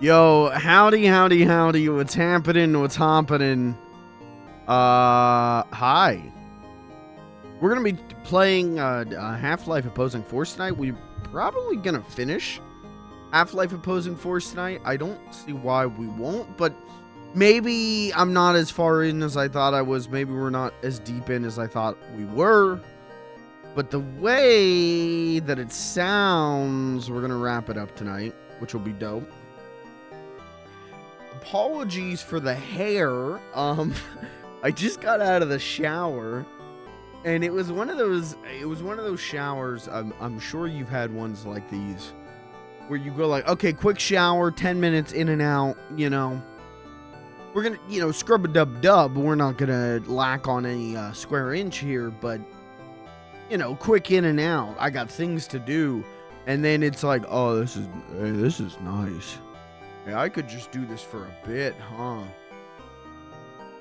Yo, howdy, what's happening? Hi. We're gonna be playing Half-Life Opposing Force tonight. We're probably gonna finish Half-Life Opposing Force tonight. I don't see why we won't, but maybe I'm not as far in as I thought I was. Maybe we're not as deep in as I thought we were. But the way that it sounds, we're gonna wrap it up tonight, which will be dope. Apologies for the hair. I just got out of the shower, and it was one of those showers. I'm sure you've had ones like these, where you go like, okay, quick shower, 10 minutes in and out. You know, we're gonna, scrub a dub. We're not gonna lack on any square inch here, but quick in and out. I got things to do, and then it's like, oh, this is nice. Yeah, I could just do this for a bit, huh?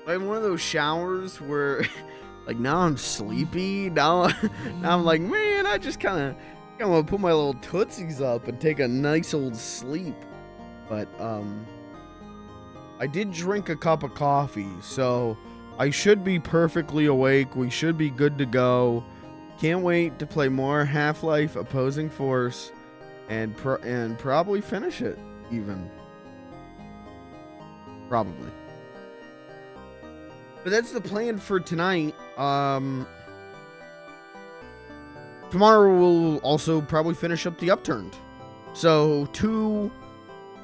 Like one of those showers where, like, now I'm sleepy. Now I'm like, man, I just kind of want to put my little tootsies up and take a nice old sleep. But I did drink a cup of coffee, so I should be perfectly awake. We should be good to go. Can't wait to play more Half-Life Opposing Force and probably finish it even. Probably. But that's the plan for tonight. Tomorrow we'll also probably finish up the Upturned. So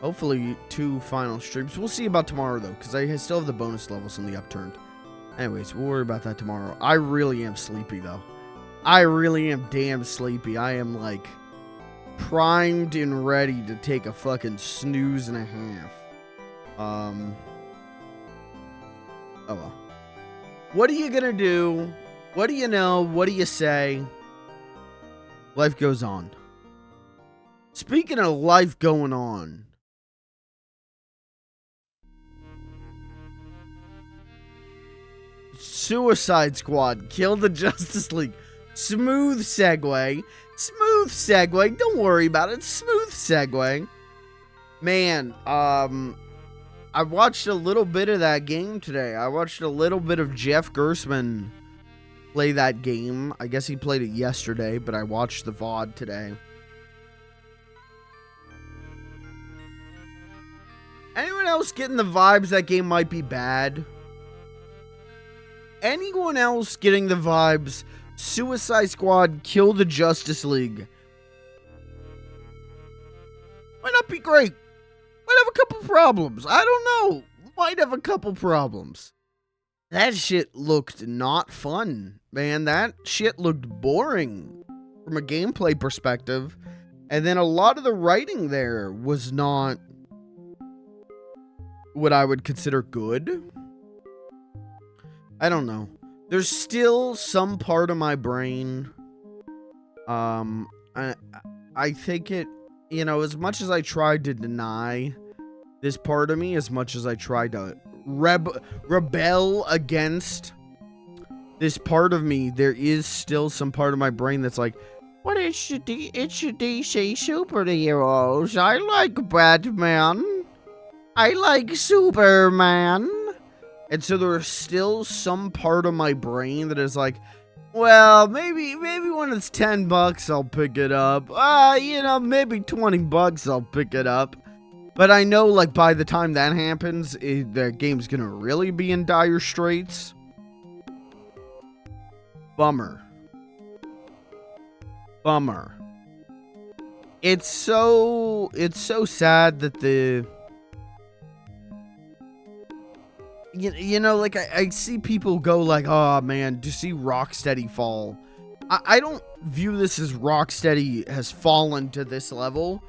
hopefully two final streams. We'll see about tomorrow though, because I still have the bonus levels in the Upturned. Anyways, we'll worry about that tomorrow. I really am sleepy though. I really am damn sleepy. I am like primed and ready to take a fucking snooze and a half. Oh well. What are you gonna do? What do you know? What do you say? Life goes on. Speaking of life going on, Suicide Squad killed the Justice League. Smooth segue. Don't worry about it. Smooth segue. Man, I watched a little bit of that game today. I watched a little bit of Jeff Gerstmann play that game. I guess he played it yesterday, but I watched the VOD today. Anyone else getting the vibes that game might be bad? Anyone else getting the vibes Suicide Squad kill the Justice League? Might not be great. Might have a couple problems. I don't know. Might have a couple problems. That shit looked not fun, man. That shit looked boring from a gameplay perspective. And then a lot of the writing there was not what I would consider good. I don't know. There's still some part of my brain. I think it, as much as I tried to deny this part of me, as much as I tried to rebel against this part of me, there is still some part of my brain that's like, what is your DC superheroes? I like Batman. I like Superman. And so there's still some part of my brain that is like, well, maybe when it's $10, I'll pick it up. Maybe $20, I'll pick it up. But I know, like, by the time that happens, the game's gonna really be in dire straits. Bummer. It's so sad that like, I see people go like, oh man, to see Rocksteady fall. I don't view this as Rocksteady has fallen to this level.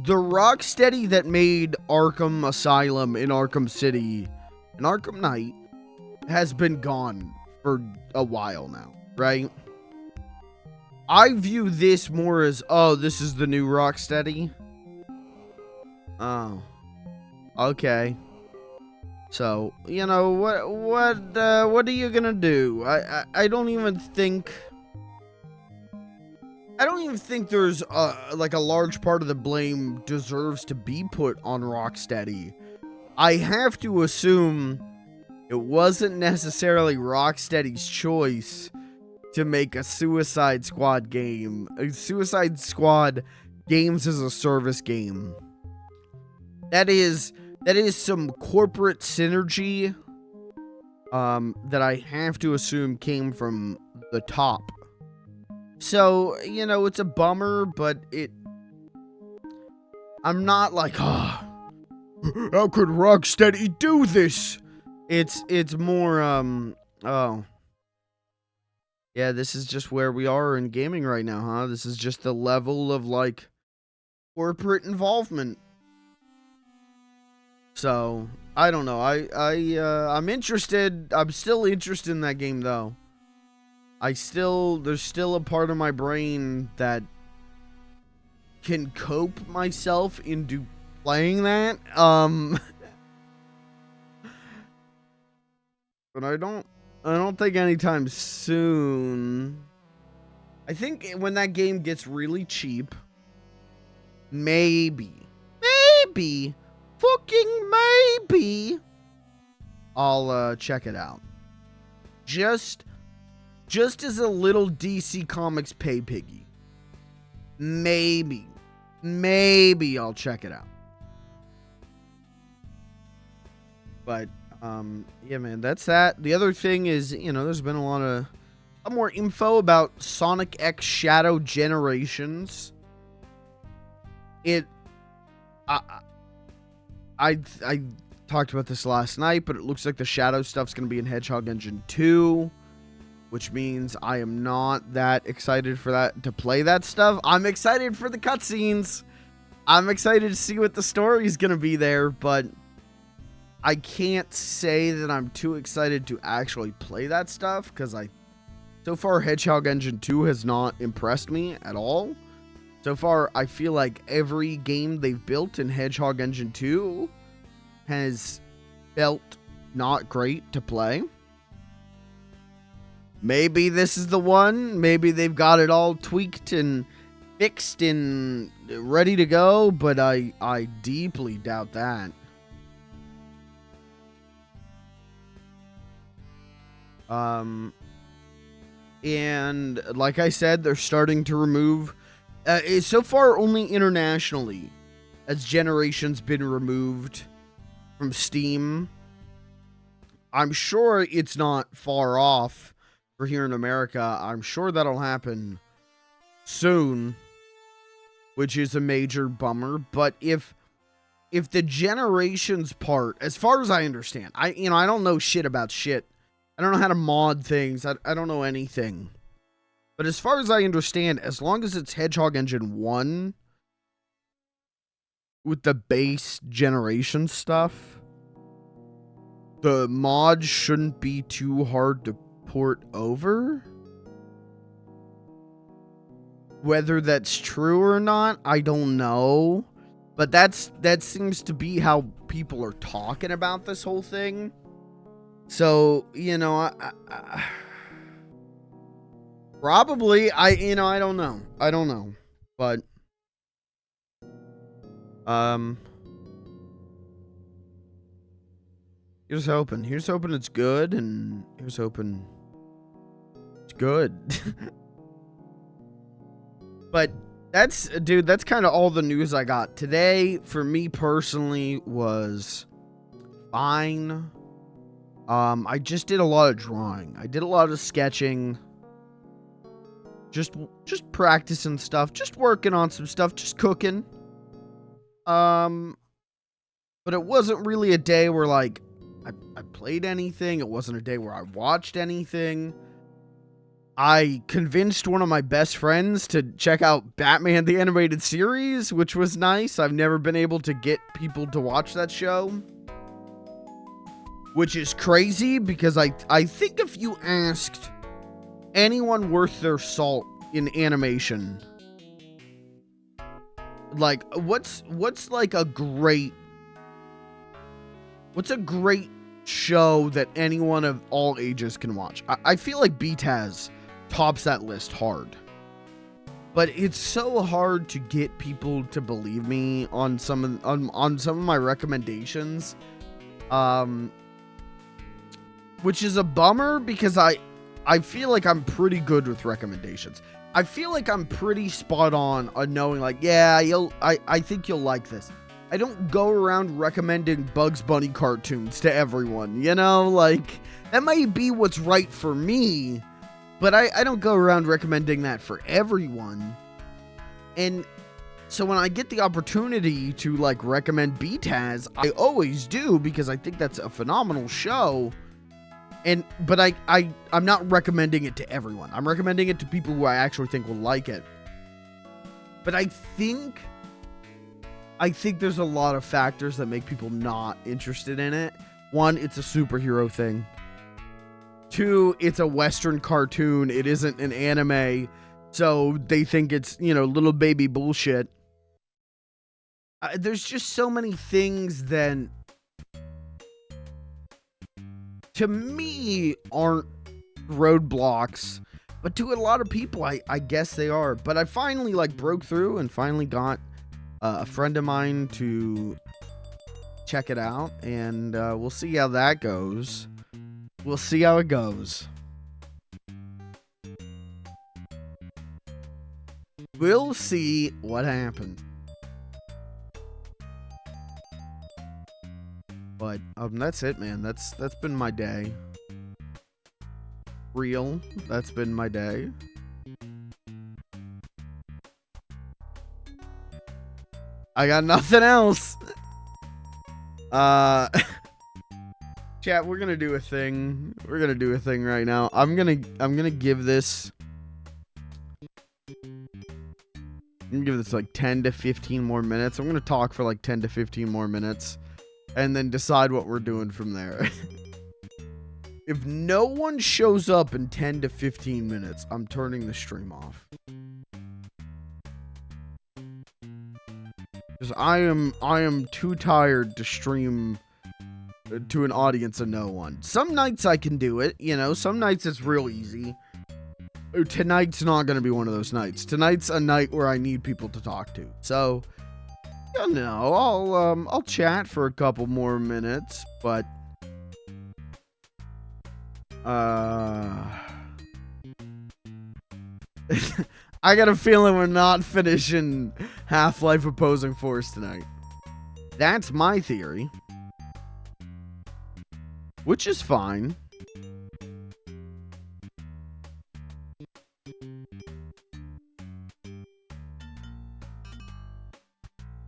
The Rocksteady that made Arkham Asylum in Arkham City and Arkham Knight has been gone for a while now, right? I view this more as, oh, this is the new Rocksteady. Oh, okay. So, what are you gonna do? I don't even think I don't even think there's like a large part of the blame deserves to be put on Rocksteady. I have to assume it wasn't necessarily Rocksteady's choice to make a Suicide Squad game, a Suicide Squad games as a service game. That is some corporate synergy that I have to assume came from the top. So, you know, it's a bummer, but I'm not like, how could Rocksteady do this? It's more, oh. Yeah, this is just where we are in gaming right now, huh? This is just the level of, like, corporate involvement. So, I don't know. I'm interested. I'm still interested in that game, though. There's still a part of my brain that can cope myself into playing that. But I don't think anytime soon. I think when that game gets really cheap, maybe, fucking maybe, I'll check it out. Just as a little DC Comics pay piggy. Maybe I'll check it out. But yeah, man, that's that. The other thing is, you know, there's been a lot more info about Sonic X Shadow Generations. I talked about this last night, but it looks like the Shadow stuff's going to be in Hedgehog Engine 2, which means I am not that excited for that to play that stuff. I'm excited for the cutscenes. I'm excited to see what the story is going to be there, but I can't say that I'm too excited to actually play that stuff, because so far Hedgehog Engine 2 has not impressed me at all. So far, I feel like every game they've built in Hedgehog Engine 2 has felt not great to play. Maybe this is the one. Maybe they've got it all tweaked and fixed and ready to go, but I deeply doubt that. And like I said, they're starting to remove, so far only internationally, as Generation's been removed from Steam. I'm sure it's not far off for here in America. I'm sure that'll happen soon, which is a major bummer. But if the Generations part, as far as I understand, I don't know shit about shit. I don't know how to mod things. I don't know anything. But as far as I understand, as long as it's Hedgehog Engine 1 with the base Generation stuff, the mod shouldn't be too hard to port over. Whether that's true or not, I don't know. But that seems to be how people are talking about this whole thing. So, you know, I probably, I don't know. I don't know. But, here's hoping. Here's hoping it's good, and here's hoping it's good. But that's kind of all the news I got today. For me personally, was fine. I just did a lot of drawing. I did a lot of sketching. Just practicing stuff. Just working on some stuff. Just cooking. But it wasn't really a day where, like, I played anything. It wasn't a day where I watched anything. I convinced one of my best friends to check out Batman the Animated Series, which was nice. I've never been able to get people to watch that show, which is crazy, because I think if you asked anyone worth their salt in animation, like, what's like a great show that anyone of all ages can watch, I feel like BTAS tops that list hard. But it's so hard to get people to believe me on some of my recommendations. Which is a bummer because I feel like I'm pretty good with recommendations. I feel like I'm pretty spot on knowing like, yeah, I think you'll like this. I don't go around recommending Bugs Bunny cartoons to everyone, you know? Like, that might be what's right for me, but I don't go around recommending that for everyone. And so when I get the opportunity to, like, recommend BTAS, I always do because I think that's a phenomenal show. But I'm not recommending it to everyone. I'm recommending it to people who I actually think will like it. But I think there's a lot of factors that make people not interested in it. One, it's a superhero thing. Two, it's a Western cartoon. It isn't an anime. So they think it's, little baby bullshit. There's just so many things that, to me, aren't roadblocks. But to a lot of people, I guess they are. But I finally, broke through and finally got a friend of mine to check it out. And we'll see how that goes. We'll see how it goes. We'll see what happens. But that's it, man. That's been my day. Real. That's been my day. I got nothing else. Chat, we're gonna do a thing. We're gonna do a thing right now. I'm gonna give this. I'm gonna give this like 10 to 15 more minutes. I'm gonna talk for like 10 to 15 more minutes, and then decide what we're doing from there. If no one shows up in 10 to 15 minutes, I'm turning the stream off. Because I am too tired to stream to an audience of no one. Some nights I can do it, some nights it's real easy. Tonight's not going to be one of those nights. Tonight's a night where I need people to talk to. So, I'll chat for a couple more minutes, but I got a feeling we're not finishing Half-Life Opposing Force tonight. That's my theory. Which is fine.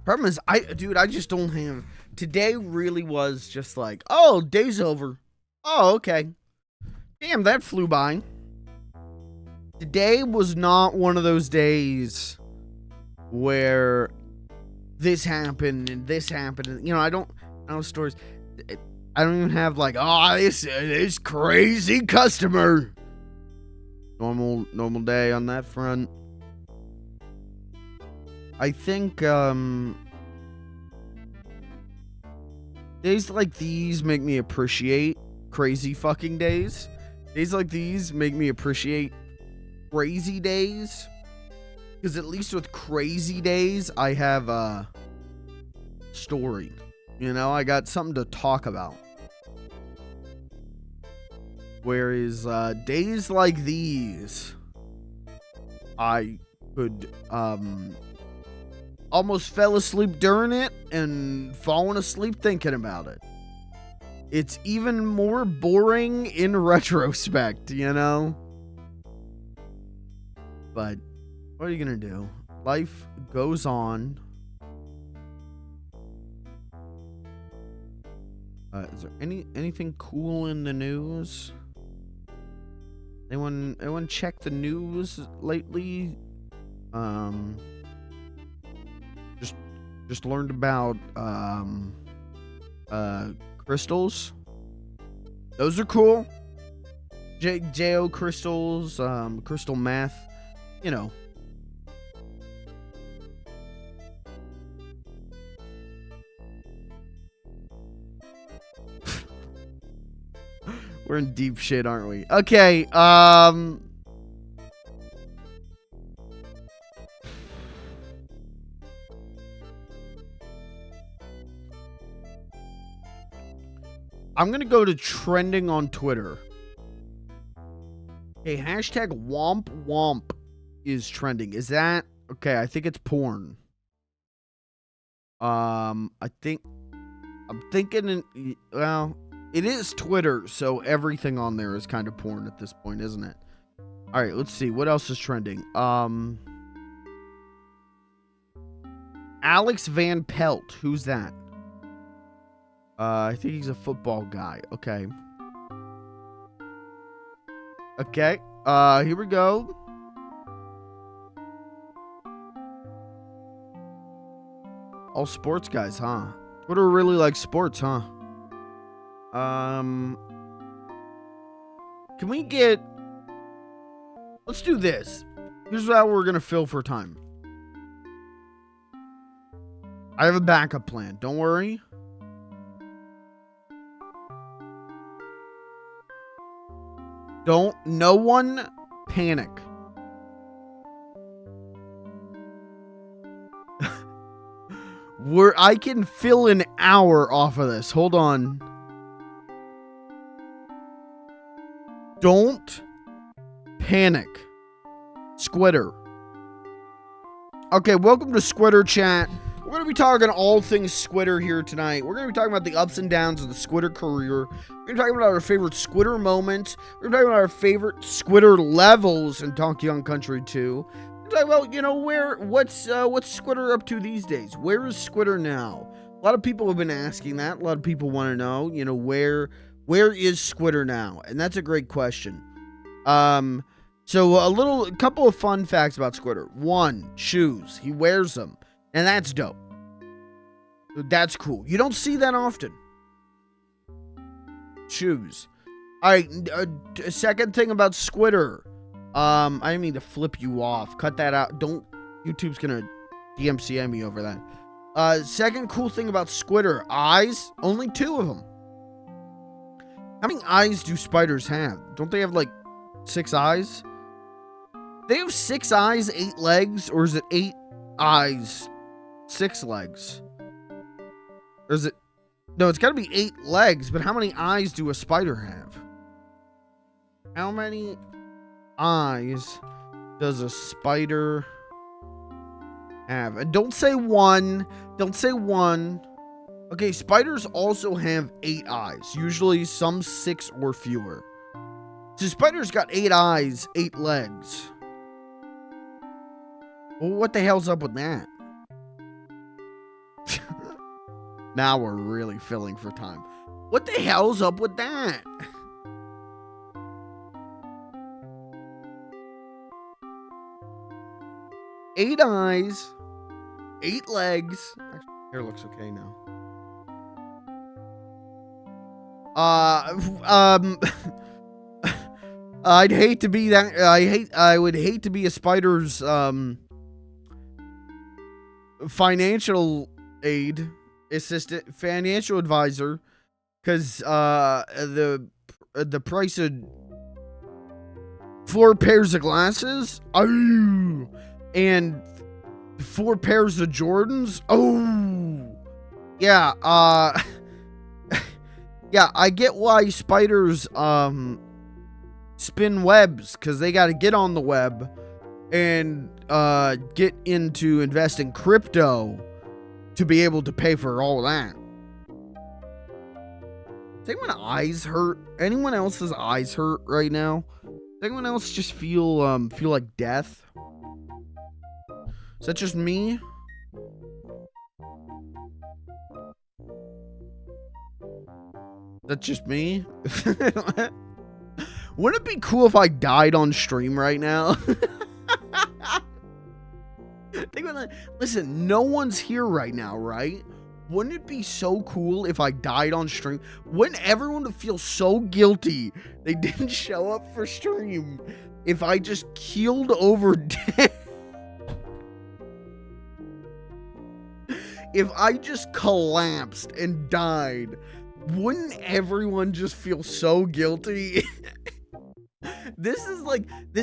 Problem is, I just don't have... Today really was just like, oh, day's over. Oh, okay. Damn, that flew by. Today was not one of those days where this happened and this happened. I don't know stories. I don't even have this crazy customer. Normal day on that front. I think days like these make me appreciate crazy fucking days. Days like these make me appreciate crazy days. Because at least with crazy days, I have a story. I got something to talk about. Whereas days like these, I could almost fell asleep during it and fallen asleep thinking about it. It's even more boring in retrospect, But what are you gonna do? Life goes on. Is there anything cool in the news? Anyone check the news lately? Just learned about crystals. Those are cool. JO crystals, crystal meth, We're in deep shit, aren't we? Okay, I'm gonna go to trending on Twitter. Hey, hashtag womp womp is trending. Is that okay? I think it's porn. I'm thinking, well, it is Twitter, so everything on there is kind of porn at this point, isn't it? All right, let's see what else is trending. Alex Van Pelt, who's that? I think he's a football guy. Okay. Okay. Here we go. All sports guys, huh? Twitter really likes sports, huh? Can we get... Let's do this. Here's how we're gonna fill for time. I have a backup plan. Don't worry. No one panic. I can fill an hour off of this. Hold on. Don't panic. Squitter. Okay, welcome to Squitter chat. We're going to be talking all things Squitter here tonight. We're going to be talking about the ups and downs of the Squitter career. We're going to talk about our favorite Squitter moments. We're going to talk about our favorite Squitter levels in Donkey Kong Country 2. We're going to talk about, you know, what's Squitter up to these days? Where is Squitter now? A lot of people have been asking that. A lot of people want to know, you know, where is Squitter now? And that's a great question. So a couple of fun facts about Squitter. One, shoes. He wears them. And that's dope. That's cool. You don't see that often. Shoes. All right. Second thing about Squitter. I didn't mean to flip you off. Cut that out. YouTube's gonna DMCA me over that. Second cool thing about Squitter. Eyes. Only 2 of them. How many eyes do spiders have? Don't they have like 6 eyes? They have 6 eyes, 8 legs, or is it 8 eyes, 6 legs? Or is it... No, it's got to be 8 legs, but how many eyes do a spider have? How many eyes does a spider have? And don't say 1. Don't say 1. Okay, spiders also have 8 eyes. Usually some 6 or fewer. So spiders got 8 eyes, 8 legs. Well, what the hell's up with that? Now we're really filling for time. What the hell's up with that? Eight eyes, 8 legs. Actually, hair looks okay now. I'd hate to be that. I would hate to be a spider's financial aid assistant, financial advisor, because the price of 4 pairs of glasses, oh, and 4 pairs of Jordans, oh, yeah, yeah, I get why spiders spin webs, because they got to get on the web and get into investing crypto to be able to pay for all that. Does anyone eyes hurt? Anyone else's eyes hurt right now? Does anyone else just feel like death? Is that just me? That's just me? Wouldn't it be cool if I died on stream right now? Think about that. Listen, no one's here right now, right? Wouldn't it be so cool if I died on stream? Wouldn't everyone feel so guilty they didn't show up for stream if I just keeled over dead? If I just collapsed and died, wouldn't everyone just feel so guilty? This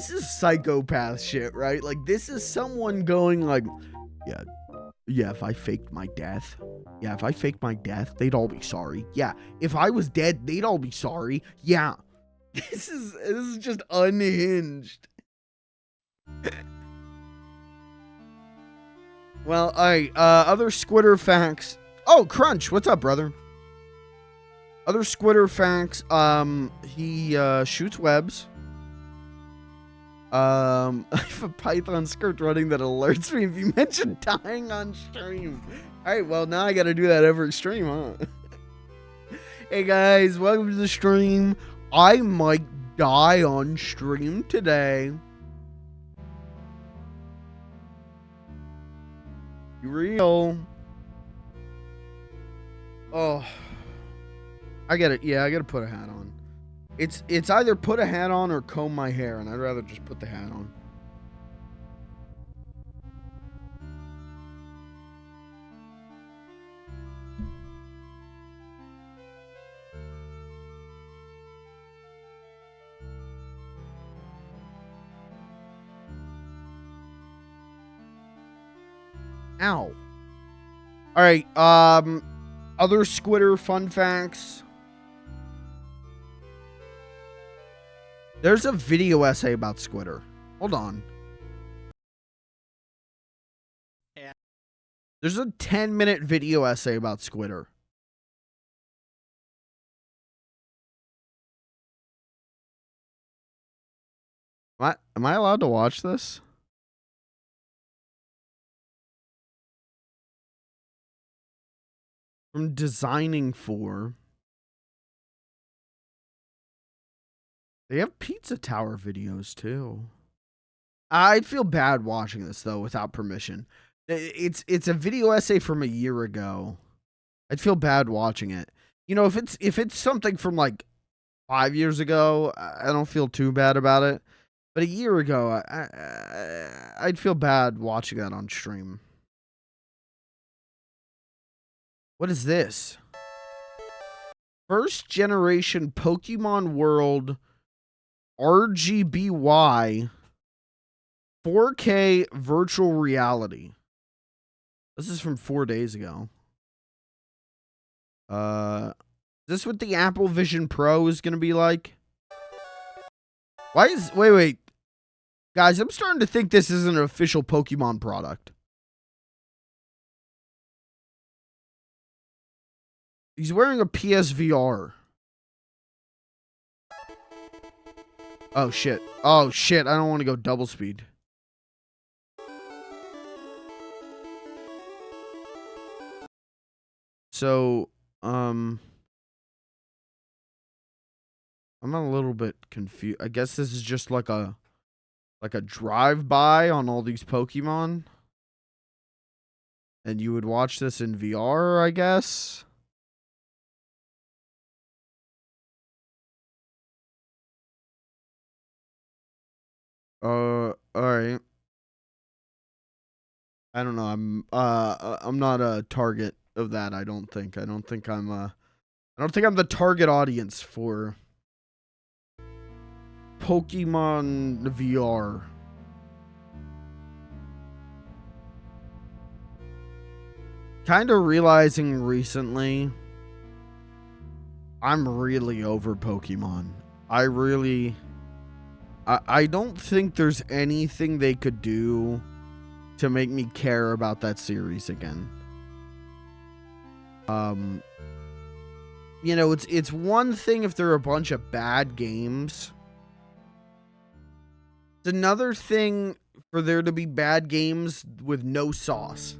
is psychopath shit, right? Like, this is someone going like, yeah, Yeah, if I faked my death. Yeah, if I faked my death, they'd all be sorry. Yeah, if I was dead, they'd all be sorry. Yeah. This is just unhinged. Well, alright, other Squitter facts. Oh, Crunch, what's up, brother? Other Squitter facts, he shoots webs. I have a Python script running that alerts me if you mention dying on stream. Alright, well, now I gotta do that every stream, huh? Hey guys, welcome to the stream. I might die on stream today. Be real. Oh. I get it. Yeah, I gotta put a hat on. It's either put a hat on or comb my hair, and I'd rather just put the hat on. Ow. Alright, other Squitter fun facts. There's a video essay about Squitter. Hold on. Yeah. There's a 10-minute video essay about Squitter. Am I allowed to watch this? From designing for. They have Pizza Tower videos too. I'd feel bad watching this though without permission. It's a video essay from a year ago. I'd feel bad watching it. You know, if it's something from like 5 years ago, I don't feel too bad about it. But a year ago, I'd feel bad watching that on stream. What is this? First generation Pokemon World RGBY 4K virtual reality. This is from 4 days ago. Is this what the Apple Vision Pro is going to be like? Wait. Guys, I'm starting to think this isn't an official Pokemon product. He's wearing a PSVR. Oh, shit. Oh, shit. I don't want to go double speed. So, I'm a little bit confused. I guess this is just like a drive-by on all these Pokemon. And you would watch this in VR, I guess. All right. I don't know. I'm not a target of that. I don't think I'm the target audience for Pokemon VR. Kind of realizing recently, I'm really over Pokemon. I don't think there's anything they could do to make me care about that series again. You know, it's one thing if there are a bunch of bad games. It's another thing for there to be bad games with no sauce.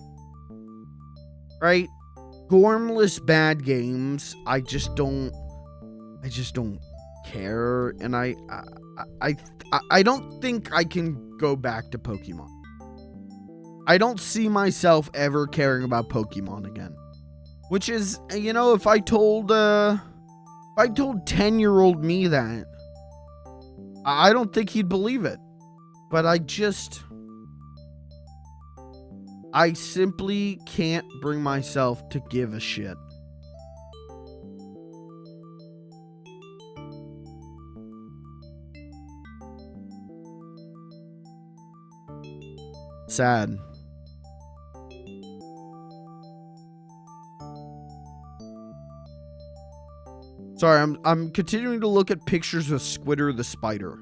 Right? Gormless bad games, I just don't care, and I don't think I can go back to Pokemon. I don't see myself ever caring about Pokemon again. Which is, you know, if I told 10-year-old me that, I don't think he'd believe it. But I simply can't bring myself to give a shit. Sad. Sorry, I'm continuing to look at pictures of Squitter the spider.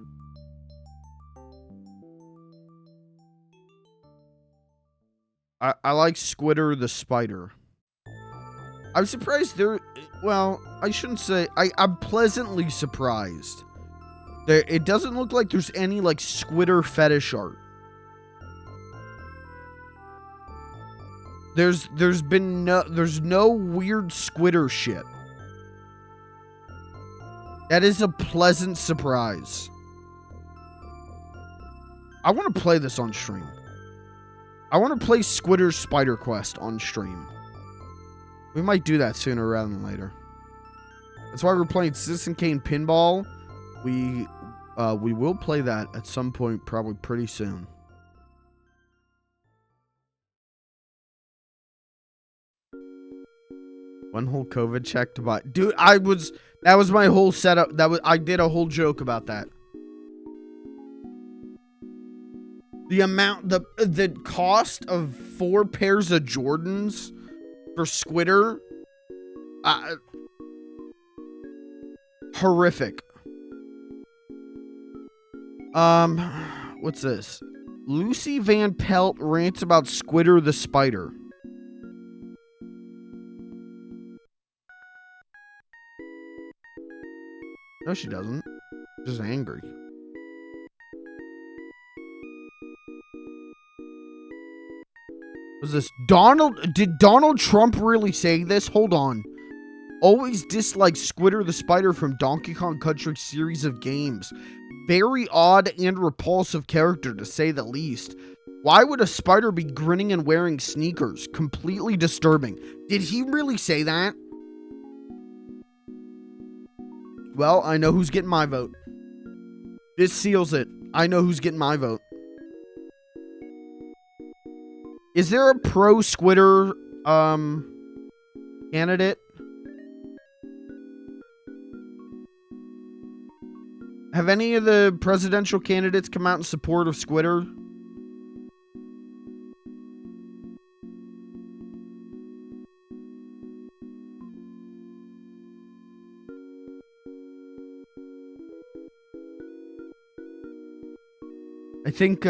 I like Squitter the spider. I'm surprised there. Well, I shouldn't say. I'm pleasantly surprised. It doesn't look like there's any like Squitter fetish art. There's no weird Squitter shit. That is a pleasant surprise. I want to play this on stream. I want to play Squitter's Spider Quest on stream. We might do that sooner rather than later. That's why we're playing Citizen Kane Pinball. We will play that at some point, probably pretty soon. One whole COVID check to buy. Dude, that was my whole setup. I did a whole joke about that. The amount, the cost of 4 pairs of Jordans for Squitter, horrific. What's this? Lucy Van Pelt rants about Squitter the spider. No, she doesn't. She's just angry. Was this did Donald Trump really say this? Hold on. Always disliked Squitter the spider from Donkey Kong Country series of games. Very odd and repulsive character, to say the least. Why would a spider be grinning and wearing sneakers? Completely disturbing. Did he really say that? Well, I know who's getting my vote. This seals it. I know who's getting my vote. Is there a pro Squitter candidate? Have any of the presidential candidates come out in support of Squitter? I think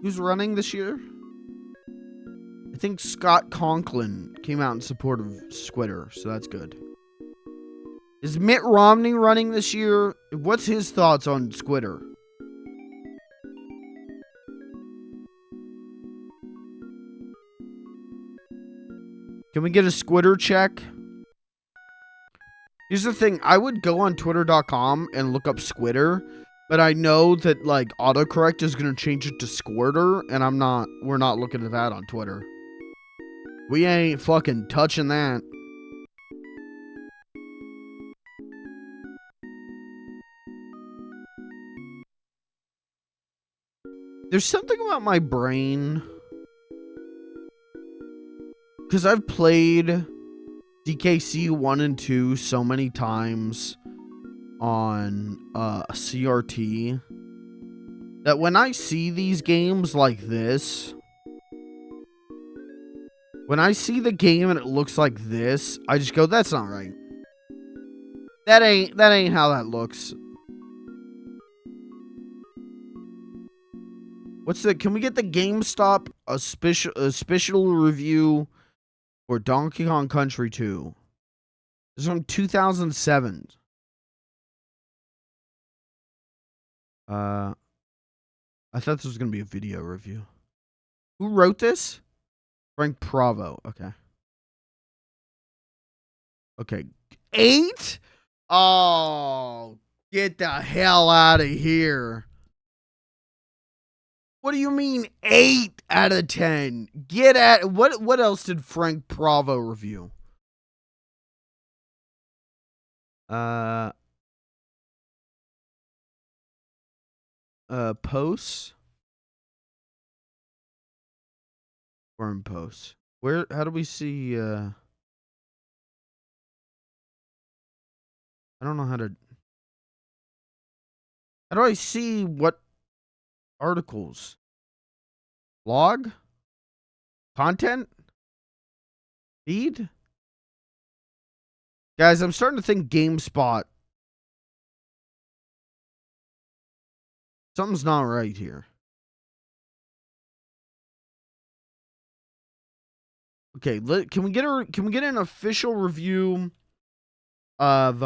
who's running this year? I think Scott Conklin came out in support of Squitter, so that's good. Is Mitt Romney running this year? What's his thoughts on Squitter? Can we get a Squitter check? Here's the thing. I would go on twitter.com and look up Squitter, but I know that like autocorrect is going to change it to Squirter, and we're not looking at that on Twitter. We ain't fucking touching that. There's something about my brain, because I've played DKC 1 and 2 so many times on CRT that when I see these games like this, when I see the game and it looks like this, I just go, that's not right. That ain't how that looks. Can we get the GameStop a special review for Donkey Kong Country 2? This is from 2007. I thought this was going to be a video review. Who wrote this? Frank Bravo. Okay. Okay. 8? Oh, get the hell out of here. What do you mean 8 out of 10? Get at what else did Frank Bravo review? Posts? Forum posts. How do we see I don't know how do I see what articles? Blog? Content? Feed? Guys, I'm starting to think GameSpot. Something's not right here. Okay, can we get an official review of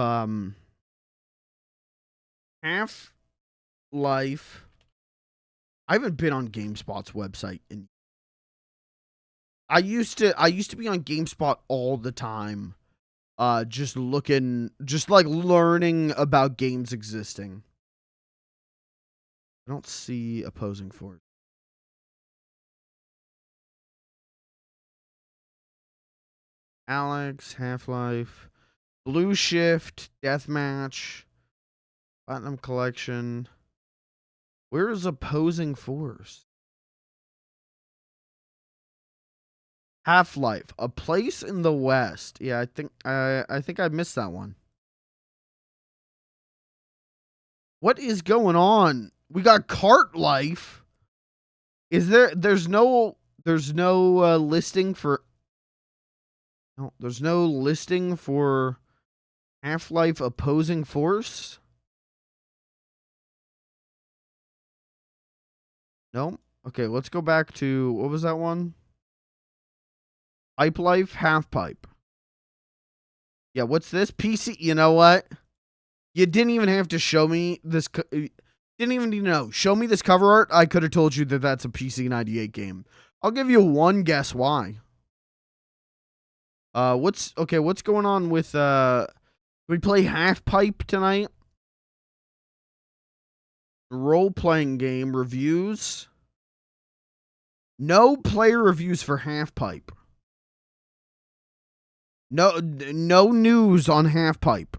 Half-Life? I haven't been on GameSpot's website in I used to be on GameSpot all the time. Just like learning about games existing. I don't see opposing force. Alex, Half-Life, Blue Shift, Deathmatch, Platinum Collection. Where is opposing force? Half-Life, A Place in the West. Yeah, I think I missed that one. What is going on? We got Cart Life. There's no listing for there's no listing for Half-Life opposing force? Nope. Okay, let's go back to, what was that one? Pipe Life, Half Pipe. Yeah, what's this? PC, you know what? You didn't even have to show me this. Didn't even need to know. Show me this cover art. I could have told you that that's a PC98 game. I'll give you one guess why. What's going on with, we play Half Pipe tonight? Role-playing game reviews. No player reviews for Half Pipe. No news on Half Pipe.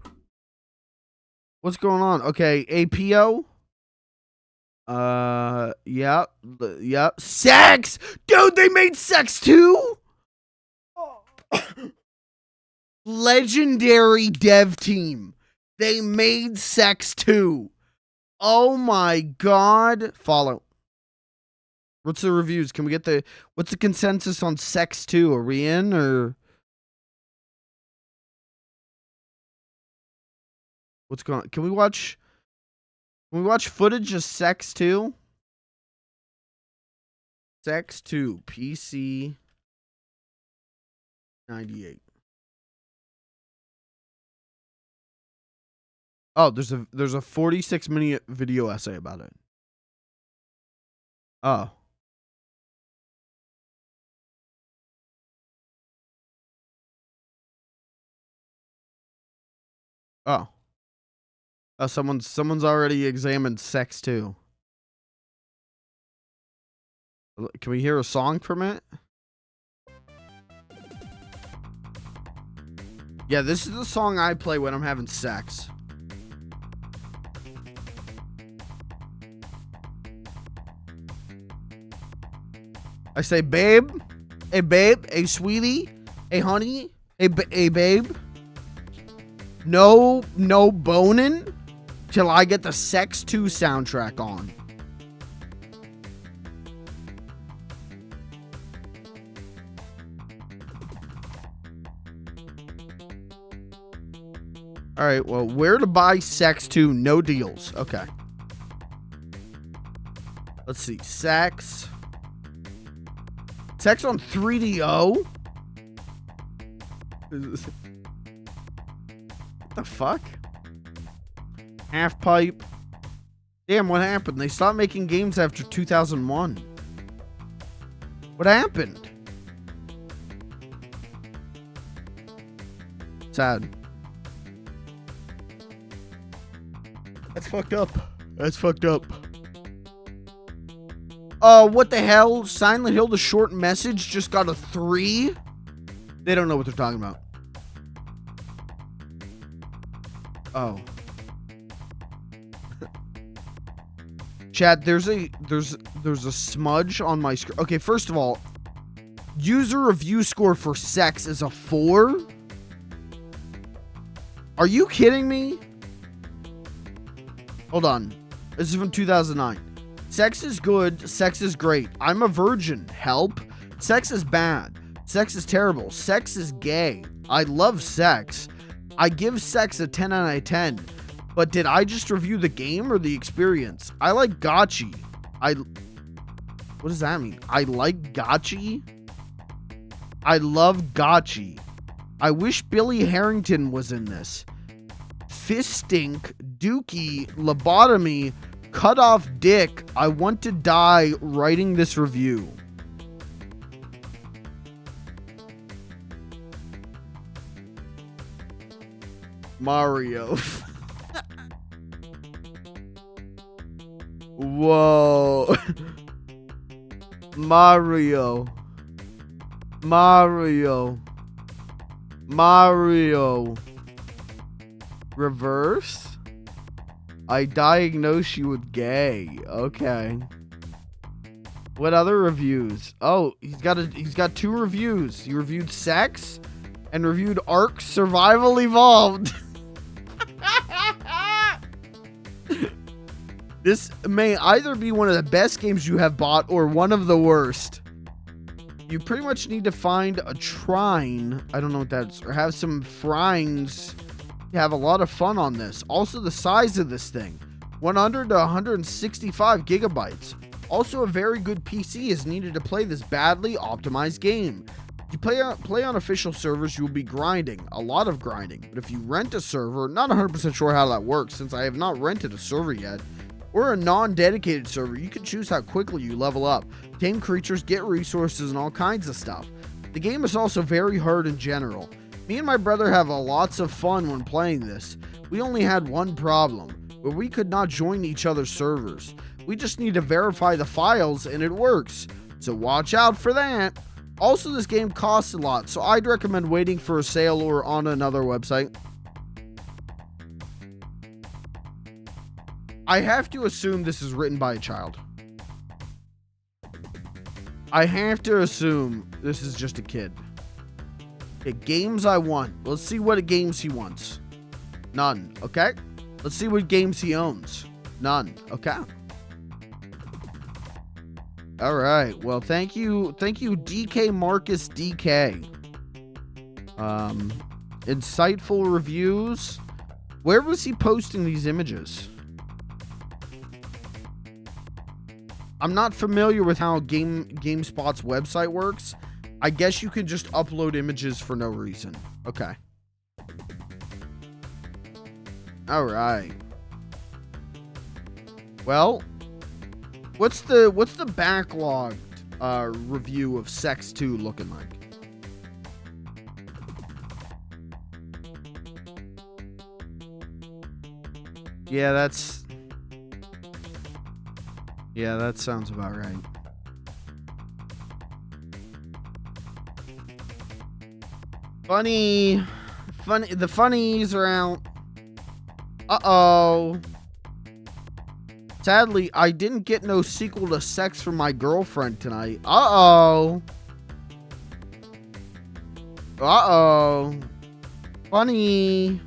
What's going on? Okay, APO. Yep. Sex! Dude, they made Sex too? Legendary dev team. They made Sex 2. Oh my god. Follow. What's the reviews? Can we get what's the consensus on Sex 2? Are we in or what's going on? Can we watch footage of Sex 2? Sex 2 PC 98. Oh, there's a 46-minute video essay about it. Oh. Oh. Oh, someone's already examined Sex 2. Can we hear a song from it? Yeah, this is the song I play when I'm having sex. I say, babe, hey sweetie, hey honey, hey babe. No boning till I get the Sex 2 soundtrack on. All right, well, where to buy Sex 2? No deals. Okay. Let's see. Sex on 3DO? What the fuck? Half Pipe. Damn, what happened? They stopped making games after 2001. What happened? Sad. That's fucked up. That's fucked up. What the hell? Silent Hill, the short message just got a 3? They don't know what they're talking about. Oh. Chat, there's a smudge on my screen. Okay, first of all, user review score for Sex is a 4? Are you kidding me? Hold on. This is from 2009. Sex is good. Sex is great. I'm a virgin. Help. Sex is bad. Sex is terrible. Sex is gay. I love sex. I give Sex a 10 out of 10. But did I just review the game or the experience? I like Gotchi. What does that mean? I like Gotchi? I love Gotchi. I wish Billy Harrington was in this. Fistink, Dookie, Lobotomy, Cut Off Dick. I want to die writing this review. Mario. Whoa. Mario. Reverse? I diagnose you with gay. Okay. What other reviews? Oh, he's got 2 reviews. He reviewed Sex and reviewed Ark Survival Evolved. This may either be one of the best games you have bought or one of the worst. You pretty much need to find a trine. I don't know what that's, or have some frines. You have a lot of fun on this. Also, the size of this thing, 100 to 165 gigabytes. Also, a very good PC is needed to play this badly optimized game. If you play on official servers, you will be grinding, a lot of grinding. But if you rent a server, not 100% sure how that works since I have not rented a server yet, or a non-dedicated server, you can choose how quickly you level up, tame creatures, get resources, and all kinds of stuff. The game is also very hard in general. Me and my brother have lots of fun when playing this. We only had one problem, where we could not join each other's servers. We just need to verify the files and it works, so watch out for that. Also, this game costs a lot, so I'd recommend waiting for a sale or on another website. I have to assume this is written by a child. I have to assume this is just a kid. Okay, games I want. Let's see what games he wants. None. Okay. Let's see what games he owns. None. Okay. All right. Well, thank you, DK Marcus DK. Insightful reviews. Where was he posting these images? I'm not familiar with how GameSpot's website works. I guess you can just upload images for no reason. Okay. All right. Well, what's the backlogged review of Sex 2 looking like? Yeah, that sounds about right. Funny, the funnies are out. Uh-oh. Sadly, I didn't get no sequel to Sex from my girlfriend tonight. Uh-oh. Uh-oh. Funny.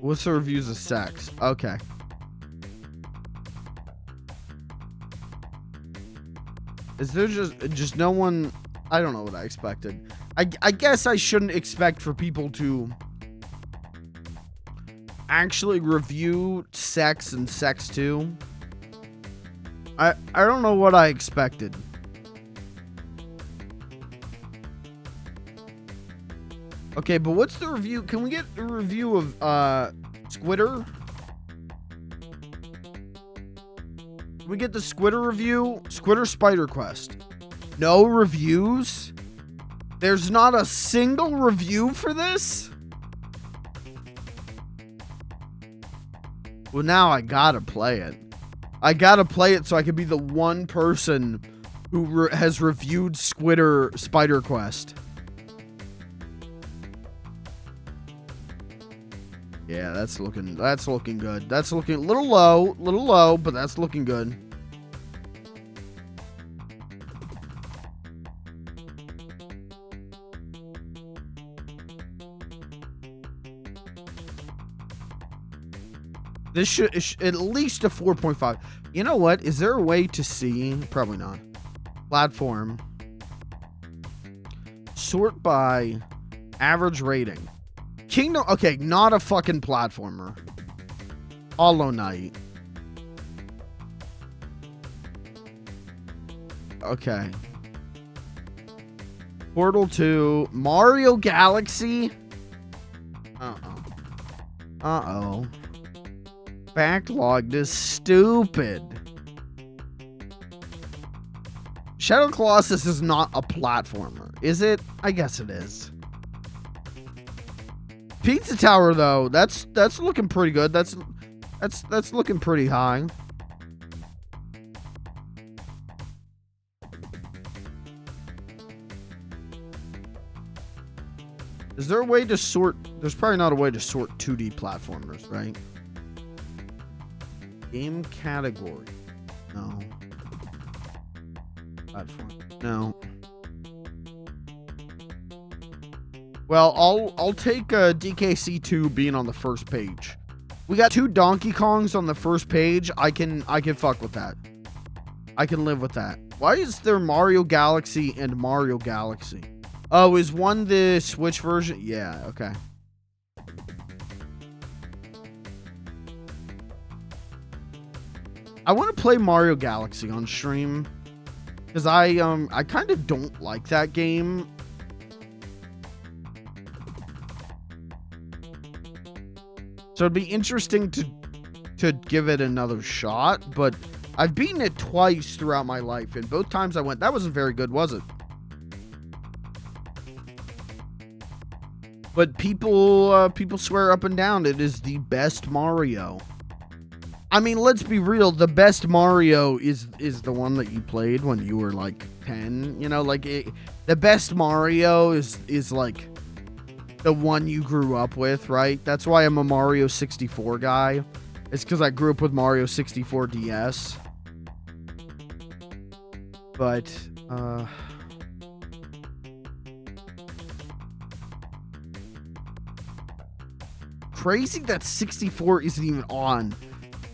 What's the reviews of Sex? Okay. Is there just no one? I don't know what I expected. I guess I shouldn't expect for people to actually review Sex and Sex 2. I don't know what I expected. Okay, but what's the review? Can we get a review of Squitter? Can we get the Squitter review? Squitter Spider Quest. No reviews? There's not a single review for this? Well, now I gotta play it. I gotta play it so I can be the one person who has reviewed Squitter Spider Quest. Yeah, that's looking good. That's looking a little low, but that's looking good. This should at least a 4.5. You know what? Is there a way to see? Probably not. Platform. Sort by average rating. Kingdom. Okay, not a fucking platformer. Hollow Knight. Okay. Portal 2. Mario Galaxy. Uh-oh. Uh-oh. Backlogged is stupid. Shadow Colossus is not a platformer, is it? I guess it is. Pizza Tower though, that's looking pretty good. That's looking pretty high. Is there a way to sort? There's probably not a way to sort 2D platformers, right? Game category. No. Platform. No. Well, I'll take DKC2 being on the first page. We got 2 Donkey Kongs on the first page. I can fuck with that. I can live with that. Why is there Mario Galaxy and Mario Galaxy? Oh, is one the Switch version? Yeah, okay. I want to play Mario Galaxy on stream because I kind of don't like that game. So it'd be interesting to give it another shot, but I've beaten it twice throughout my life, and both times I went, that wasn't very good, was it? But people swear up and down it is the best Mario. I mean, let's be real. The best Mario is the one that you played when you were like 10. You know, like the best Mario is like the one you grew up with, right? That's why I'm a Mario 64 guy. It's because I grew up with Mario 64 DS. But crazy that 64 isn't even on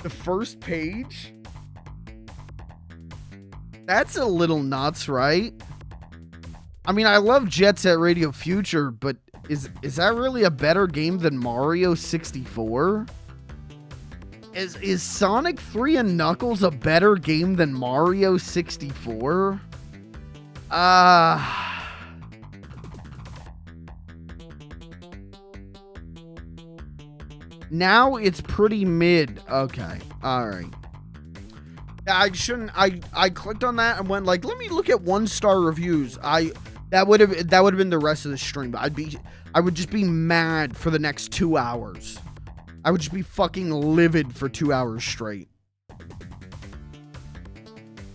the first page. That's a little nuts, right? I mean, I love Jet Set Radio Future, but is that really a better game than Mario 64? Is Sonic 3 and Knuckles a better game than Mario 64? Now it's pretty mid. Okay. All right. I shouldn't. I clicked on that and went like, let me look at 1-star reviews. That would have been the rest of the stream. But I would just be mad for the next 2 hours. I would just be fucking livid for 2 hours straight.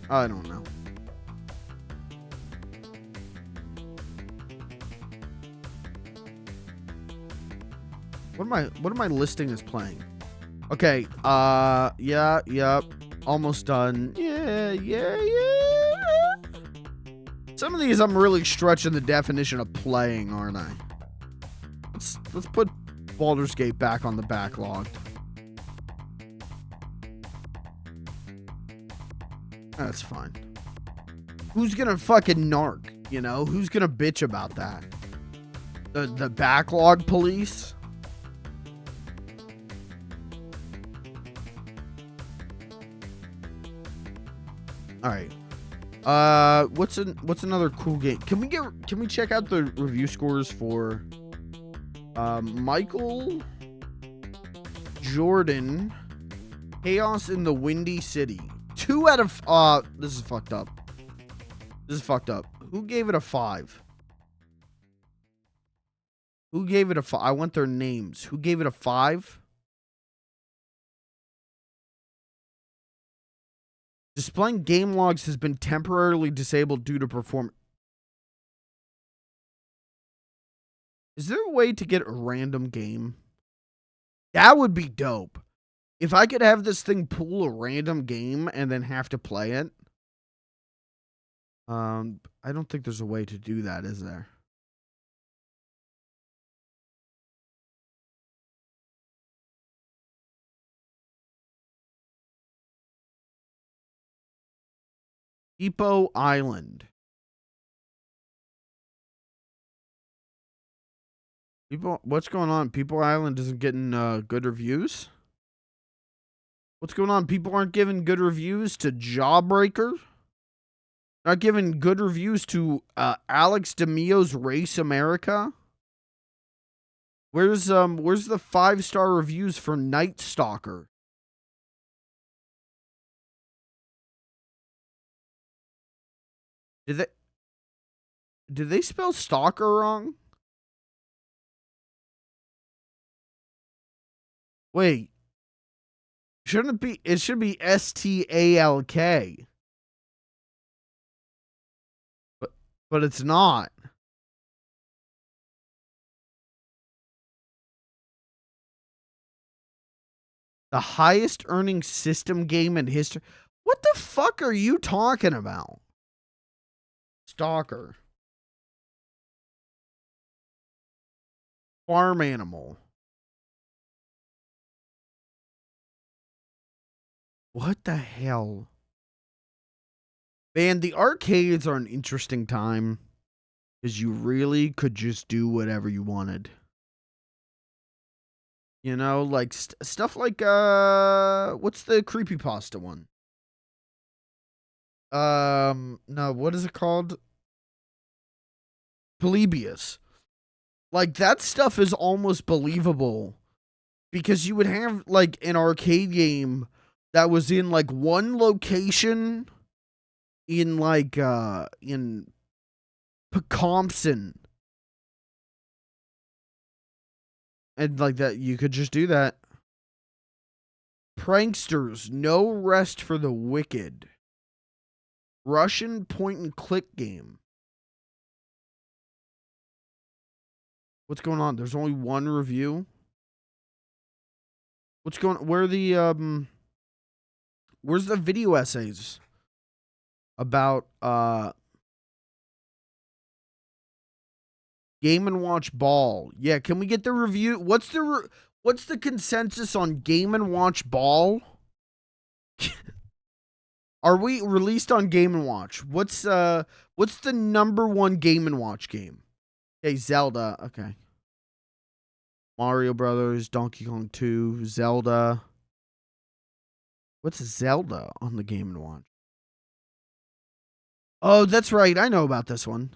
I don't know. What am I listing as playing? Okay, yeah, yep. Almost done. Yeah. Some of these I'm really stretching the definition of playing, aren't I? Let's put Baldur's Gate back on the backlog. That's fine. Who's gonna fucking narc? You know? Who's gonna bitch about that? The backlog police? All right. What's another cool game? Can we check out the review scores for Michael Jordan, Chaos in the Windy City? 2 out of this is fucked up. Who gave it a 5? Who gave it a 5? I want their names. Who gave it a 5? Displaying game logs has been temporarily disabled due to performance. Is there a way to get a random game? That would be dope. If I could have this thing pull a random game and then have to play it. I don't think there's a way to do that, is there? Depot Island. What's going on? People Island isn't getting good reviews? What's going on? People aren't giving good reviews to Jawbreaker? Not giving good reviews to Alex DeMio's Race America? Where's the 5-star reviews for Night Stalker? Did they spell stalker wrong? Wait. Shouldn't it be? It should be STALK. But it's not. The highest earning system game in history. What the fuck are you talking about? Stalker. Farm animal. What the hell? Man, the arcades are an interesting time. Because you really could just do whatever you wanted. You know, like stuff like, what's the creepypasta one? No, what is it called? Polybius. Like, that stuff is almost believable. Because you would have, like, an arcade game that was in, like, one location in, like, in Pecompson. And, like, that, you could just do that. Pranksters, no rest for the wicked. Russian point-and-click game. What's going on? There's only one review? What's going on? Where's the video essays about Game & Watch Ball? Yeah, can we get the review? What's the consensus on Game & Watch Ball? Are we released on Game & Watch? What's the number one Game & Watch game? Okay, Zelda. Okay. Mario Brothers, Donkey Kong 2, Zelda. What's Zelda on the Game & Watch? Oh, that's right. I know about this one.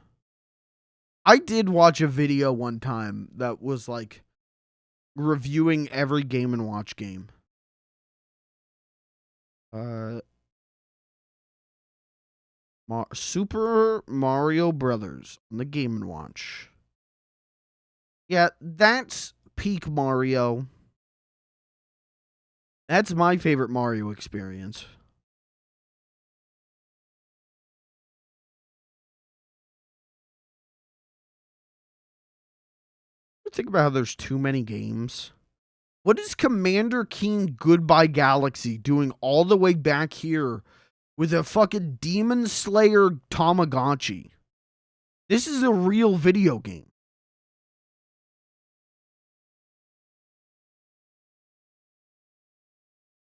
I did watch a video one time that was like reviewing every Game & Watch game. Super Mario Brothers on the Game & Watch. Yeah, that's peak Mario. That's my favorite Mario experience. Think about how there's too many games. What is Commander Keen Goodbye Galaxy doing all the way back here with a fucking Demon Slayer Tamagotchi? This is a real video game.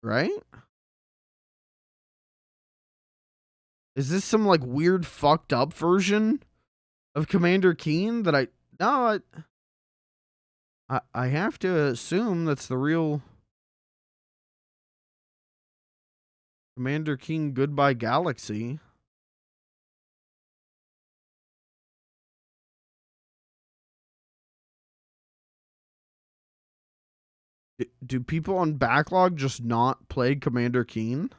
Right? Is this some like weird fucked up version of Commander Keen that I have to assume that's the real Commander Keen Goodbye Galaxy. Do people on backlog just not play Commander Keen?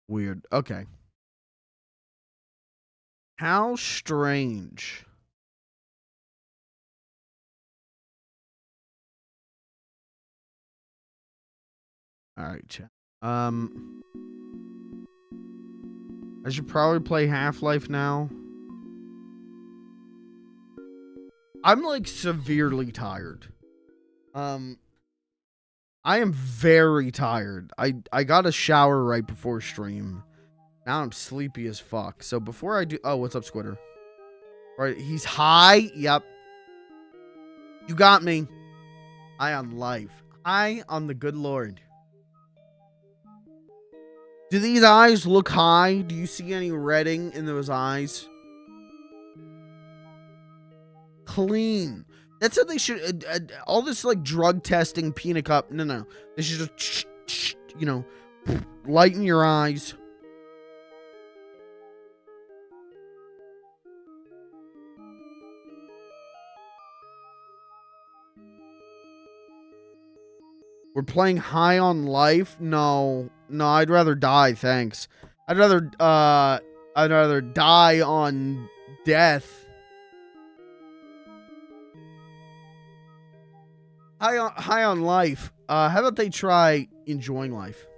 Weird. Okay. How strange. All right, chat. I should probably play Half-Life now. I'm like severely tired. I am very tired. I got a shower right before stream. Now I'm sleepy as fuck. So before I do... Oh, what's up, Squitter? All right, he's high. Yep. You got me. High on life. High on the good Lord. Do these eyes look high? Do you see any redding in those eyes? Clean. That's how they should. All this like drug testing, peanut cup. No. They should just, you know, lighten your eyes. We're playing high on life? No, I'd rather die, thanks. I'd rather die on death. High on life. How about they try enjoying life?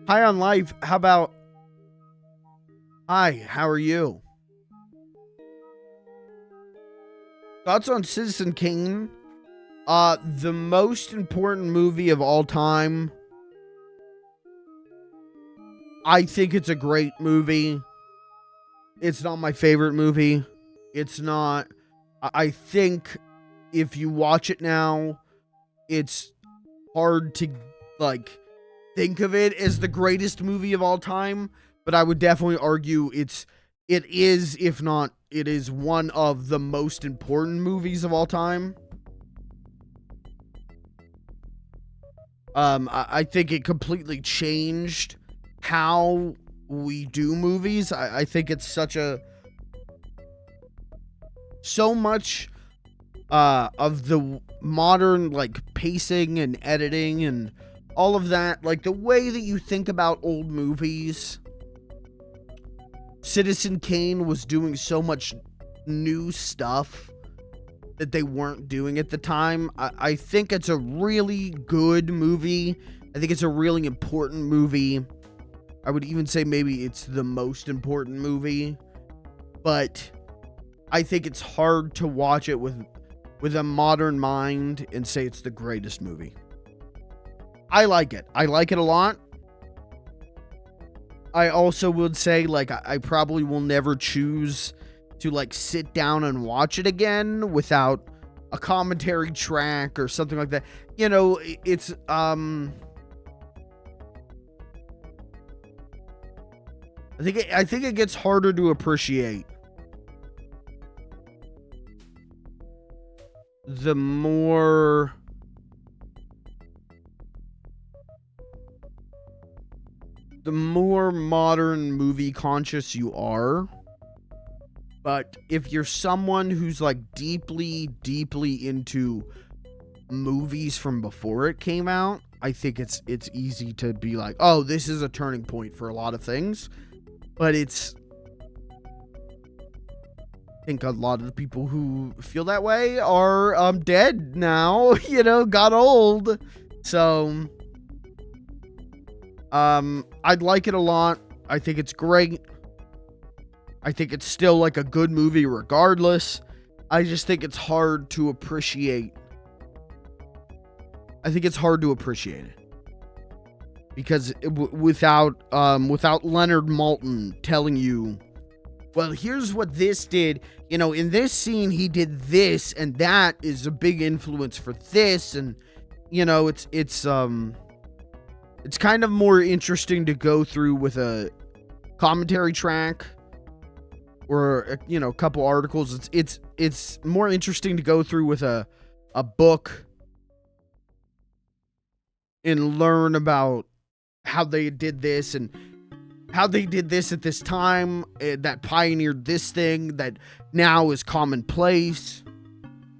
High on life. How about, hi, how are you? Thoughts on Citizen Kane? The most important movie of all time. I think it's a great movie. It's not my favorite movie. It's not. I think if you watch it now, it's hard to, like, think of it as the greatest movie of all time. But I would definitely argue it is, if not, it is one of the most important movies of all time. I think it completely changed how we do movies. I think it's so much of the modern, like, pacing and editing and all of that, like the way that you think about old movies. Citizen Kane was doing so much new stuff that they weren't doing at the time. I think it's a really good movie. I think it's a really important movie. I would even say maybe it's the most important movie. But I think it's hard to watch it with a modern mind and say it's the greatest movie. I like it. I like it a lot. I also would say, like, I probably will never choose to, like, sit down and watch it again without a commentary track or something like that. You know, it's, I think it gets harder to appreciate the more modern movie conscious you are. But if you're someone who's, like, deeply into movies from before it came out, I think it's easy to be like, oh, this is a turning point for a lot of things. But I think a lot of the people who feel that way are dead now, you know, got old. So I'd like it a lot. I think it's great. I think it's still, like, a good movie regardless. I just think it's hard to appreciate. I think it's hard to appreciate it. Because without Leonard Maltin telling you, well, here's what this did. You know, in this scene, he did this, and that is a big influence for this. And, you know, it's kind of more interesting to go through with a commentary track or, you know, a couple articles. It's more interesting to go through with a book and learn about how they did this and how they did this at this time that pioneered this thing that now is commonplace.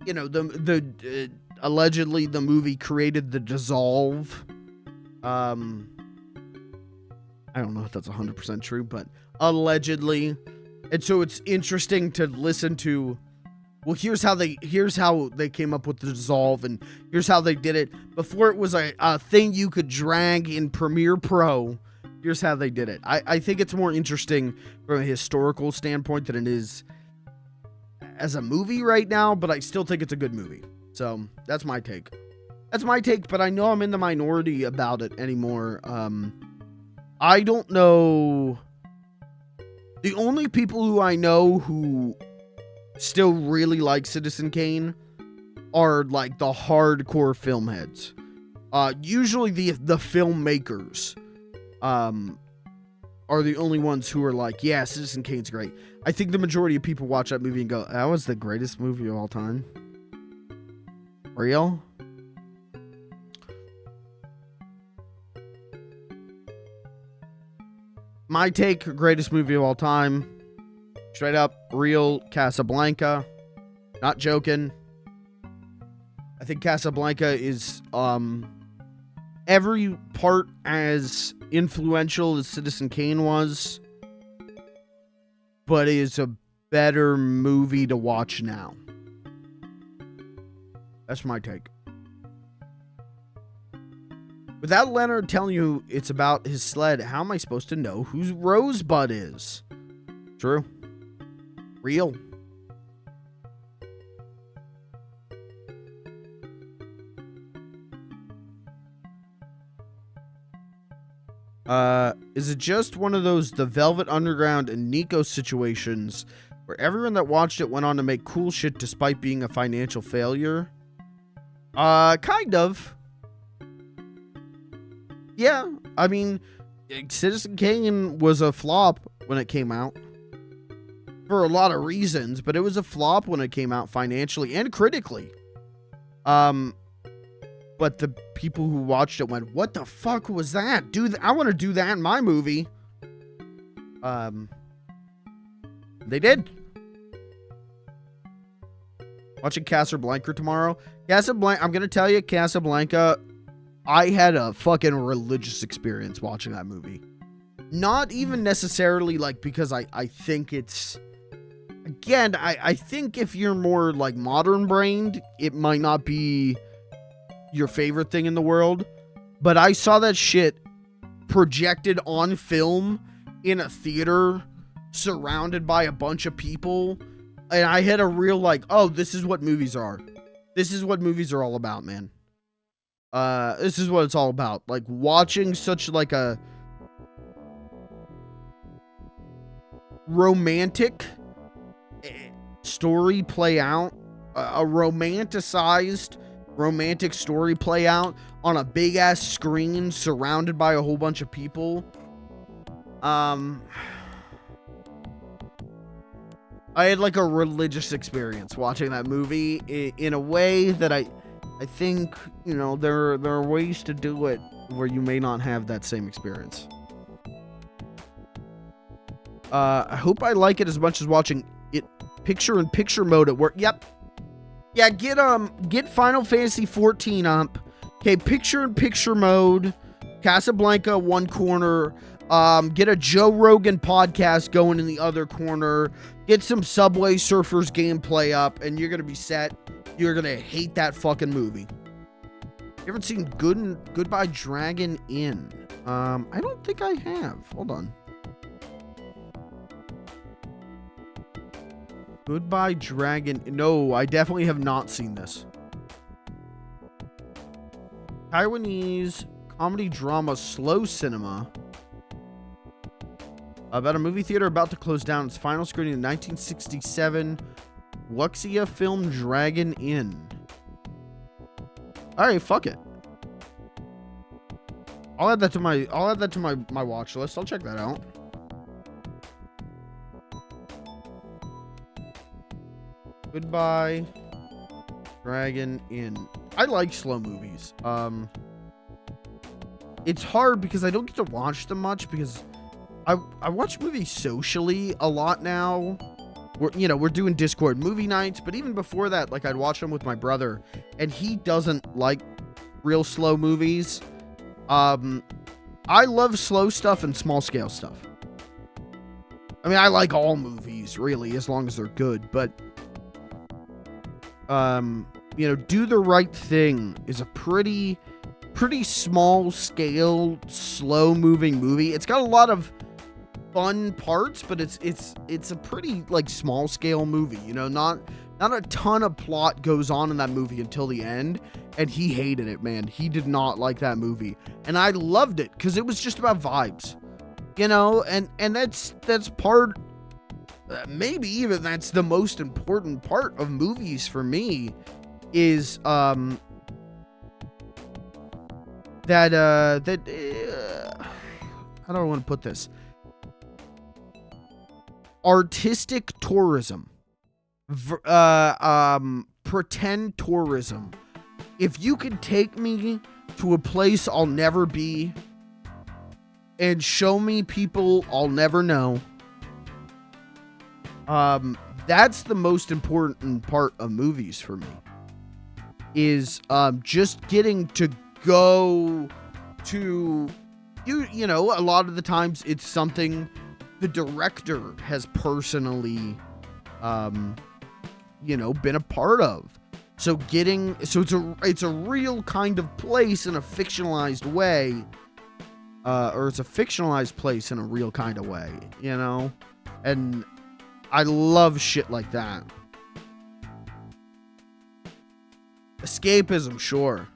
You know, the allegedly the movie created The Dissolve. I don't know if that's 100% true, but allegedly. And so it's interesting to listen to, well, here's how they came up with The Dissolve, and here's how they did it. Before it was a thing you could drag in Premiere Pro, here's how they did it. I think it's more interesting from a historical standpoint than it is as a movie right now, but I still think it's a good movie. So that's my take. But I know I'm in the minority about it anymore. I don't know The only people who I know who still really like Citizen Kane are like the hardcore film heads. Usually the filmmakers are the only ones who are like, yeah, Citizen Kane's great. I think the majority of people watch that movie and go, that was the greatest movie of all time. Real? My take, greatest movie of all time. Straight up, real Casablanca. Not joking. I think Casablanca is every part as influential as Citizen Kane was, but is a better movie to watch now. That's my take. Without Leonard telling you it's about his sled, how am I supposed to know who Rosebud is? True. Real. Is it just one of those The Velvet Underground and Nico situations where everyone that watched it went on to make cool shit despite being a financial failure? Kind of. Yeah, I mean, Citizen Kane was a flop when it came out. For a lot of reasons, but it was a flop when it came out financially and critically. But the people who watched it went, what the fuck was that? Dude, I want to do that in my movie. They did. Watching Casablanca tomorrow. Casablanca, I'm going to tell you, Casablanca, I had a fucking religious experience watching that movie. Not even necessarily like because I think it's... Again, I think if you're more like modern brained, it might not be your favorite thing in the world. But I saw that shit projected on film in a theater surrounded by a bunch of people. And I had a real like, oh, this is what movies are. This is what movies are all about, man. This is what it's all about. Like watching such like a romantic story play out, a romanticized romantic story play out on a big ass screen surrounded by a whole bunch of people. I had like a religious experience watching that movie in a way that I think, you know, there are ways to do it where you may not have that same experience. I hope I like it as much as watching it picture-in-picture mode at work. Yep. Yeah, get Final Fantasy 14 up. Okay, picture-in-picture mode. Casablanca, one corner. Get a Joe Rogan podcast going in the other corner. Get some Subway Surfers gameplay up, and you're gonna be set. You're gonna hate that fucking movie. You ever seen Goodbye Dragon Inn? I don't think I have. Hold on. Goodbye Dragon. No, I definitely have not seen this. Taiwanese comedy drama slow cinema about a movie theater about to close down its final screening in 1967. Wuxia film Dragon Inn. All right, fuck it. I'll add that to my watch list. I'll check that out. Goodbye Dragon Inn. I like slow movies. It's hard because I don't get to watch them much because I watch movies socially a lot now. We're doing Discord movie nights, but even before that, like I'd watch them with my brother, and he doesn't like real slow movies. I love slow stuff and small scale stuff. I mean, I like all movies really, as long as they're good, but Do the Right Thing is a pretty small scale, slow moving movie. It's got a lot of fun parts, but it's a pretty like small scale movie, not a ton of plot goes on in that movie until the end, and he hated it, man. He did not like that movie, and I loved it because it was just about vibes, and that's part maybe even that's the most important part of movies for me, is how do I want to put this? Artistic tourism, pretend tourism. If you could take me to a place I'll never be and show me people I'll never know, that's the most important part of movies for me, is just getting to go to, you know, a lot of the times it's something the director has personally, you know, been a part of. So it's a real kind of place in a fictionalized way, or it's a fictionalized place in a real kind of way, you know? And I love shit like that. Escapism, sure.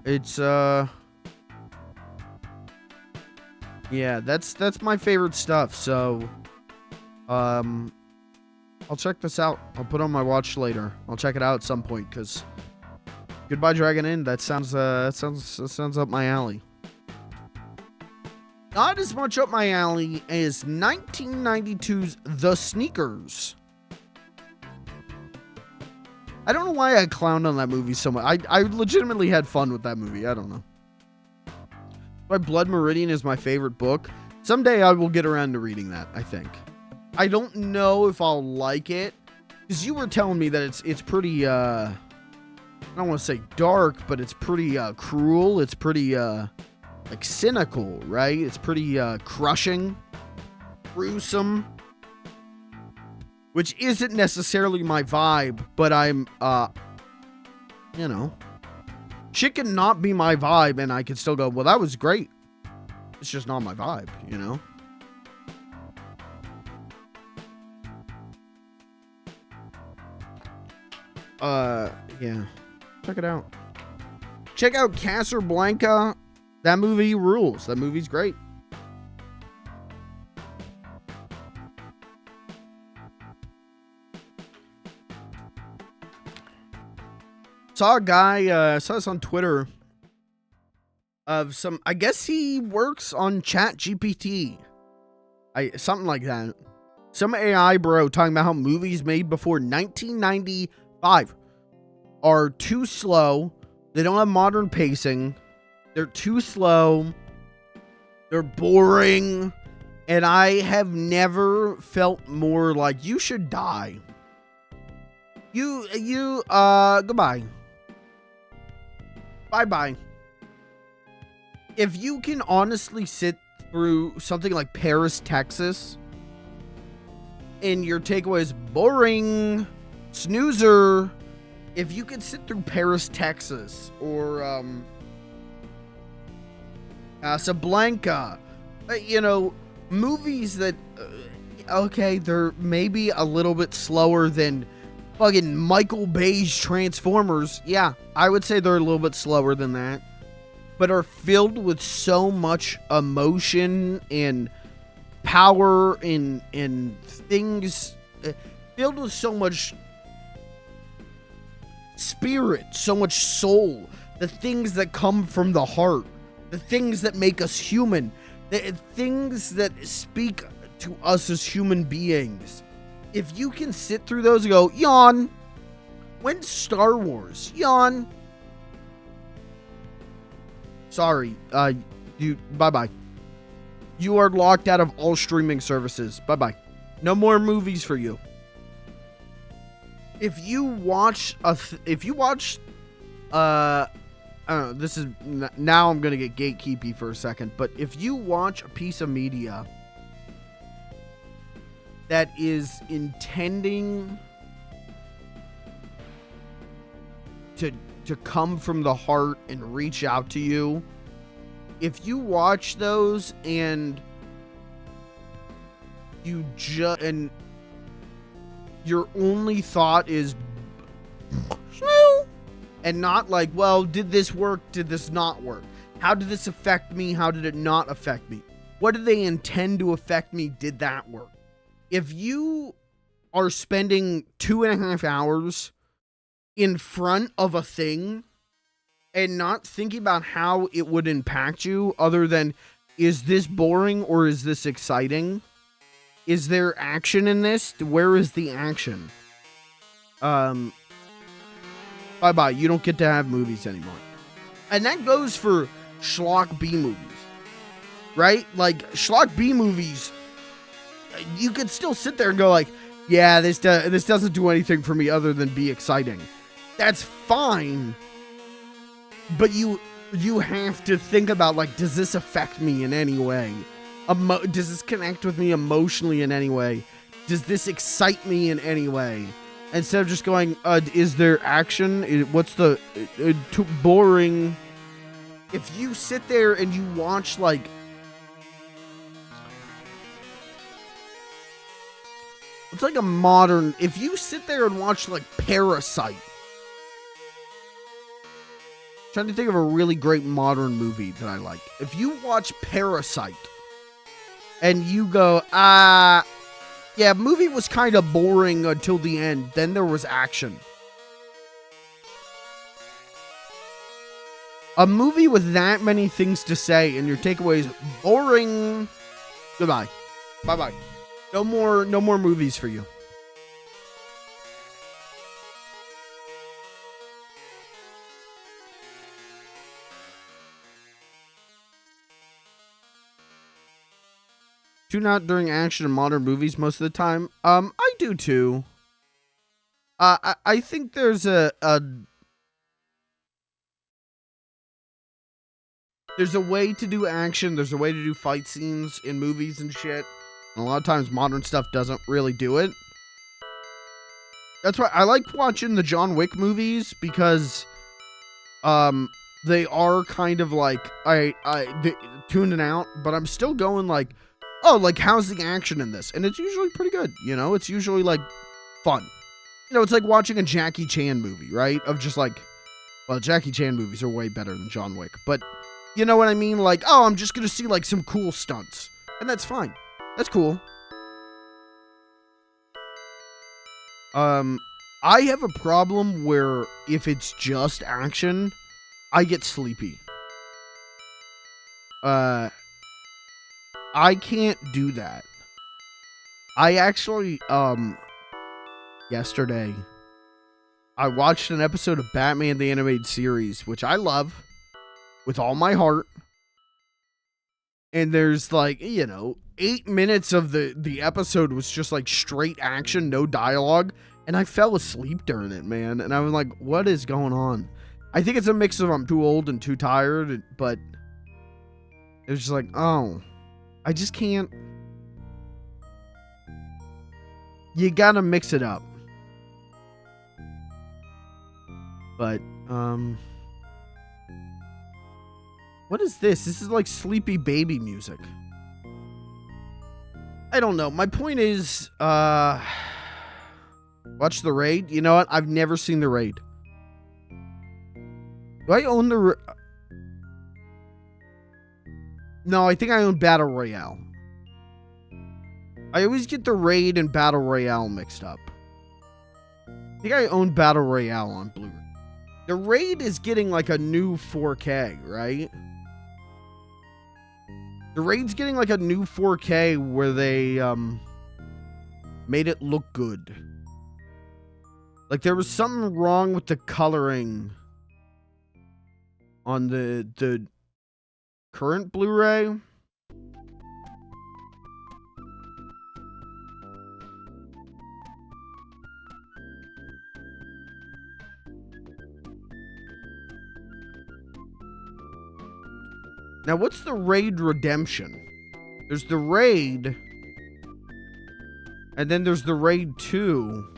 It's yeah, that's my favorite stuff. So I'll check this out. I'll put it on my watch later. I'll check it out at some point, because Goodbye Dragon Inn, that sounds up my alley. Not as much up my alley as 1992's The Sneakers. I don't know why I clowned on that movie so much. I legitimately had fun with that movie. I don't know. My Blood Meridian is my favorite book. Someday I will get around to reading that, I think. I don't know if I'll like it, because you were telling me that it's pretty, I don't want to say dark, but it's pretty cruel. It's pretty like cynical, right? It's pretty crushing, gruesome, which isn't necessarily my vibe, but I'm, you know, shit can not be my vibe, and I can still go, well, that was great. It's just not my vibe, you know? Yeah. Check it out. Check out Casablanca. That movie rules. That movie's great. Saw a guy, saw this on Twitter, of some, I guess he works on ChatGPT. Something like that. Some AI bro talking about how movies made before 1995 are too slow. They don't have modern pacing. They're too slow. They're boring. And I have never felt more like you should die. Goodbye. Bye-bye. If you can honestly sit through something like Paris, Texas, and your takeaway is boring, snoozer, if you could sit through Paris, Texas, or Casablanca, you know, movies that, okay, they're maybe a little bit slower than fucking Michael Bay's Transformers. Yeah, I would say they're a little bit slower than that, but are filled with so much emotion and power and things, filled with so much spirit, so much soul, the things that come from the heart, the things that make us human, the things that speak to us as human beings. If you can sit through those and go, yawn. When's Star Wars? Yawn. Sorry, bye-bye. You are locked out of all streaming services. Bye-bye. No more movies for you. If you watch, I don't know, this is, now I'm going to get gatekeepy for a second, but if you watch a piece of media that is intending to come from the heart and reach out to you, if you watch those and and your only thought is and not like, well, did this work? Did this not work? How did this affect me? How did it not affect me? what did they intend to affect me? Did that work? If you are spending 2.5 hours in front of a thing and not thinking about how it would impact you other than, is this boring or is this exciting? Is there action in this? Where is the action? Bye-bye. You don't get to have movies anymore. And that goes for schlock B movies. Right? Like, schlock B movies, you could still sit there and go like, yeah, this doesn't do anything for me other than be exciting. That's fine. But you have to think about, like, does this affect me in any way? Does this connect with me emotionally in any way? Does this excite me in any way? Instead of just going, is there action? What's the too boring? If you sit there and you watch, like, it's like a modern, if you sit there and watch, like, Parasite. I'm trying to think of a really great modern movie that I like. If you watch Parasite and you go, yeah, movie was kind of boring until the end, then there was action. A movie with that many things to say and your takeaway is boring. Goodbye. Bye-bye. No more movies for you. Tune out during action in modern movies most of the time. I do too. I think there's there's a way to do action. There's a way to do fight scenes in movies and shit. And a lot of times modern stuff doesn't really do it. That's why I like watching the John Wick movies because they are kind of like tuning out, but I'm still going like, oh, like, how's the action in this? And it's usually pretty good, you know? It's usually, like, fun. You know, it's like watching a Jackie Chan movie, right? Of just, like, well, Jackie Chan movies are way better than John Wick. But, you know what I mean? Like, oh, I'm just gonna see, like, some cool stunts. And that's fine. That's cool. I have a problem where if it's just action, I get sleepy. I can't do that. I actually, yesterday, I watched an episode of Batman the Animated Series, which I love with all my heart. And there's like, 8 minutes of the episode was just like straight action, no dialogue. And I fell asleep during it, man. And I was like, what is going on? I think it's a mix of I'm too old and too tired, but it was just like, oh, I just can't. You gotta mix it up. But, what is this? This is like sleepy baby music. I don't know. My point is, watch The Raid. You know what? I've never seen The Raid. Do I own the... No, I think I own Battle Royale. I always get The Raid and Battle Royale mixed up. I think I own Battle Royale on Blu-ray. The Raid is getting like a new 4K, right? The Raid's getting like a new 4K where they made it look good. Like there was something wrong with the coloring on the current Blu-ray. Now, what's the Raid Redemption? There's the Raid, and then there's the Raid 2.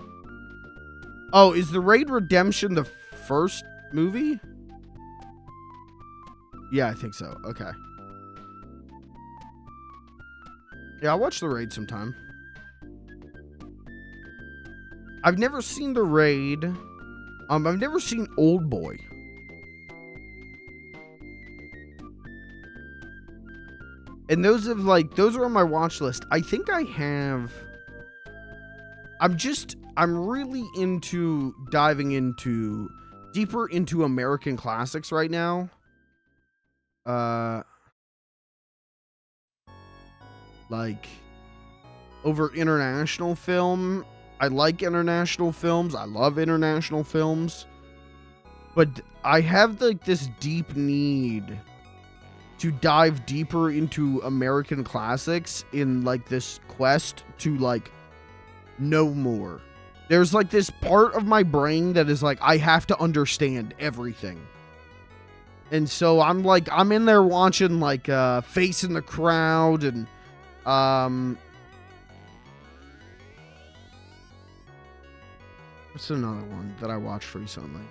Oh, is the Raid Redemption the first movie? Yeah, I think so. Okay. Yeah, I'll watch the Raid sometime. I've never seen the Raid. I've never seen Old Boy. And those are on my watch list. I think I have. I'm really into diving deeper into American classics right now. Like over international film. I like international films. I love international films. But I have like this deep need to dive deeper into American classics in like this quest to like know more. There's like this part of my brain that is like, I have to understand everything. And so I'm in there watching like Face in the Crowd and what's another one that I watched recently?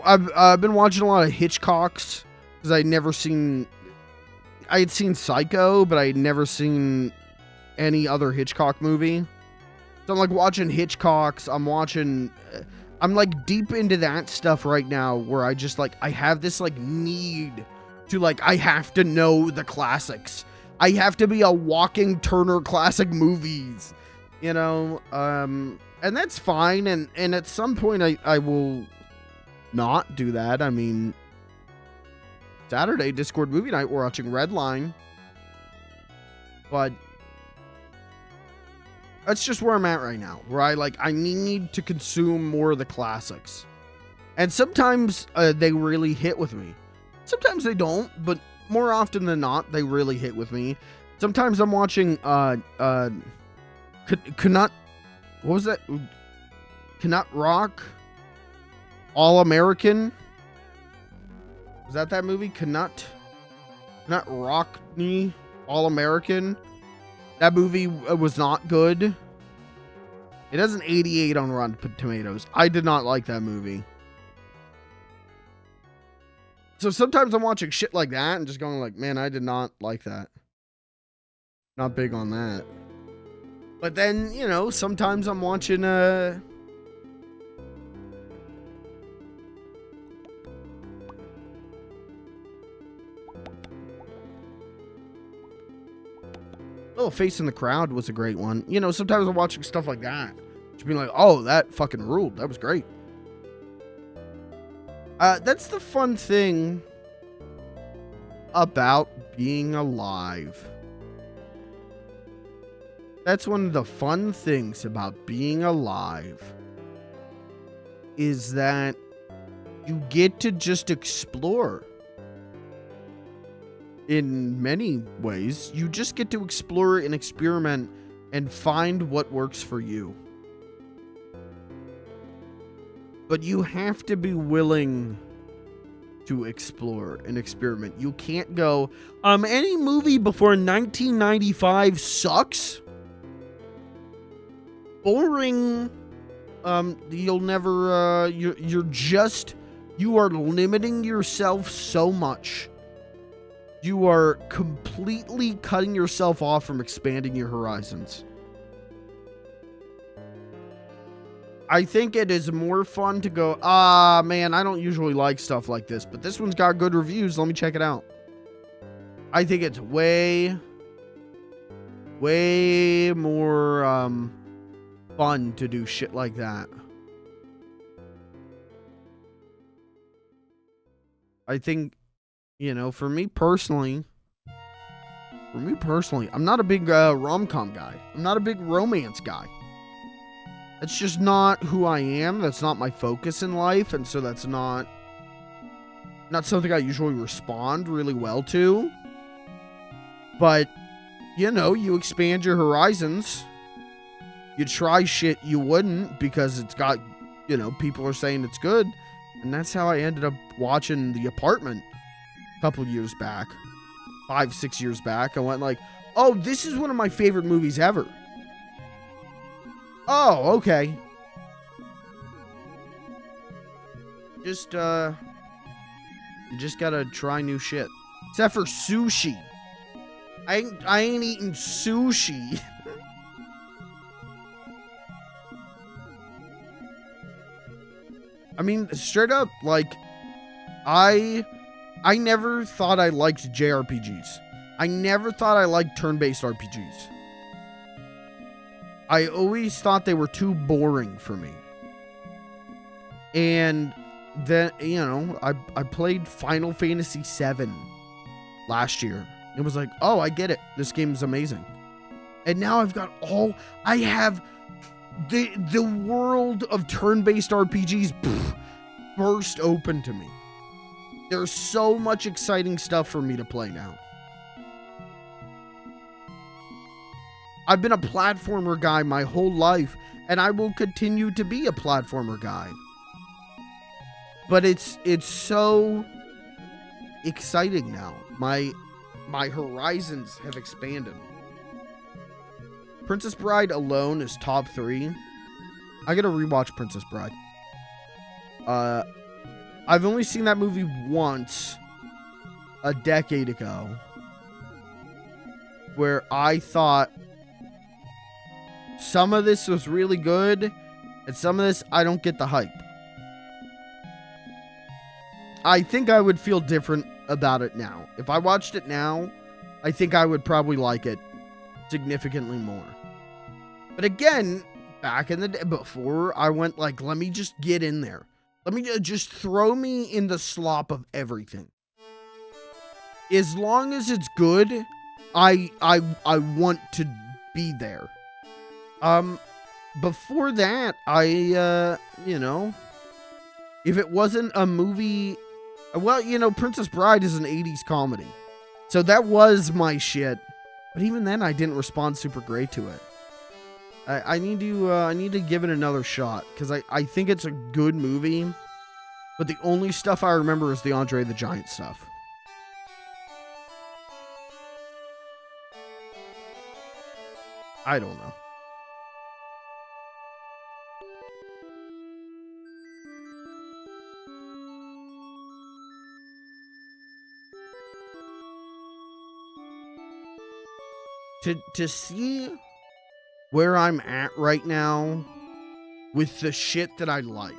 I've been watching a lot of Hitchcock's because I had seen Psycho, but I had never seen any other Hitchcock movie. So I'm like watching Hitchcock's. I'm like deep into that stuff right now where I just like, I have this like need to like, I have to know the classics. I have to be a walking Turner Classic Movies, you know? And that's fine. And at some point I will not do that. I mean, Saturday, Discord movie night, we're watching Redline. But that's just where I'm at right now, where I need to consume more of the classics. And sometimes they really hit with me. Sometimes they don't, but more often than not, they really hit with me. Sometimes I'm watching Cannot, what was that? Cannot Rock? All American? Was that movie? Cannot Rock Me? All American? That movie was not good. It has an 88 on Rotten Tomatoes. I did not like that movie. So sometimes I'm watching shit like that and just going like, man, I did not like that. Not big on that. But then, you know, sometimes I'm watching Face in the Crowd was a great one. You know, sometimes I'm watching stuff like that. Just being like, oh, that fucking ruled. That was great. That's the fun thing about being alive. That's one of the fun things about being alive. Is that you get to just explore. In many ways, you just get to explore and experiment and find what works for you. But you have to be willing to explore and experiment. You can't go, any movie before 1995 sucks. Boring. You'll never, you are limiting yourself so much. You are completely cutting yourself off from expanding your horizons. I think it is more fun to go, man, I don't usually like stuff like this, but this one's got good reviews. Let me check it out. I think it's way more fun to do shit like that. I think, you know, for me personally, I'm not a big rom-com guy. I'm not a big romance guy. That's just not who I am. That's not my focus in life, and so that's not something I usually respond really well to. But, you know, you expand your horizons. You try shit you wouldn't because it's got, you know, people are saying it's good. And that's how I ended up watching The Apartment a couple years back. 5-6 years back. I went like, oh, this is one of my favorite movies ever. Oh, okay. You just gotta try new shit. Except for sushi. I ain't eating sushi. I mean, straight up, like, I I never thought I liked JRPGs. I never thought I liked turn-based RPGs. I always thought they were too boring for me. And then, you know, I played Final Fantasy VII last year. It was like, oh, I get it. This game is amazing. And now I have the world of turn-based RPGs burst open to me. There's so much exciting stuff for me to play now. I've been a platformer guy my whole life, and I will continue to be a platformer guy. But it's so exciting now. My horizons have expanded. Princess Bride alone is top 3. I gotta rewatch Princess Bride. I've only seen that movie once, a decade ago, where I thought some of this was really good, and some of this, I don't get the hype. I think I would feel different about it now. If I watched it now, I think I would probably like it significantly more. But again, back in the day, before I went like, let me just get in there. Let me just throw me in the slop of everything. As long as it's good, I want to be there. Before that, you know, if it wasn't a movie, well, you know, Princess Bride is an 80s comedy. So that was my shit. But even then, I didn't respond super great to it. I need to give it another shot, because I think it's a good movie, but the only stuff I remember is the Andre the Giant stuff. I don't know. To see where I'm at right now with the shit that I like,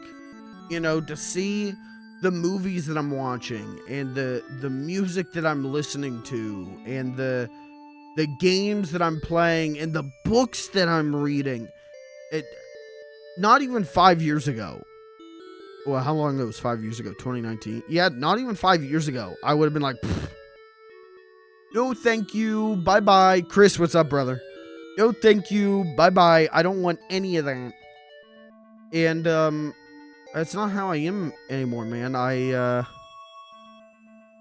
you know, to see the movies that I'm watching and the music that I'm listening to and the games that I'm playing and the books that I'm reading. Not even 5 years ago. Well, how long ago was 5 years ago? 2019? Yeah, not even 5 years ago. I would have been like, no, thank you. Bye-bye. Chris, what's up, brother? No, thank you. Bye-bye. I don't want any of that. And, that's not how I am anymore, man.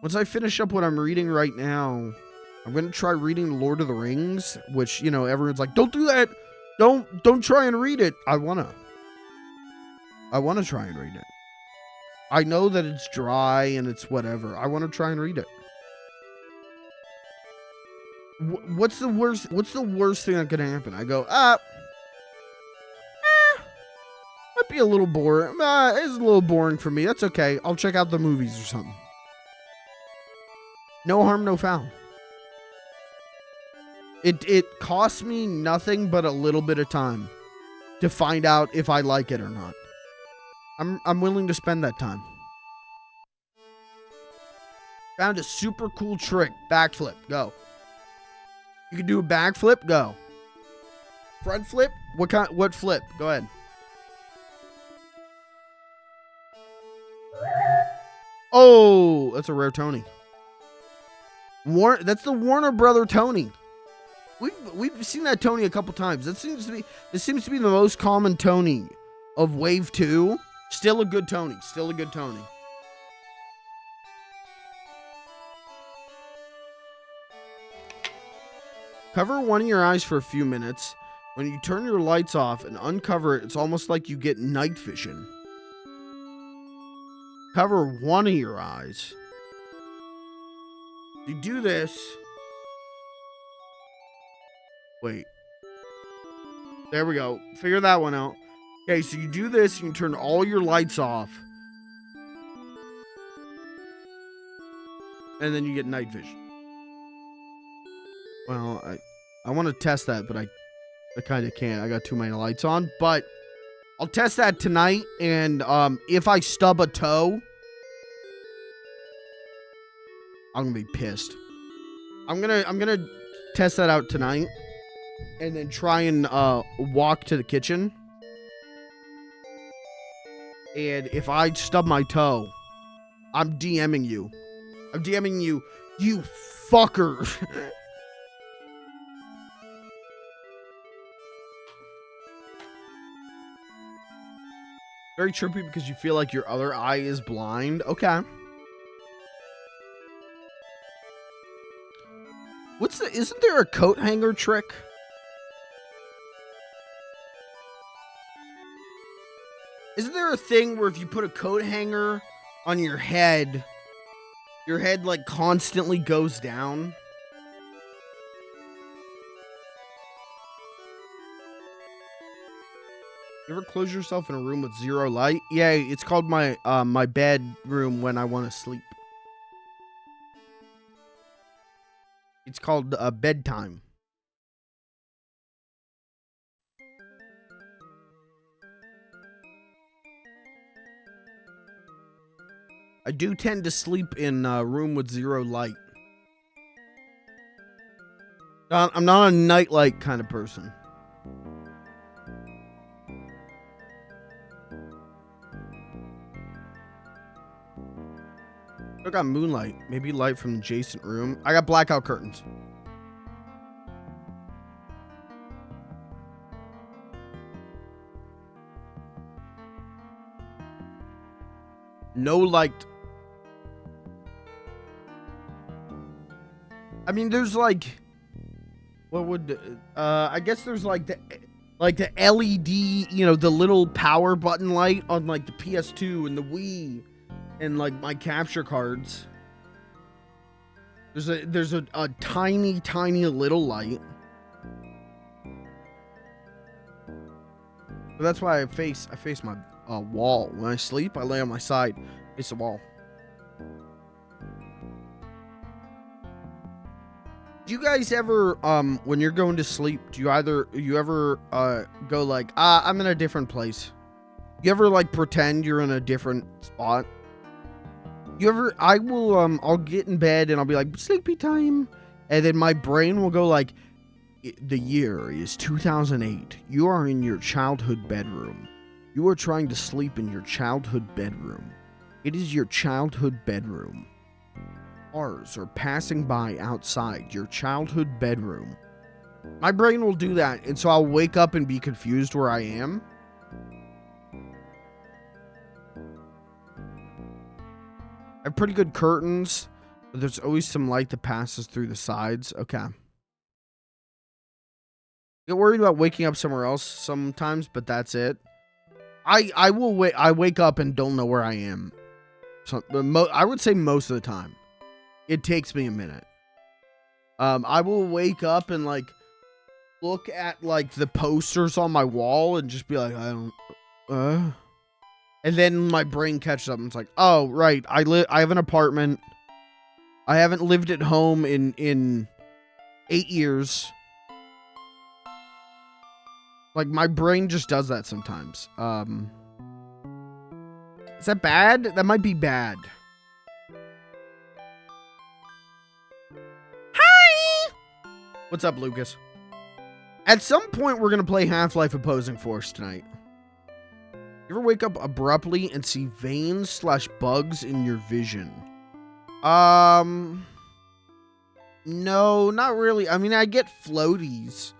Once I finish up what I'm reading right now, I'm going to try reading Lord of the Rings, which, you know, everyone's like, don't do that. Don't try and read it. I want to try and read it. I know that it's dry and it's whatever. I want to try and read it. What's the worst thing that could happen? I go, might be a little boring. It's a little boring for me. That's okay. I'll check out the movies or something. No harm, no foul. It costs me nothing but a little bit of time to find out if I like it or not. I'm willing to spend that time. Found a super cool trick. Backflip. Go. You can do a backflip. Go. Front flip. What flip? Go ahead. Oh, that's a rare Tony. That's the Warner Brother Tony. We've seen that Tony a couple times. This seems to be the most common Tony of Wave 2. Still a good Tony. Still a good Tony. Cover one of your eyes for a few minutes. When you turn your lights off and uncover it, it's almost like you get night vision. Cover one of your eyes. You do this. Wait. There we go. Figure that one out. Okay, so you do this and you turn all your lights off. And then you get night vision. Well, I want to test that, but I kind of can't. I got too many lights on, but I'll test that tonight, and if I stub a toe, I'm gonna be pissed. I'm gonna test that out tonight, and then try and walk to the kitchen. And if I stub my toe, I'm DMing you. I'm DMing you, you fucker. Very trippy because you feel like your other eye is blind. Okay. Isn't there a coat hanger trick? Isn't there a thing where if you put a coat hanger on your head like constantly goes down? You ever close yourself in a room with zero light? Yeah, it's called my my bedroom when I want to sleep. It's called bedtime. I do tend to sleep in a room with zero light. I'm not a nightlight kind of person. I got moonlight. Maybe light from the adjacent room. I got blackout curtains. No light. I mean, there's like, what would, I guess there's like the LED, you know, the little power button light on like the PS2 and the Wii and like my capture cards. There's a tiny little light. But that's why I face my wall. When I sleep, I lay on my side, face the wall. Do you guys ever, when you're going to sleep, do you ever go like, I'm in a different place? You ever like pretend you're in a different spot? I'll get in bed and I'll be like, sleepy time. And then my brain will go like, the year is 2008. You are in your childhood bedroom. You are trying to sleep in your childhood bedroom. It is your childhood bedroom. Cars are passing by outside your childhood bedroom. My brain will do that, and so I'll wake up and be confused where I am. I have pretty good curtains, but there's always some light that passes through the sides. Okay. Get worried about waking up somewhere else sometimes, but that's it. I wake up and don't know where I am. So, I would say most of the time. It takes me a minute. I will wake up and like look at like the posters on my wall and just be like, I don't and then my brain catches up and it's like, oh right, I have an apartment. I haven't lived at home in 8 years. Like my brain just does that sometimes. Is that bad? That might be bad. Hi! What's up, Lucas? At some point, we're going to play Half-Life Opposing Force tonight. You ever wake up abruptly and see veins/bugs in your vision? No, not really. I mean, I get floaties.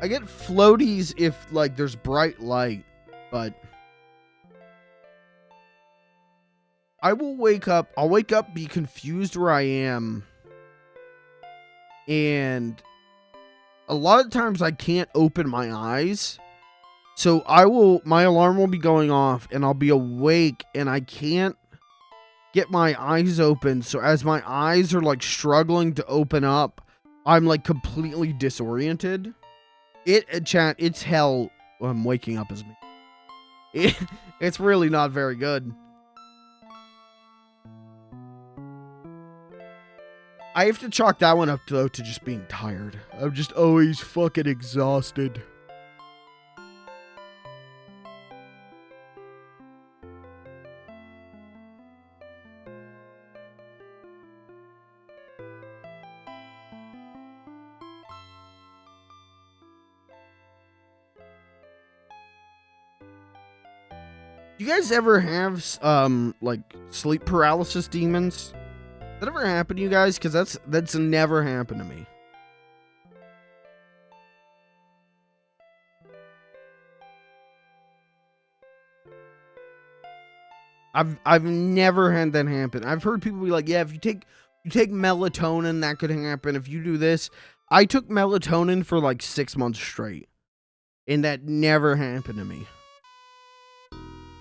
I get floaties if, like, there's bright light, but I'll wake up, be confused where I am, and a lot of times I can't open my eyes, so my alarm will be going off, and I'll be awake, and I can't get my eyes open, so as my eyes are, like, struggling to open up, I'm, like, completely disoriented. Chat, it's hell when waking up as me. It's really not very good. I have to chalk that one up, though, to just being tired. I'm just always fucking exhausted. You guys ever have like sleep paralysis demons? Does that ever happen to you guys? Because that's never happened to me. I've never had that happen. I've heard people be like, yeah, if you take melatonin, that could happen. If you do this, I took melatonin for like 6 months straight, and that never happened to me.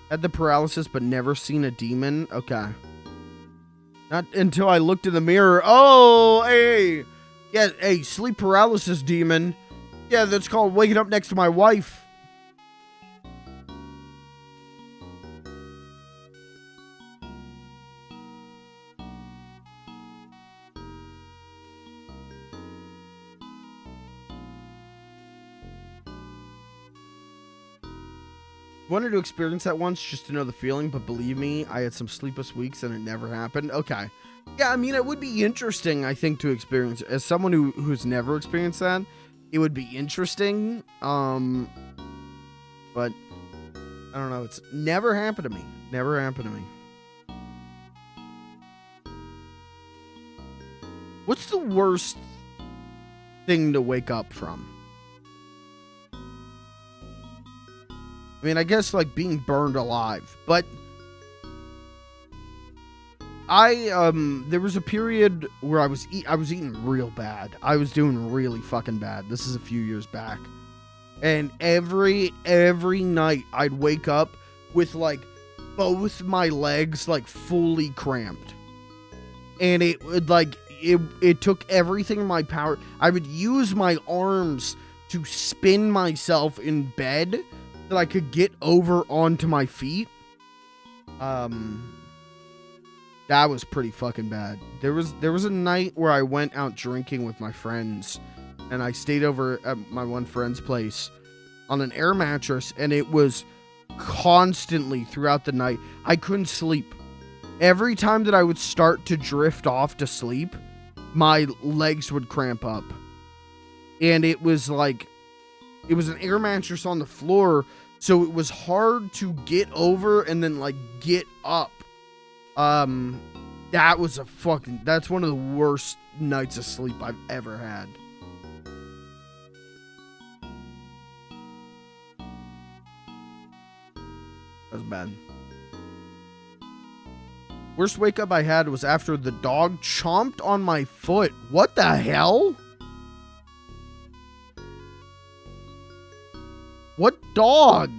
Had the paralysis, but never seen a demon. Okay. Not until I looked in the mirror. Oh, hey. Yeah, hey, sleep paralysis demon. Yeah, that's called waking up next to my wife. Wanted to experience that once just to know the feeling, but believe me, I had some sleepless weeks and it never happened. Okay. Yeah, I mean, it would be interesting, I think, to experience. As someone who's never experienced that, it would be interesting. But I don't know. It's never happened to me. Never happened to me. What's the worst thing to wake up from? I mean, I guess like being burned alive, but there was a period where I was eating real bad. I was doing really fucking bad. This is a few years back. And every night I'd wake up with like both my legs like fully cramped. And it would like it took everything in my power. I would use my arms to spin myself in bed that I could get over onto my feet. That was pretty fucking bad. There was a night where I went out drinking with my friends, and I stayed over at my one friend's place on an air mattress, and it was constantly throughout the night. I couldn't sleep. Every time that I would start to drift off to sleep, my legs would cramp up. And it was like, it was an air mattress on the floor, so it was hard to get over and then like get up. That's one of the worst nights of sleep I've ever had. That was bad. Worst wake up I had was after the dog chomped on my foot. What the hell? What dog?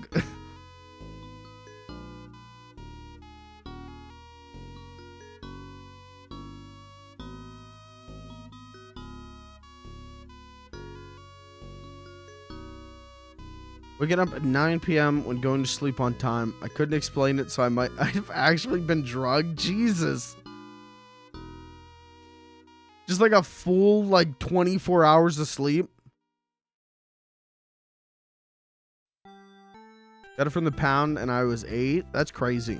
Waking up at 9 p.m. when going to sleep on time. I couldn't explain it, so I've actually been drugged. Jesus. Just like a full, like, 24 hours of sleep. Got it from the pound and I was 8. That's crazy.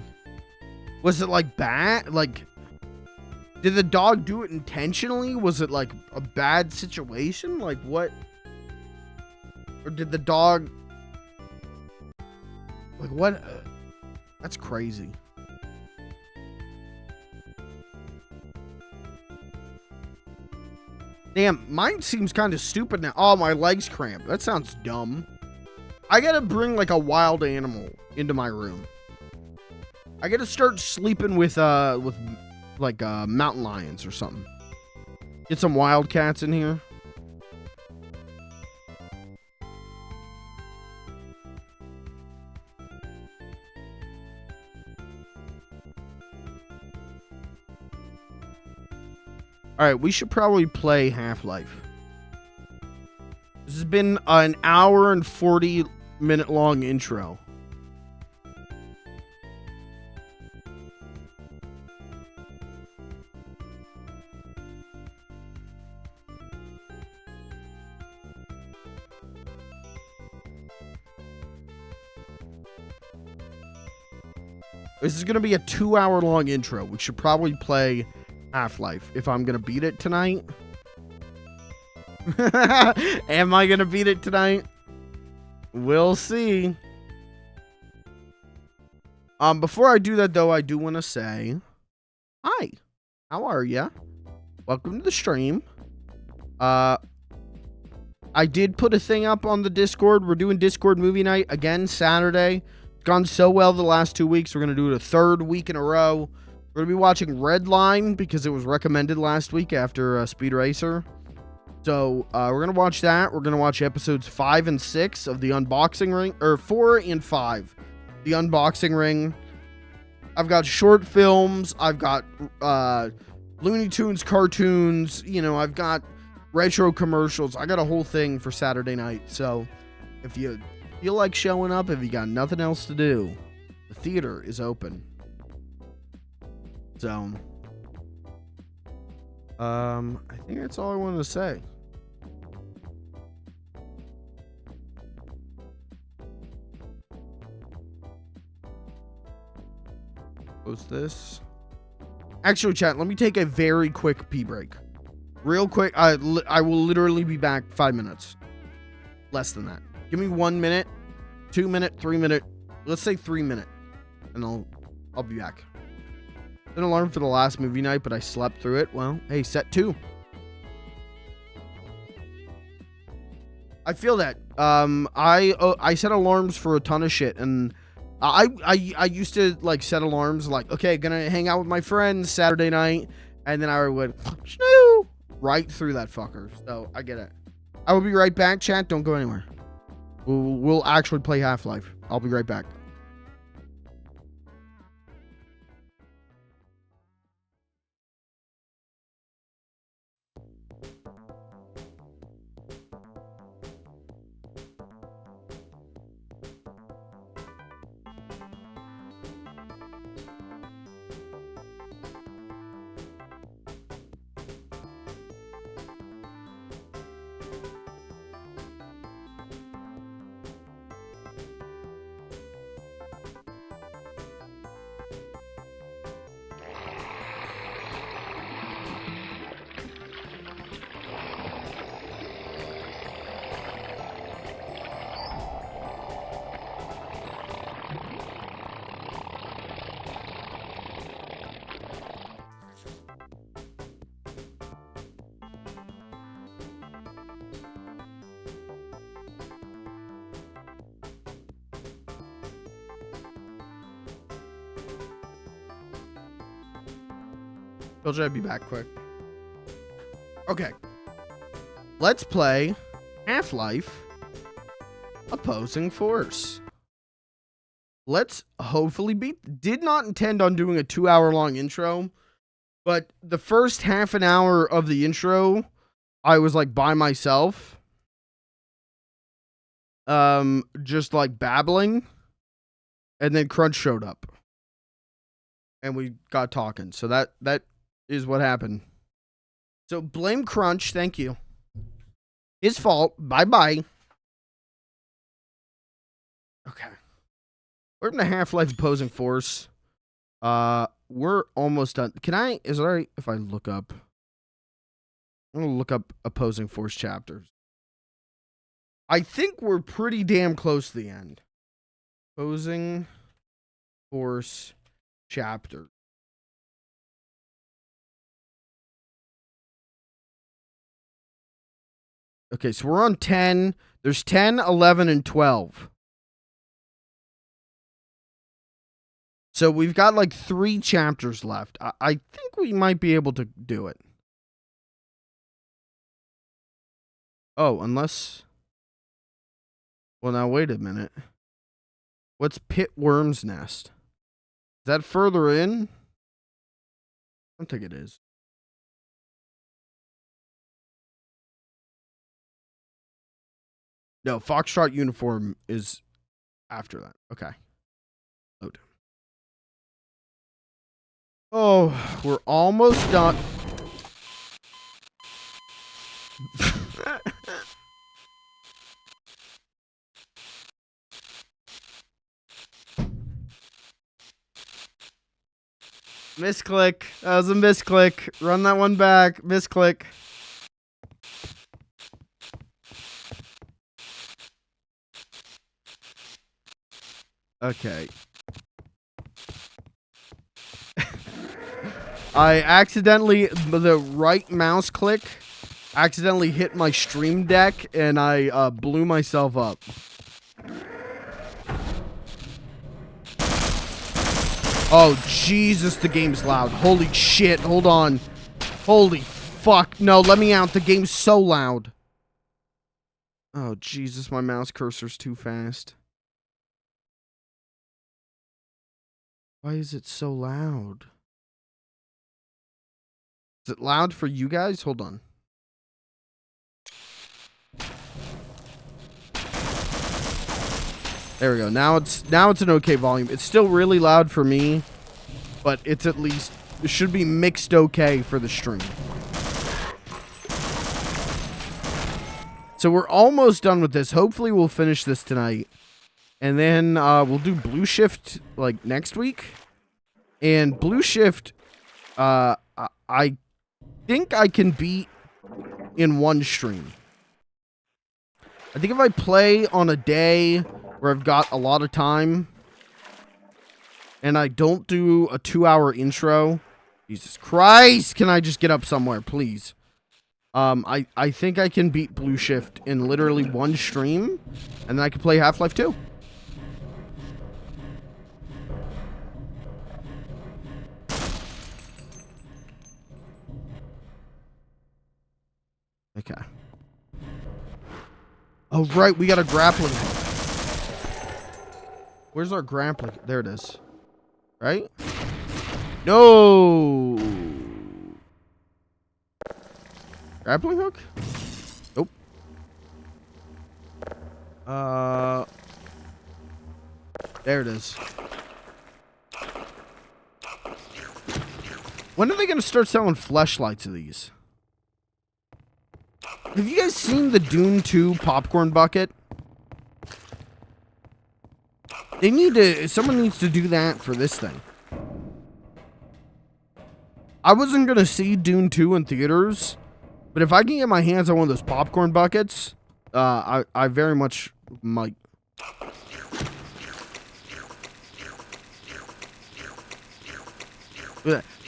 Was it like bad? Like, did the dog do it intentionally? Was it like a bad situation? Like what? Or did the dog... Like what? That's crazy. Damn, mine seems kind of stupid now. Oh, my legs cramp. That sounds dumb. I gotta bring like a wild animal into my room. I gotta start sleeping with like mountain lions or something. Get some wildcats in here. Alright, we should probably play Half-Life. This has been an hour and 40-minute long intro. This is going to be a 2-hour long intro. We should probably play Half-Life if I'm going to beat it tonight. Am I going to beat it tonight? We'll see. Before I do that, though, I do want to say, hi, how are ya? Welcome to the stream. I did put a thing up on the Discord. We're doing Discord movie night again Saturday. It's gone so well the last 2 weeks. We're going to do it a third week in a row. We're going to be watching Red Line because it was recommended last week after Speed Racer. So we're going to watch that. We're going to watch episodes 5 and 6 of the unboxing ring, or 4 and 5. The unboxing ring. I've got short films. I've got Looney Tunes cartoons. You know, I've got retro commercials. I got a whole thing for Saturday night. So if you feel like showing up, if you got nothing else to do, the theater is open. So I think that's all I wanted to say. Post this. Actually, chat, let me take a very quick pee break. Real quick. I will literally be back 5 minutes. Less than that. Give me 1 minute, 2 minute, 3 minute. Let's say 3 minute. And I'll be back. An alarm for the last movie night, but I slept through it. Well, hey, set 2. I feel that. I set alarms for a ton of shit, and I used to like set alarms like, okay, gonna hang out with my friends Saturday night, and then I would snoo right through that fucker. So I get it. I will be right back, chat. Don't go anywhere. We'll actually play Half-Life. I'll be right back. Told you I'd be back quick. Okay. Let's play Half-Life Opposing Force. Let's hopefully beat. Did not intend on doing a 2-hour-long intro, but the first half an hour of the intro, I was like by myself. Just like babbling. And then Crunch showed up. And we got talking. So that is what happened. So blame Crunch. Thank you. His fault. Bye-bye. Okay. We're in the Half-Life Opposing Force. We're almost done. Is it alright if I look up? I'm going to look up Opposing Force chapters. I think we're pretty damn close to the end. Opposing Force chapter. Okay, so we're on 10. There's 10, 11, and 12. So we've got like 3 chapters left. I think we might be able to do it. Oh, unless... Well, now wait a minute. What's Pit Worm's Nest? Is that further in? I don't think it is. No, Foxtrot Uniform is after that. Okay. Load. Oh, we're almost done. Misclick. That was a misclick. Run that one back. Misclick. Okay. I accidentally, the right mouse click, accidentally hit my stream deck, and I blew myself up. Oh, Jesus, the game's loud. Holy shit, hold on. Holy fuck. No, let me out. The game's so loud. Oh, Jesus, my mouse cursor's too fast. Why is it so loud? Is it loud for you guys? Hold on. There we go. Now it's an okay volume. It's still really loud for me, but it's at least, it should be mixed okay for the stream. So we're almost done with this. Hopefully we'll finish this tonight. And then we'll do Blue Shift like next week. And Blue Shift, I think I can beat in one stream. I think if I play on a day where I've got a lot of time and I don't do a 2-hour intro. Jesus Christ, can I just get up somewhere, please? I think I can beat Blue Shift in literally one stream, and then I can play Half-Life 2. Okay. Oh, right, we got a grappling hook. Where's our grappling? There it is. Right? No! Grappling hook? Nope. There it is. When are they going to start selling fleshlights of these? Have you guys seen the Dune 2 popcorn bucket? They need to, someone needs to do that for this thing. I wasn't going to see Dune 2 in theaters, but if I can get my hands on one of those popcorn buckets, I very much might.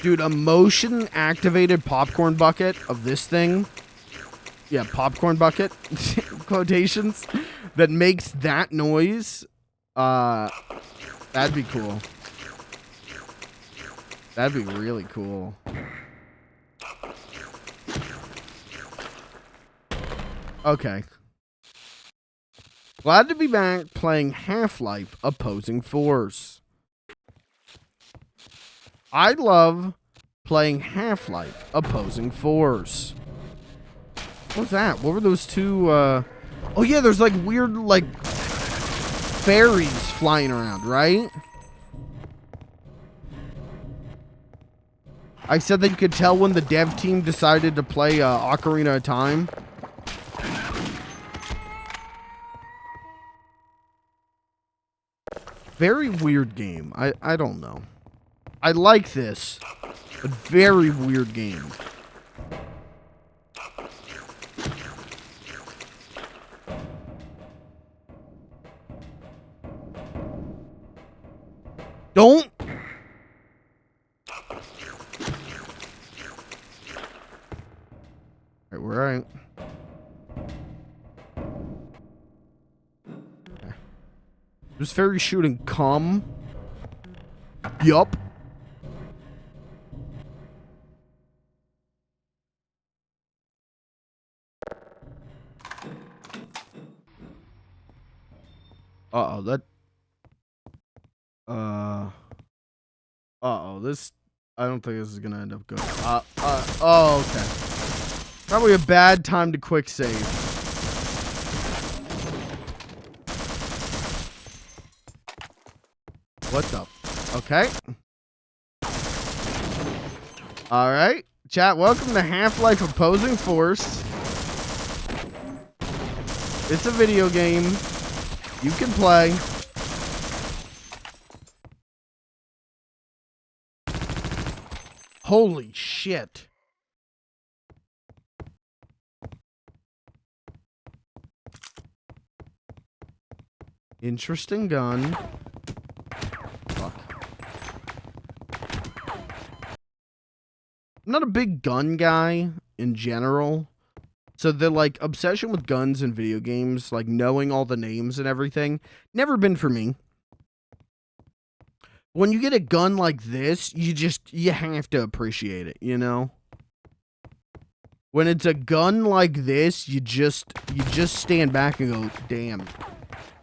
Dude, a motion-activated popcorn bucket of this thing. Yeah, popcorn bucket, quotations, that makes that noise. That'd be cool. That'd be really cool. Okay. Glad to be back playing Half-Life Opposing Force. I love playing Half-Life Opposing Force. What was that? What were those two, Oh yeah, there's like weird, like, fairies flying around, right? I said that you could tell when the dev team decided to play Ocarina of Time. Very weird game. I don't know. I like this, but very weird game. Don't. Alright, we're right. Okay. This fairy shooting cum. Yup. Uh-oh, that... Uh-oh, this... I don't think this is gonna end up good. Oh, okay. Probably a bad time to quick save. What the... Okay. Alright. Chat, welcome to Half-Life Opposing Force. It's a video game. You can play. Holy shit. Interesting gun. Fuck. not a big gun guy in general. So the like obsession with guns in video games, like knowing all the names and everything, never been for me. When you get a gun like this, you have to appreciate it, you know? When it's a gun like this, you just stand back and go, damn.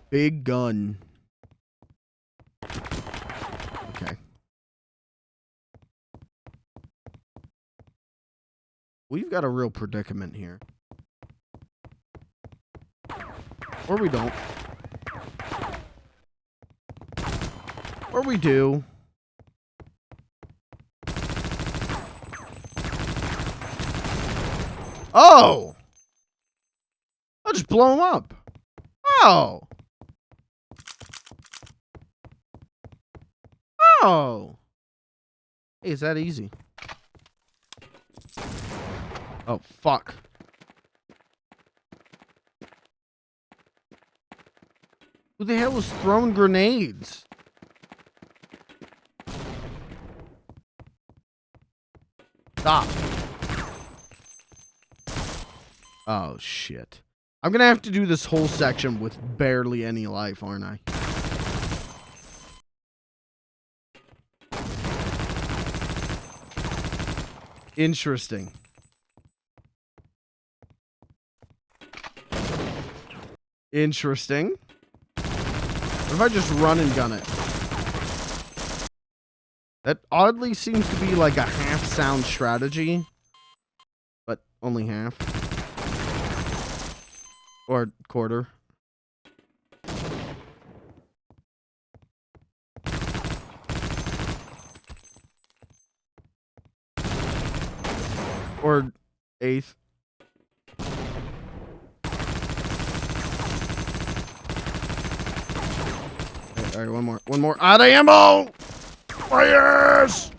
Big gun. Okay. We've got a real predicament here. Or we don't. Or we do. Oh! I'll just blow him up. Oh! Oh! Hey, is that easy? Oh, fuck. Who the hell is throwing grenades? Stop. Oh, shit. I'm gonna have to do this whole section with barely any life, aren't I? Interesting. Interesting. What if I just run and gun it? That oddly seems to be like a half-sound strategy. But only half. Or quarter. Or eighth. All right, one more. One more. Out of ammo! Fires!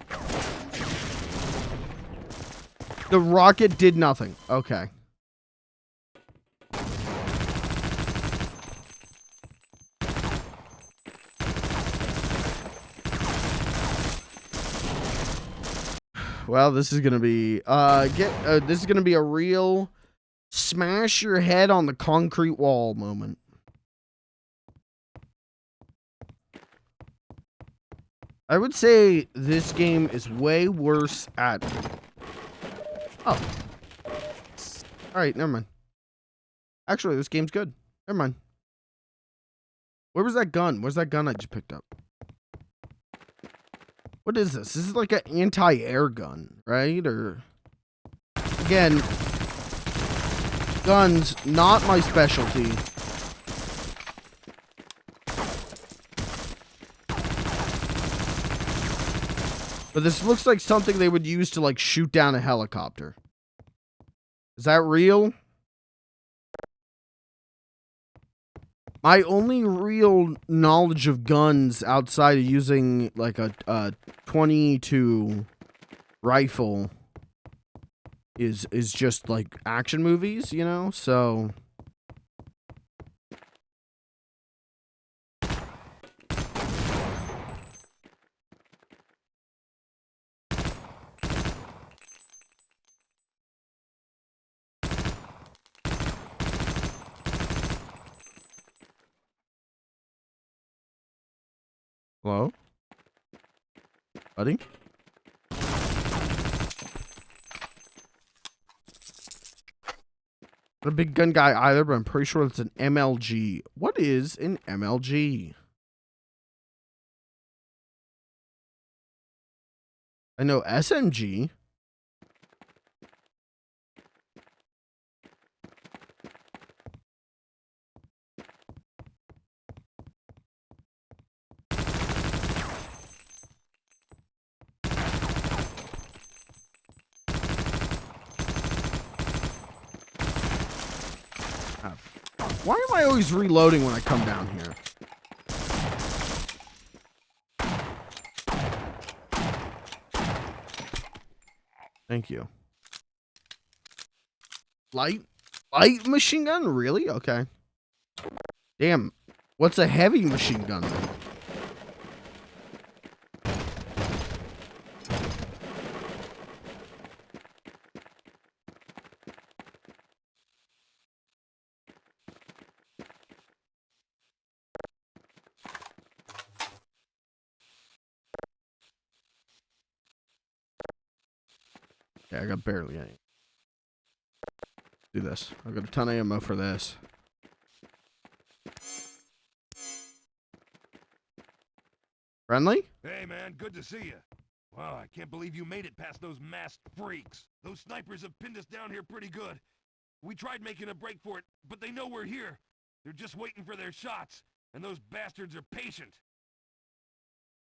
The rocket did nothing. Okay. Well, this is gonna be this is gonna be a real smash your head on the concrete wall moment. I would say this game is way worse at... Oh. Alright, never mind. Actually, this game's good. Never mind. Where was that gun? Where's that gun I just picked up? What is this? This is like an anti-air gun, right? Or... Again... Guns, not my specialty. But this looks like something they would use to, like, shoot down a helicopter. Is that real? My only real knowledge of guns outside of using, like, a 22 rifle is just, like, action movies, you know? So... Hello? Buddy? Not a big gun guy either, but I'm pretty sure it's an MLG. What is an MLG? I know SMG. Why am I always reloading when I come down here? Thank you. Light machine gun? Really? Okay. Damn. What's a heavy machine gun then? Okay, I got barely any. Do this. I got a ton of ammo for this. Friendly? Hey, man, good to see you. Wow, I can't believe you made it past those masked freaks. Those snipers have pinned us down here pretty good. We tried making a break for it, but they know we're here. They're just waiting for their shots, and those bastards are patient.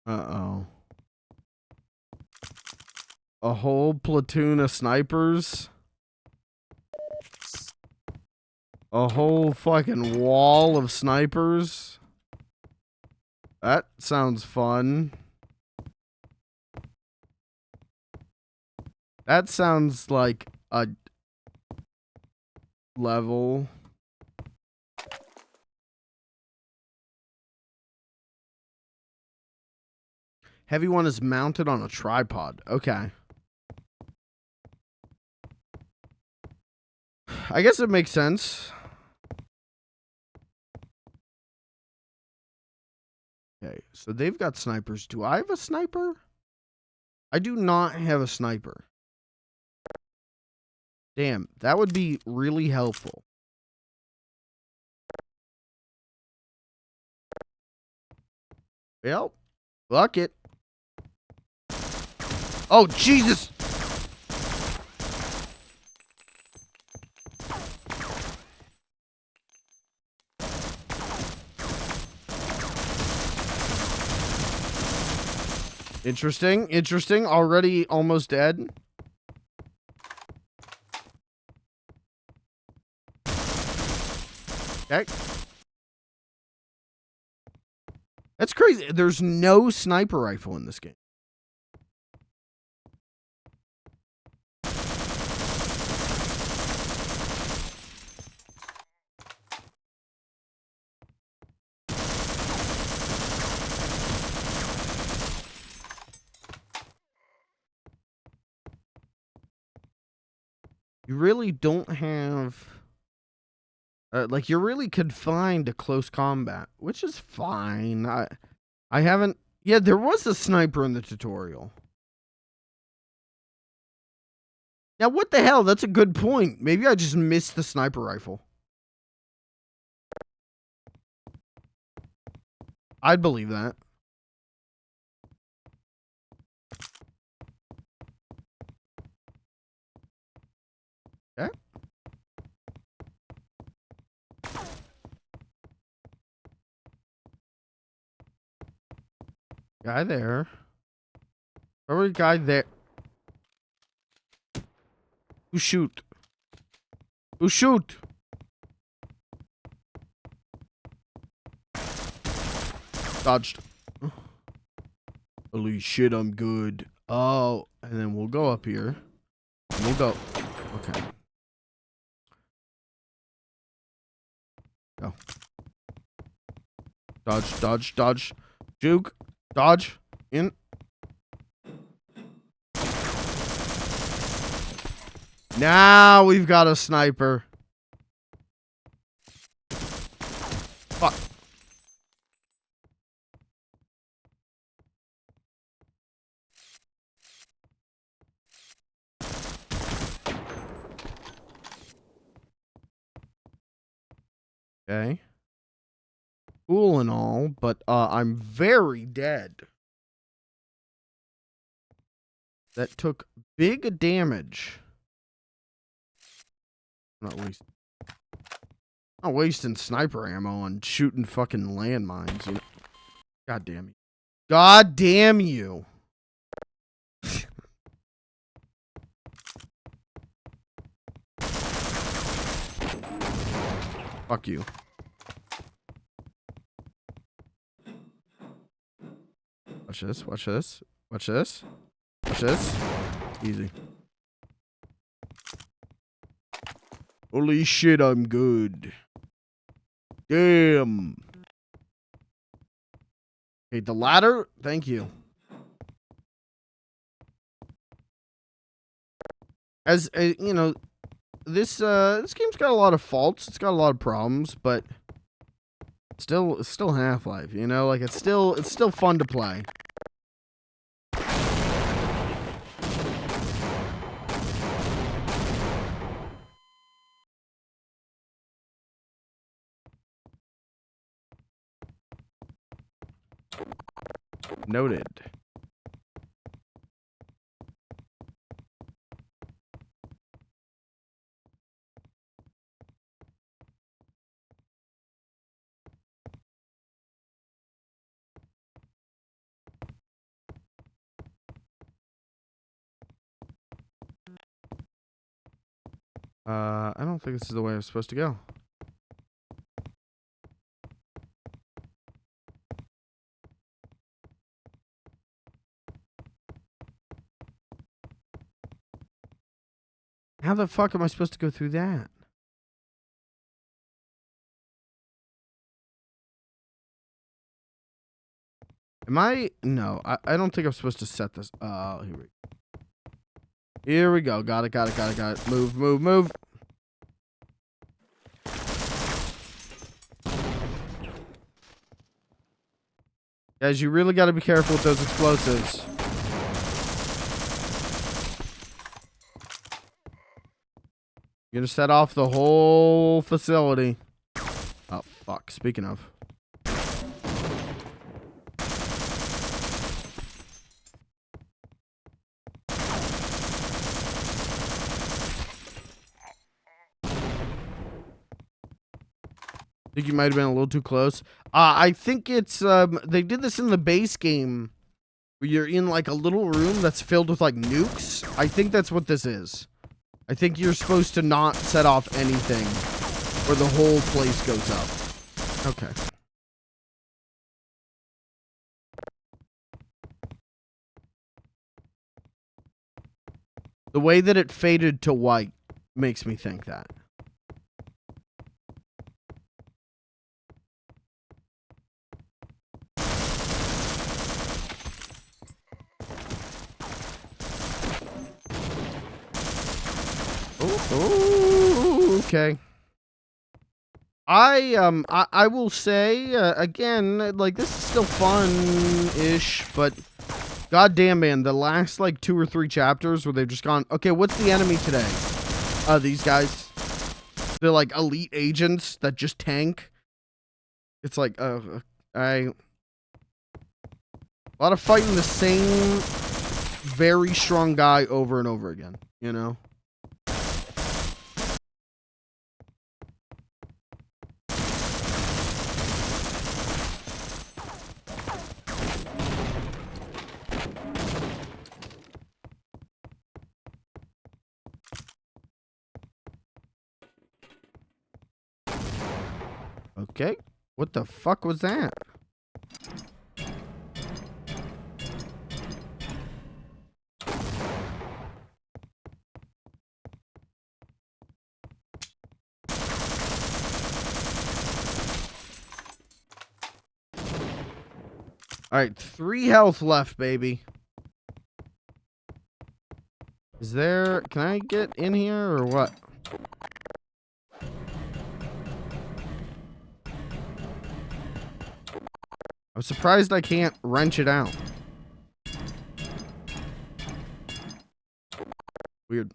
Uh-oh. A whole platoon of snipers? A whole fucking wall of snipers? That sounds fun. That sounds like a level. Heavy one is mounted on a tripod. Okay. I guess it makes sense. Okay, so they've got snipers. Do I have a sniper? I do not have a sniper. Damn, that would be really helpful. Well, fuck it. Oh, Jesus! Interesting, interesting. Already almost dead. Okay. That's crazy. There's no sniper rifle in this game. You really don't have... like, you're really confined to close combat, which is fine. I haven't... Yeah, there was a sniper in the tutorial. Now, what the hell? That's a good point. Maybe I just missed the sniper rifle. I'd believe that. Okay. Guy there. Probably a guy there. Who shoot? Who shoot? Dodged. Holy shit, I'm good. Oh, and then we'll go up here. We'll go. Okay. Go. Dodge, dodge, dodge. Juke. Dodge. In. Now we've got a sniper. Fuck. Okay. Cool and all, but I'm very dead. That took big damage. Not wasting sniper ammo on shooting fucking landmines. You know? God damn you. God damn you. Fuck you. Watch this, watch this, watch this, watch this. Easy. Holy shit, I'm good. Damn. Okay, the ladder, thank you. As you know, this game's got a lot of faults. It's got a lot of problems, but it's still Half-Life, you know? Like it's still fun to play. Noted. I don't think this is the way I'm supposed to go. How the fuck am I supposed to go through that? Am I? No, I don't think I'm supposed to set this. Here we go. Got it. Move, move, move. Guys, you really got to be careful with those explosives. You're gonna set off the whole facility. Oh, fuck. Speaking of. I think you might have been a little too close. I think it's, they did this in the base game where you're in like a little room that's filled with like nukes. I think that's what this is. I think you're supposed to not set off anything or the whole place goes up. Okay. The way that it faded to white makes me think that. Oh, okay. I will say again, like this is still fun-ish, but goddamn, man, the last like 2 or 3 chapters where they've just gone, okay, what's the enemy today? These guys, they're like elite agents that just tank. It's like, a lot of fighting the same very strong guy over and over again, you know? Okay. What the fuck was that? Alright, 3 health left, baby. Is there... Can I get in here or what? I'm surprised I can't wrench it out. Weird.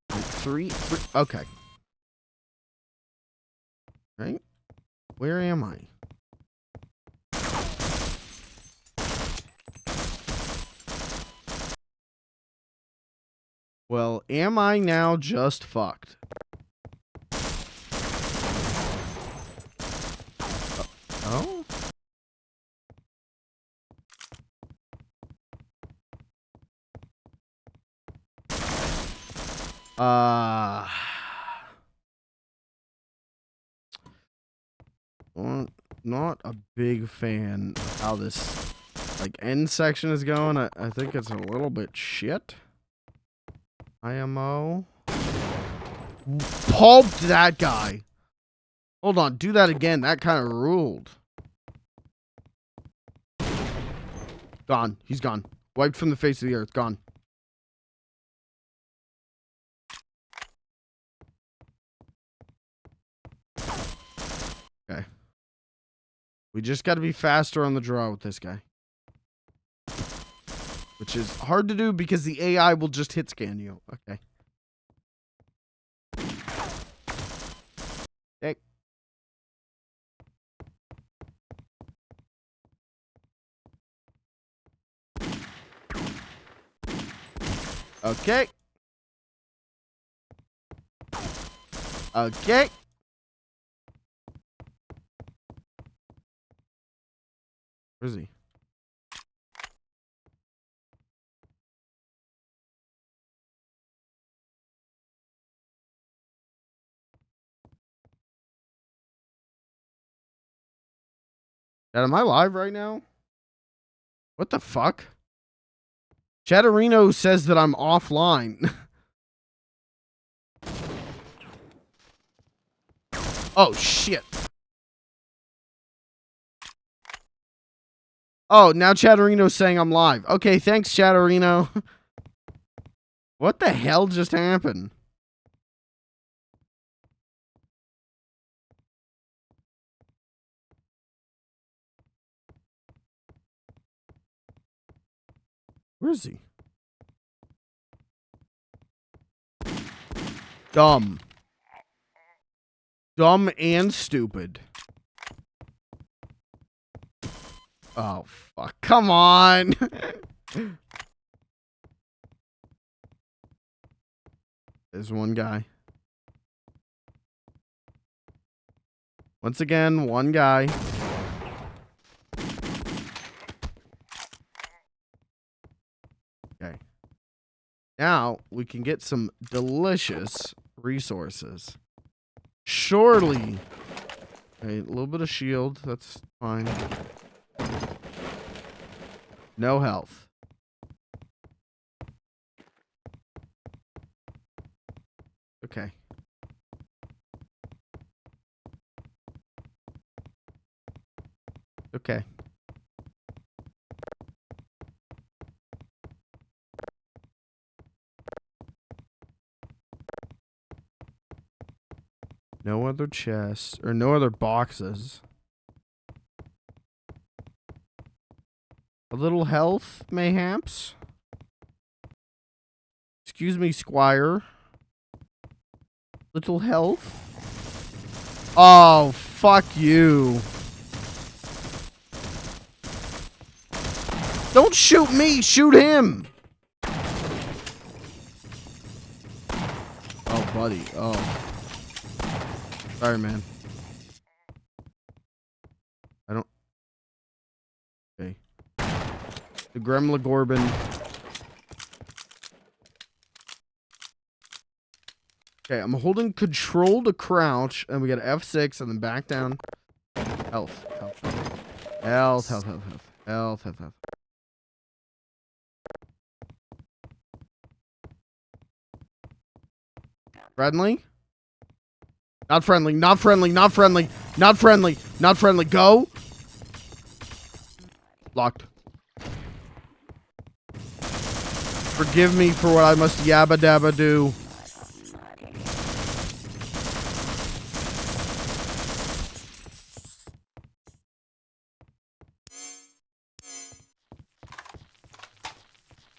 3. Okay. Right? Where am I? Well, am I now just fucked? Oh? Not a big fan of how this like end section is going. I think it's a little bit shit. IMO. Pulped that guy. Hold on, do that again. That kind of ruled. Gone. He's gone. Wiped from the face of the earth. Gone. Okay. We just got to be faster on the draw with this guy. Which is hard to do because the AI will just hit scan you. Okay. Okay. Okay. Okay. Where is he? Dad, am I live right now? What the fuck? Chatterino says that I'm offline. Oh, shit. Oh, now Chatterino's saying I'm live. Okay, thanks, Chatterino. What the hell just happened? Where is he? Dumb. Dumb and stupid. Oh, fuck. Come on. There's one guy. Once again, one guy. Okay. Now, we can get some delicious resources. Surely. Okay, a little bit of shield. That's fine. No health. Okay. Okay. No other chests or no other boxes. A little health, mayhaps? Excuse me, Squire. Little health? Oh, fuck you. Don't shoot me, shoot him. Oh, buddy. Oh. Sorry, man. I don't... Okay. The Gremlagorban. Okay, I'm holding control to crouch, and we got F6, and then back down. Health. Health. Health, health, health, health. Health, health, health. Friendly? Not friendly, not friendly, not friendly, not friendly, not friendly. Go. Locked. Forgive me for what I must yabba dabba do.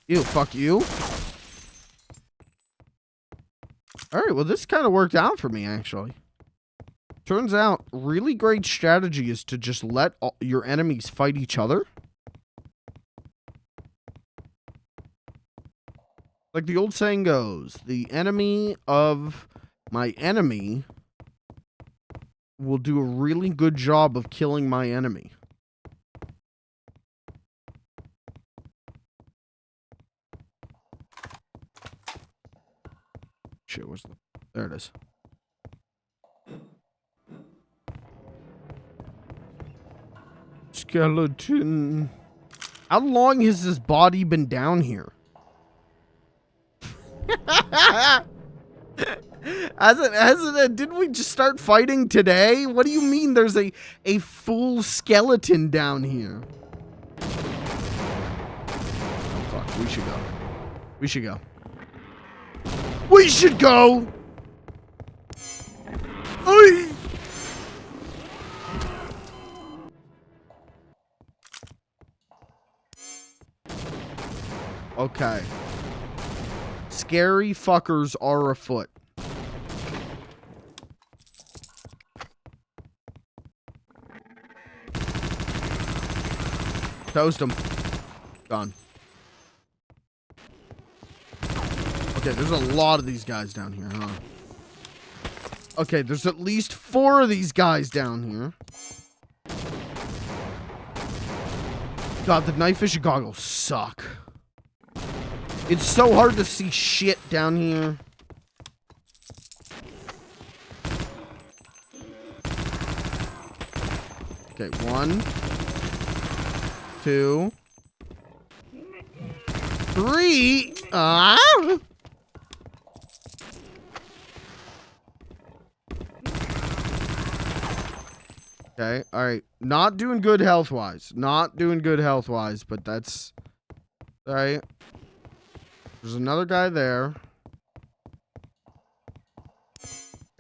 Ew, fuck you. Alright, well this kind of worked out for me, actually. Turns out, really great strategy is to just let your enemies fight each other. Like the old saying goes, the enemy of my enemy will do a really good job of killing my enemy. Shit, where's the... There it is. Skeleton. How long has this body been down here? Didn't we just start fighting today? What do you mean there's a full skeleton down here? Oh, fuck. We should go. We should go. We should go! Oy! Okay. Scary fuckers are afoot. Toast him. Gone. Okay, there's a lot of these guys down here, huh? Okay, there's at least 4 of these guys down here. God, the night vision goggles suck. It's so hard to see shit down here. Okay, 1, 2, 3. Ah! Okay, alright. Not doing good health-wise. Not doing good health-wise, but that's... Alright. There's another guy there.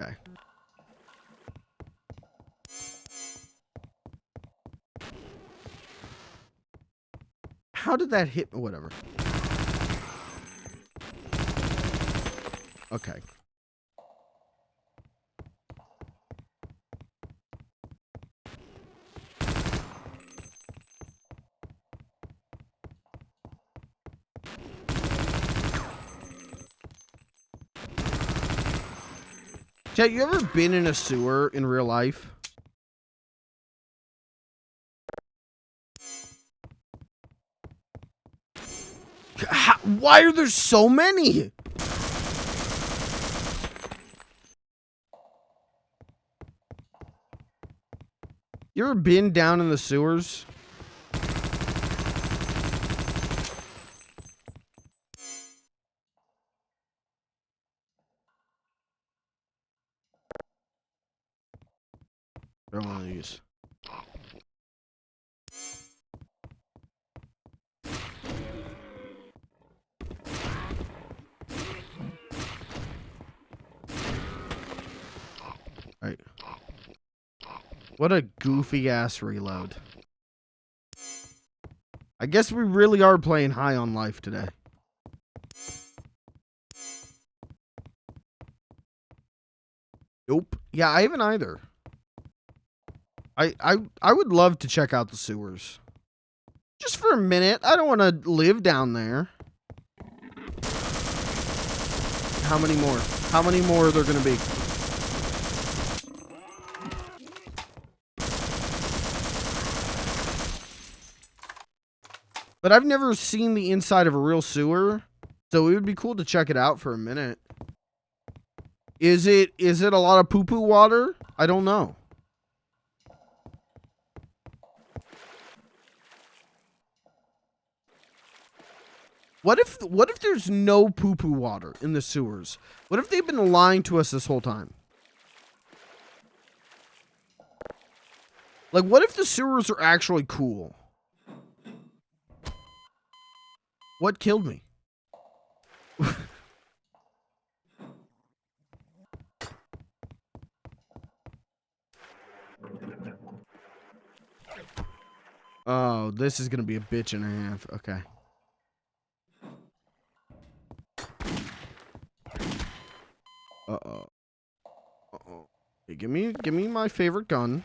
Okay. How did that hit? Whatever. Okay. Chat, you ever been in a sewer in real life? Why are there so many? You ever been down in the sewers? One of these. Right. What a goofy ass reload. I guess we really are playing high on life today. Nope. Yeah, I haven't either. I would love to check out the sewers. Just for a minute. I don't want to live down there. How many more? How many more are there going to be? But I've never seen the inside of a real sewer, so it would be cool to check it out for a minute. Is it a lot of poo-poo water? I don't know. What if there's no poo-poo water in the sewers? What if they've been lying to us this whole time? Like, what if the sewers are actually cool? What killed me? Oh, this is gonna be a bitch and a half. Okay. Uh-oh. Uh-oh. Hey, give me my favorite gun.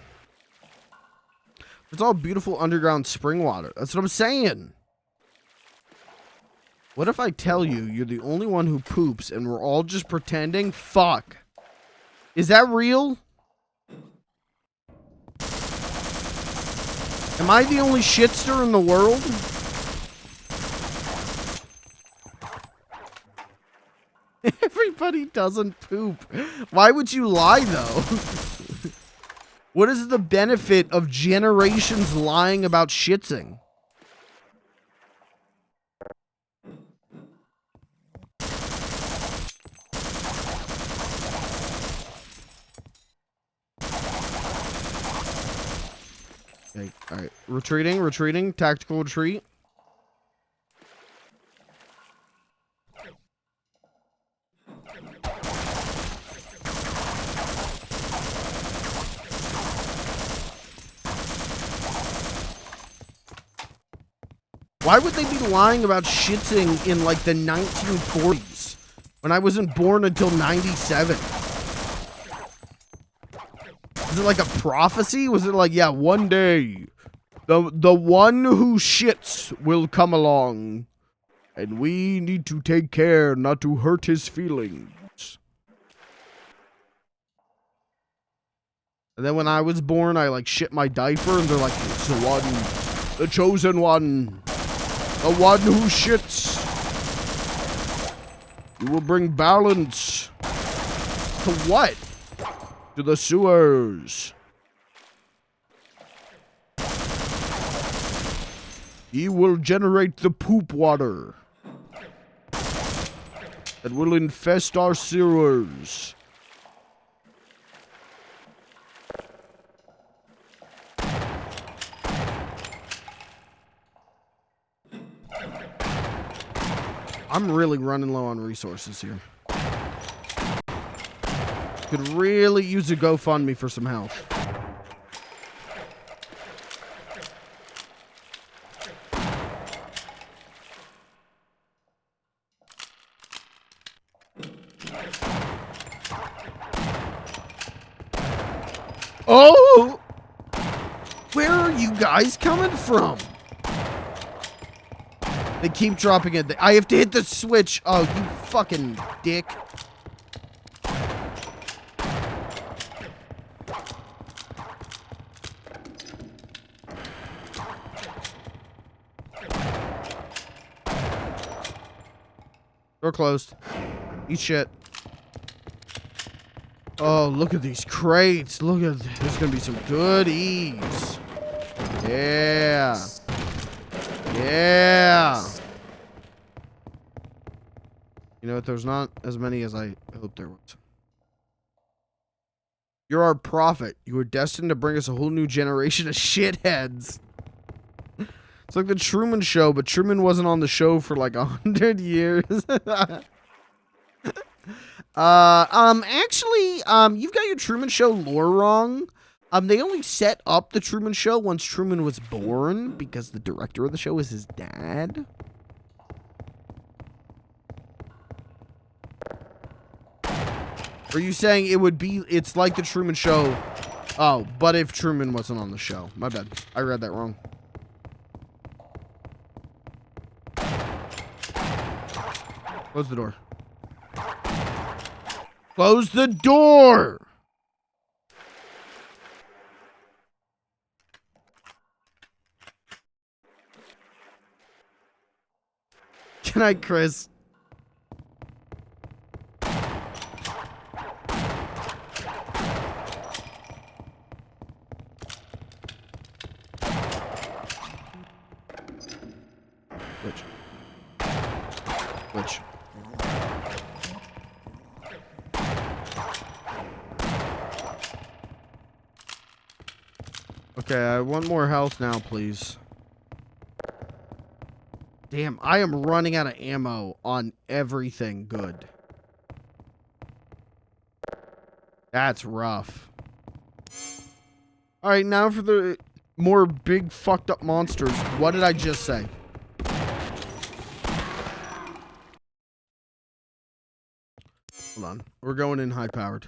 It's all beautiful underground spring water. That's what I'm saying. What if I tell you you're the only one who poops and we're all just pretending? Fuck. Is that real? Am I the only shitster in the world? Everybody doesn't poop. Why would you lie, though? What is the benefit of generations lying about shitsing? Okay, alright. Retreating. Tactical retreat. Why would they be lying about shitting in, like, the 1940s? When I wasn't born until 97? Was it like a prophecy? Was it like, yeah, one day, the one who shits will come along, And we need to take care not to hurt his feelings. And then when I was born, I like shit my diaper and they're like, it's the one, the chosen one, the one who shits. You will bring balance. To what? To the sewers. He will generate the poop water that will infest our sewers. I'm really running low on resources here. Could really use a GoFundMe for some health. Oh! Where are you guys coming from? They keep dropping it. I have to hit the switch. Oh, you fucking dick. Door closed. Eat shit. Oh, look at these crates. Look at, there's gonna be some goodies. Yeah. Yeah. You know what? There's not as many as I hoped there was. You're our prophet. You were destined to bring us a whole new generation of shitheads. It's like the Truman Show, but Truman wasn't on the show for like 100 years. Actually, you've got your Truman Show lore wrong. They only set up the Truman Show once Truman was born because the director of the show is his dad. Are you saying it's like the Truman Show? Oh, but if Truman wasn't on the show. My bad. I read that wrong. Close the door. Close the door! Good night, Chris. Which? Okay, I want more health now, please. Damn, I am running out of ammo on everything good. That's rough. Alright, now for the more big fucked up monsters. What did I just say? Hold on. We're going in high powered.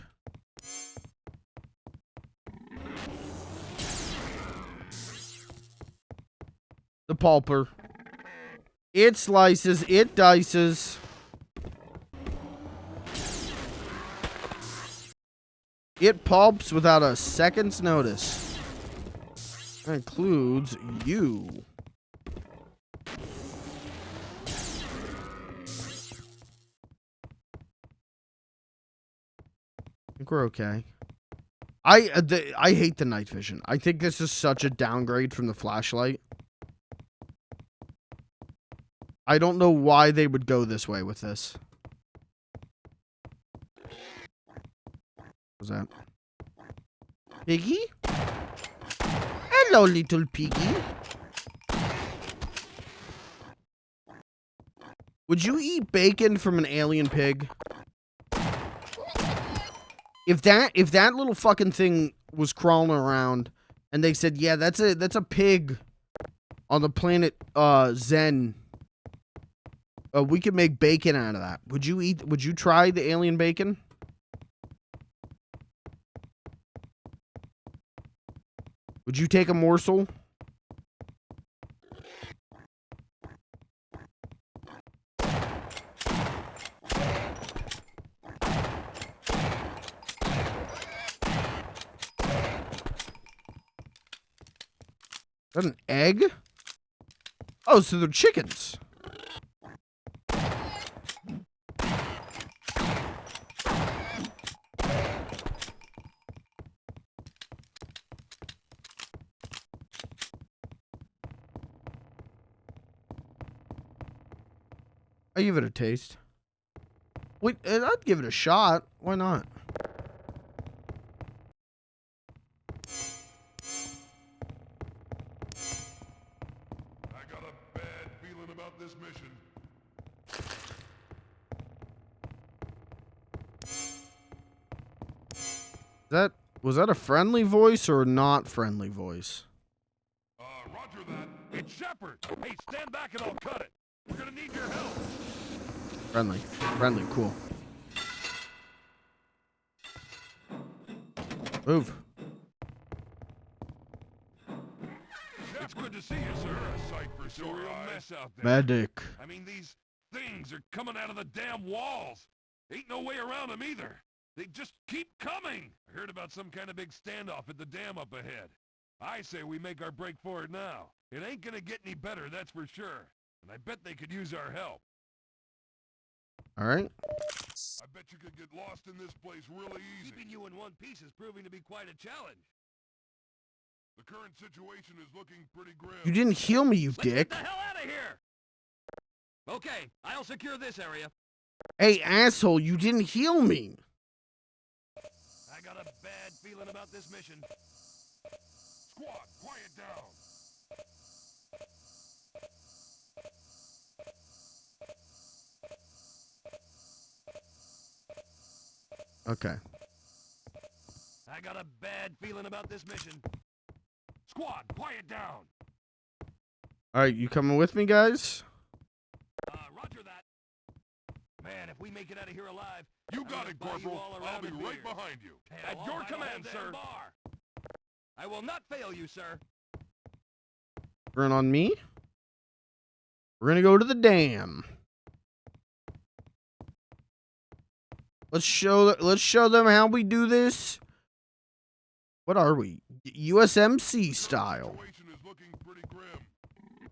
The pulper. It slices, it dices. It pulps without a second's notice. That includes you. I think we're okay. I hate the night vision. I think this is such a downgrade from the flashlight. I don't know why they would go this way with this. What's that? Piggy? Hello, little piggy. Would you eat bacon from an alien pig? If that little fucking thing was crawling around and they said, yeah, that's a pig on the planet Zen. We could make bacon out of that. Would you try the alien bacon? Would you take a morsel? that an egg? Oh, so they're chickens. I give it a taste. Wait, I'd give it a shot. Why not? I got a bad feeling about this mission. Was that a friendly voice or a not friendly voice? Roger that. It's Shepard. Hey, stand back and I'll cut it. We're gonna need your help. Friendly, cool. Move. It's good to see you, sir. A sight for sore eyes. Mess out there. Medic. I mean, these things are coming out of the damn walls. Ain't no way around them either. They just keep coming. I heard about some kind of big standoff at the dam up ahead. I say we make our break for it now. It ain't gonna get any better, that's for sure. And I bet they could use our help. All right. I bet you could get lost in this place really easy. Keeping you in one piece is proving to be quite a challenge. The current situation is looking pretty grim. You didn't heal me, you dick. Get the hell out of here! Okay, I'll secure this area. Hey, asshole, you didn't heal me. I got a bad feeling about this mission. Squad, quiet down. Okay. I got a bad feeling about this mission. Squad, quiet down. All right, you coming with me, guys? Roger that. Man, if we make it out of here alive, you got it, Corporal. I'll be right behind you. At your command, sir. I will not fail you, sir. Turn on me. We're gonna go to the dam. Let's show them how we do this. What are we? USMC style. Situation is looking pretty grim.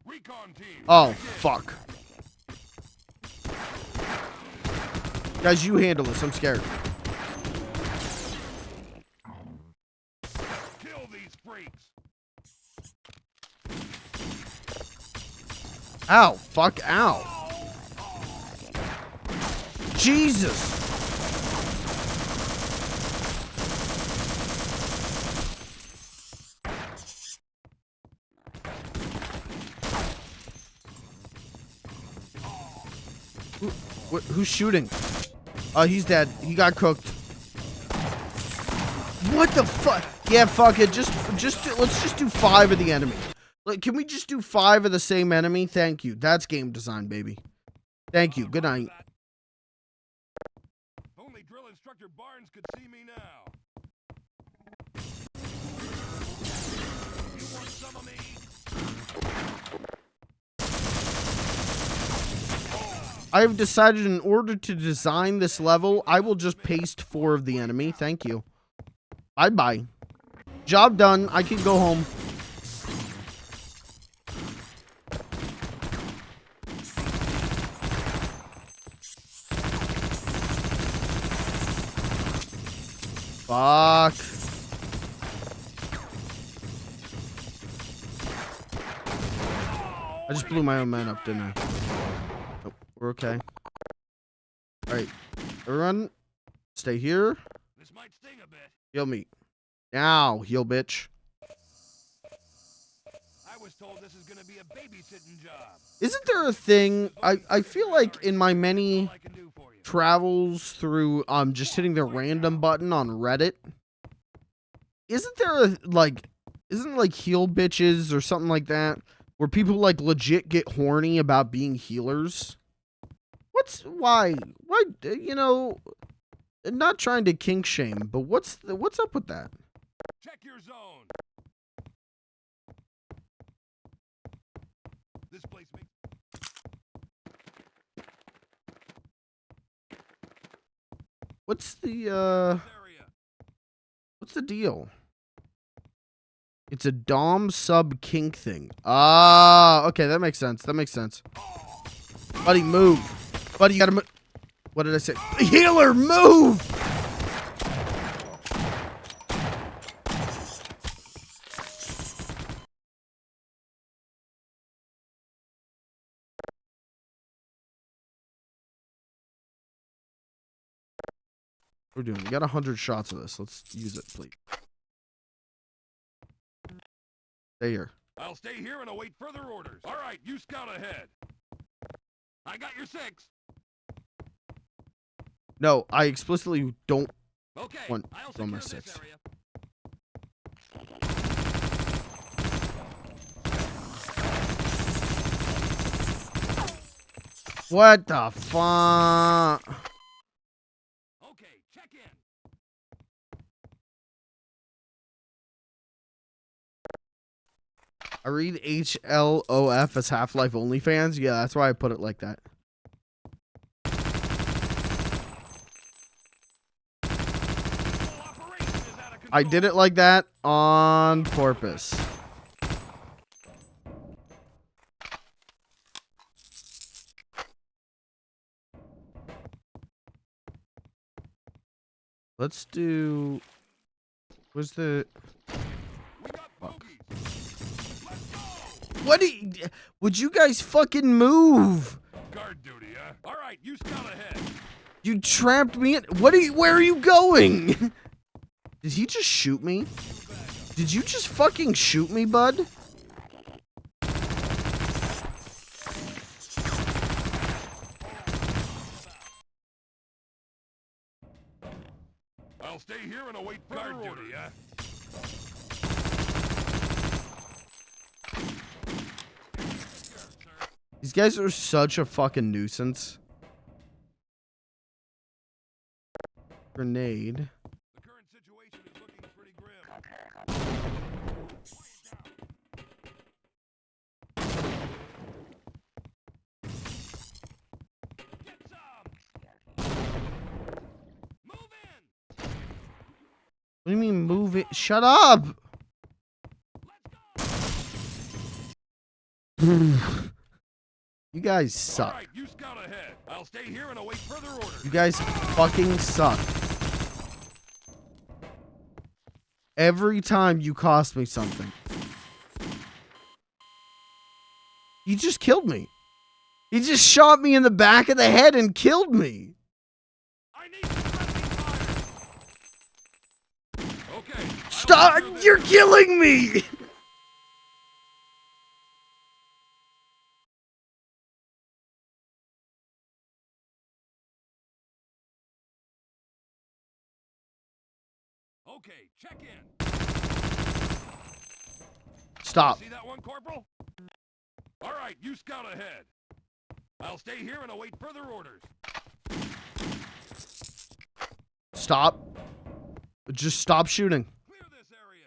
Recon team. Oh, fuck. Guys, you handle this. I'm scared. Kill these freaks. Ow. Fuck. Ow. Jesus. Who's shooting? Oh, he's dead. He got cooked. What the fuck? Yeah, fuck it. Let's just do 5 of the enemy. Like, can we just do 5 of the same enemy? Thank you. That's game design, baby. Thank you. Good night. Only drill instructor Barnes could see me now. You want some of me? I've decided in order to design this level, I will just paste 4 of the enemy. Thank you. Bye-bye. Job done. I can go home. Fuck. I just blew my own man up, didn't I? Nope, we're okay. Alright. Everyone, stay here. This might sting a bit. Heal me. Now, heal, bitch. I was told this is gonna be a babysitting job. Isn't there a thing? I feel like in my many travels through just hitting the random button on Reddit, isn't there a isn't like heal bitches or something like that where people like legit get horny about being healers? Why you know, not trying to kink shame, but what's up with that? Check your zone. This place makes What's the deal? It's a dom sub kink thing. Ah, okay, that makes sense. That makes sense. Buddy, move. Buddy, you gotta move. What did I say? Healer, move! We're doing. We got 100 shots of this. Let's use it, please. Stay here. I'll stay here and await further orders. All right, you scout ahead. I got your 6. No, I explicitly don't Okay, want I'll from my secure this 6. area. What the fuck? Okay, check in. I read HLOF as Half-Life Only fans. Yeah, that's why I put it like that. I did it like that on purpose. Let's do... Where's the... Fuck. What do you... Would you guys fucking move? Guard duty, huh? All right, you scout ahead. You trapped me in... What are you... Where are you going? Did he just shoot me? Did you just fucking shoot me, bud? I'll stay here and await further order, yeah? These guys are such a fucking nuisance. Grenade. The current situation is looking pretty grim. Get some! Move in. What do you mean move it? Shut up! You guys All suck. right, you scout ahead. I'll stay here and await further orders. You guys fucking suck. Every time you cost me something. He just killed me. He just shot me in the back of the head and killed me. I need suppressing fire. Okay. I'll Stop! secure this You're area. killing me! Okay, check in. Stop. See that one, Corporal? All right, you scout ahead. I'll stay here and await further orders. Stop. Just stop shooting. Clear this area.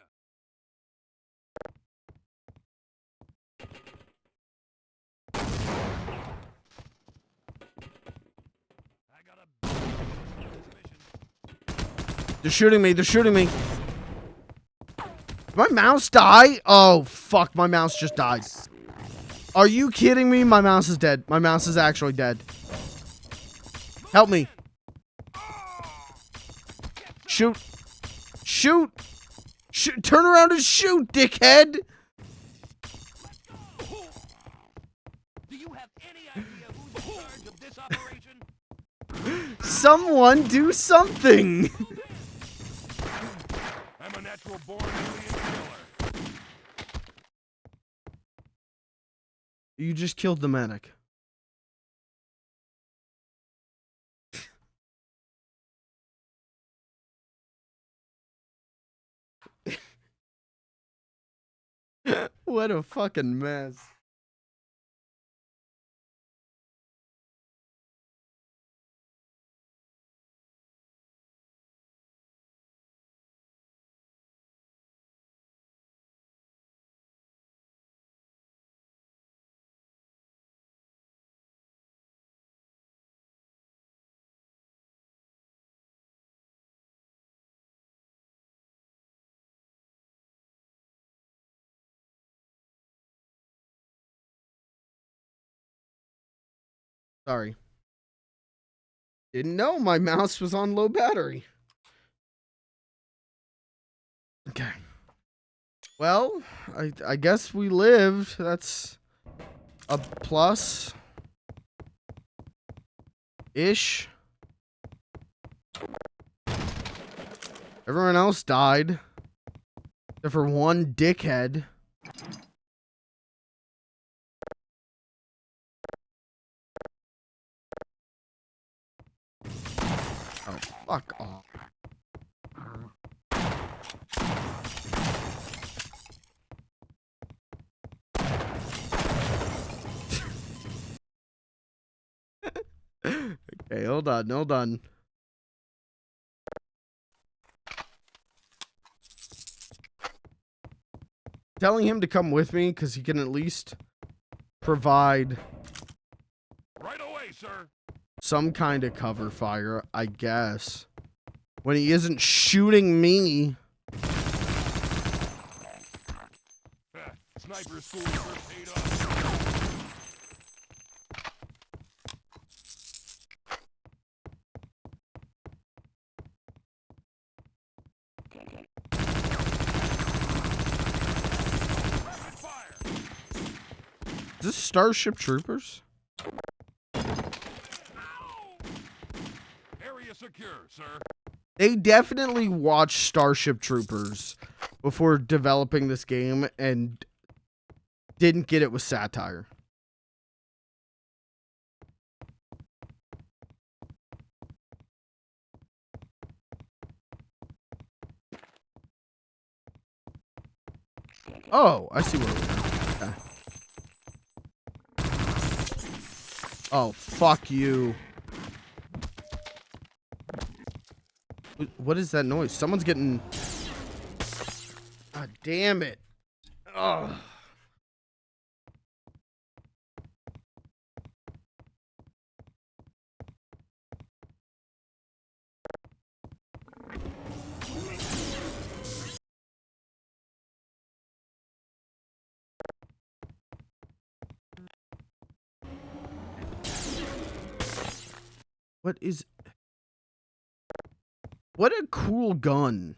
I got a suspicion. They're shooting me. They're shooting me. Did my mouse die? Oh, fuck. My mouse just died. Are you kidding me? My mouse is dead. My mouse is actually dead. Help me. Shoot. Shoot. Shoot. Turn around and shoot, dickhead. Do you have any idea who's in charge of this operation? Someone do something. I'm a natural born alien killer. You just killed the medic. What a fucking mess. Sorry. Didn't know my mouse was on low battery. Okay. Well, I guess we lived. That's a plus. Ish. Everyone else died. Except for one dickhead. Oh, fuck off. Okay, hold on. Telling him to come with me because he can at least provide Right away, sir. some kind of cover fire, I guess. When he isn't shooting me. Sniper school first paid off. Is this Starship Troopers? Area secure, sir. They definitely watched Starship Troopers before developing this game and didn't get it with satire. Oh, I see where we're going. Okay. Oh, fuck you. What is that noise? Someone's getting... God damn it. Ugh. What is... What a cool gun.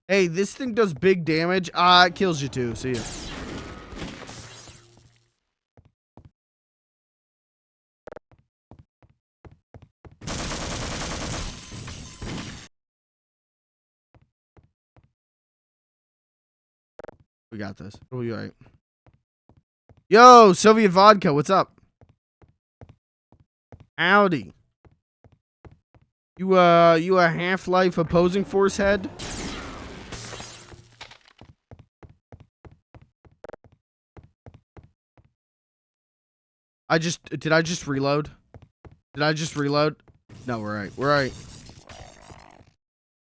Hey, this thing does big damage. It kills you too. See ya. We got this. We'll be alright. Yo, Soviet Vodka, what's up? Howdy. You a Half-Life opposing force head? Did I just reload? Did I just reload? No, we're right. We're right.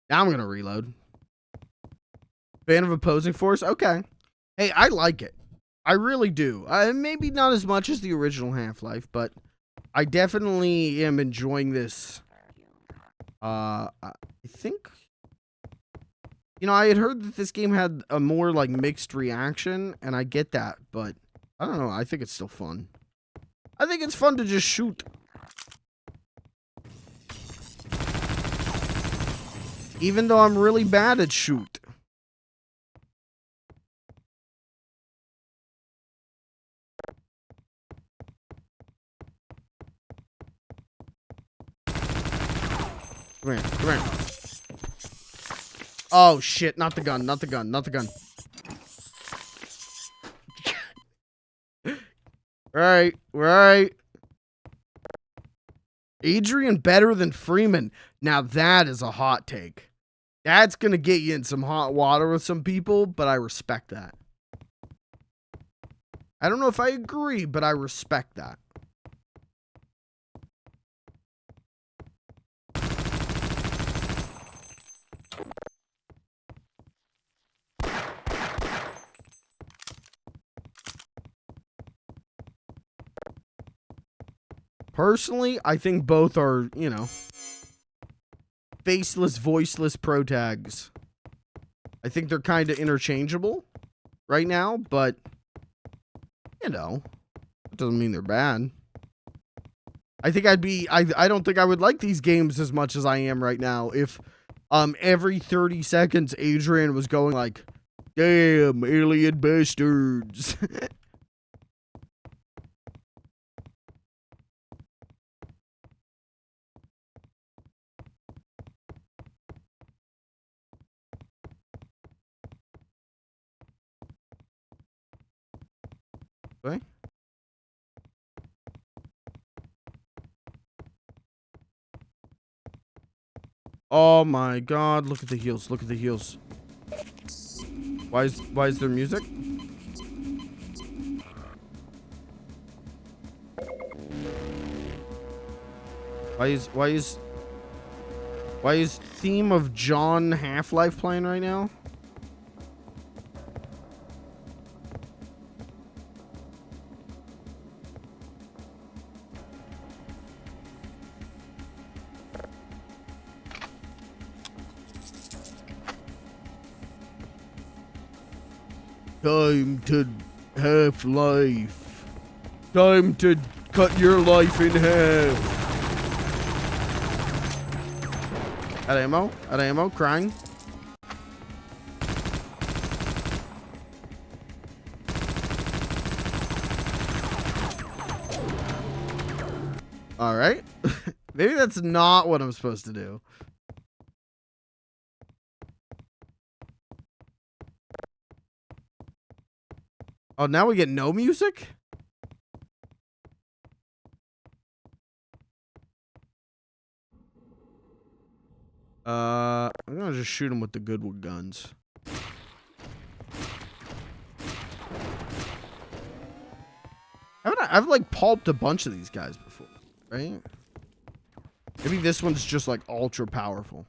Now I'm gonna reload. Fan of opposing force? Okay. Hey, I like it. I really do. Maybe not as much as the original Half-Life, but I definitely am enjoying this. I think, you know, I had heard that this game had a more like mixed reaction, and I get that, but I don't know. I think it's still fun. I think it's fun to just shoot. Even though I'm really bad at shoot. Come here, come here. Oh shit, not the gun, not the gun, not the gun. Right, right. Adrian better than Freeman. Now that is a hot take. That's gonna get you in some hot water with some people, but I respect that. I don't know if I agree, but I respect that. Personally, I think both are, you know, faceless, voiceless pro tags. I think they're kind of interchangeable right now, but, you know, it doesn't mean they're bad. I think I don't think I would like these games as much as I am right now if every 30 seconds Adrian was going like, damn, alien bastards. Okay. Oh my god, look at the heels, look at the heels. Why is there music? Why is theme of John Half-Life playing right now? Time to Half-Life. Time to cut your life in half. Out of ammo? Out of ammo? Crying? Alright. Maybe that's not what I'm supposed to do. Oh, now we get no music? I'm gonna just shoot him with the Goodwood guns. I've like pulped a bunch of these guys before, right? Maybe this one's just like ultra powerful.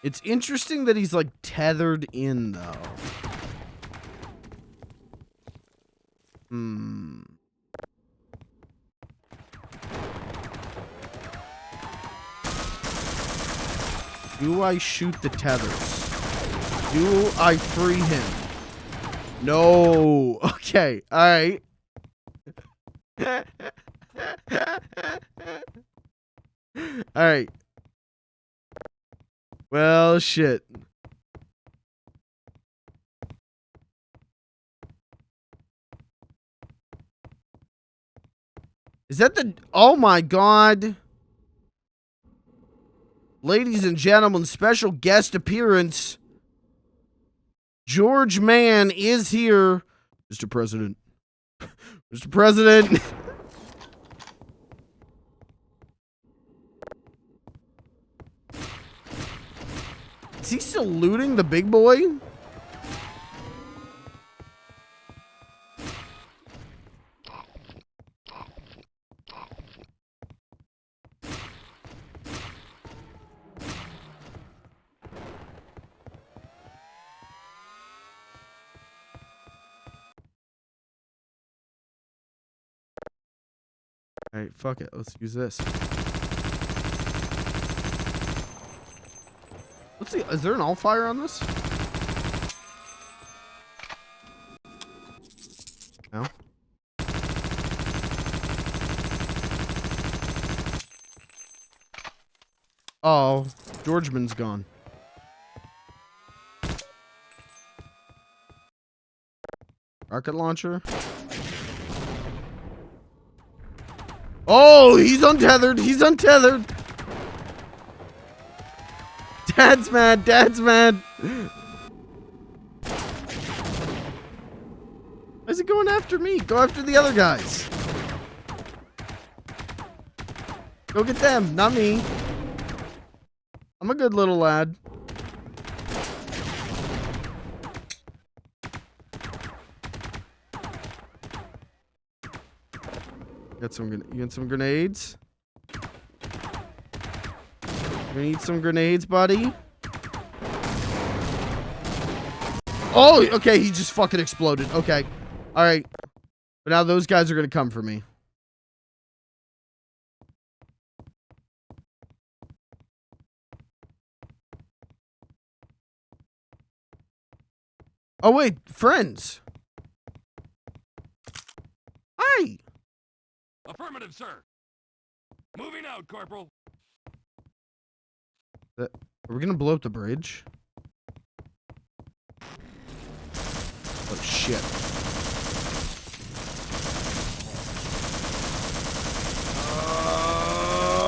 It's interesting that he's like tethered in though. Hmm. Do I shoot the tethers? Do I free him? No. Okay. All right. All right. Well, shit. Is that the... Oh, my God. Ladies and gentlemen, special guest appearance. George Mann is here. Mr. President. Mr. President. Is he still looting the big boy? Alright, fuck it. Let's use this. Let's see. Is there an all-fire on this? No. Oh, Georgeman's gone. Rocket launcher. Oh, he's untethered. He's untethered. Dad's mad. Dad's mad. Why is it going after me? Go after the other guys. Go get them, not me. I'm a good little lad. You got some grenades? You need some grenades, buddy? Oh, okay, he just fucking exploded. Okay. Alright. But now those guys are gonna come for me. Oh, wait. Friends. Hi. Affirmative, sir. Moving out, Corporal. Are we gonna blow up the bridge? Oh, shit.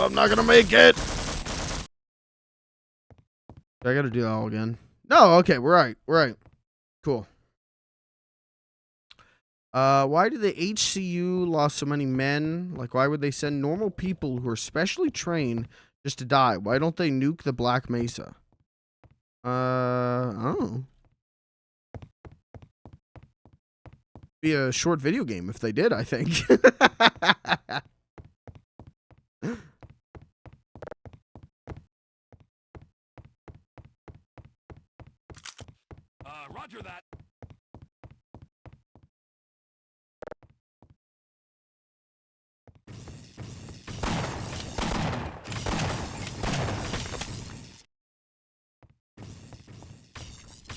I'm not gonna make it. I gotta do that all again. No, okay, we're right. We're right. Cool. Why did the HCU lost so many men? Like, why would they send normal people who are specially trained just to die? Why don't they nuke the Black Mesa? I don't know. Be a short video game if they did, I think. Roger that.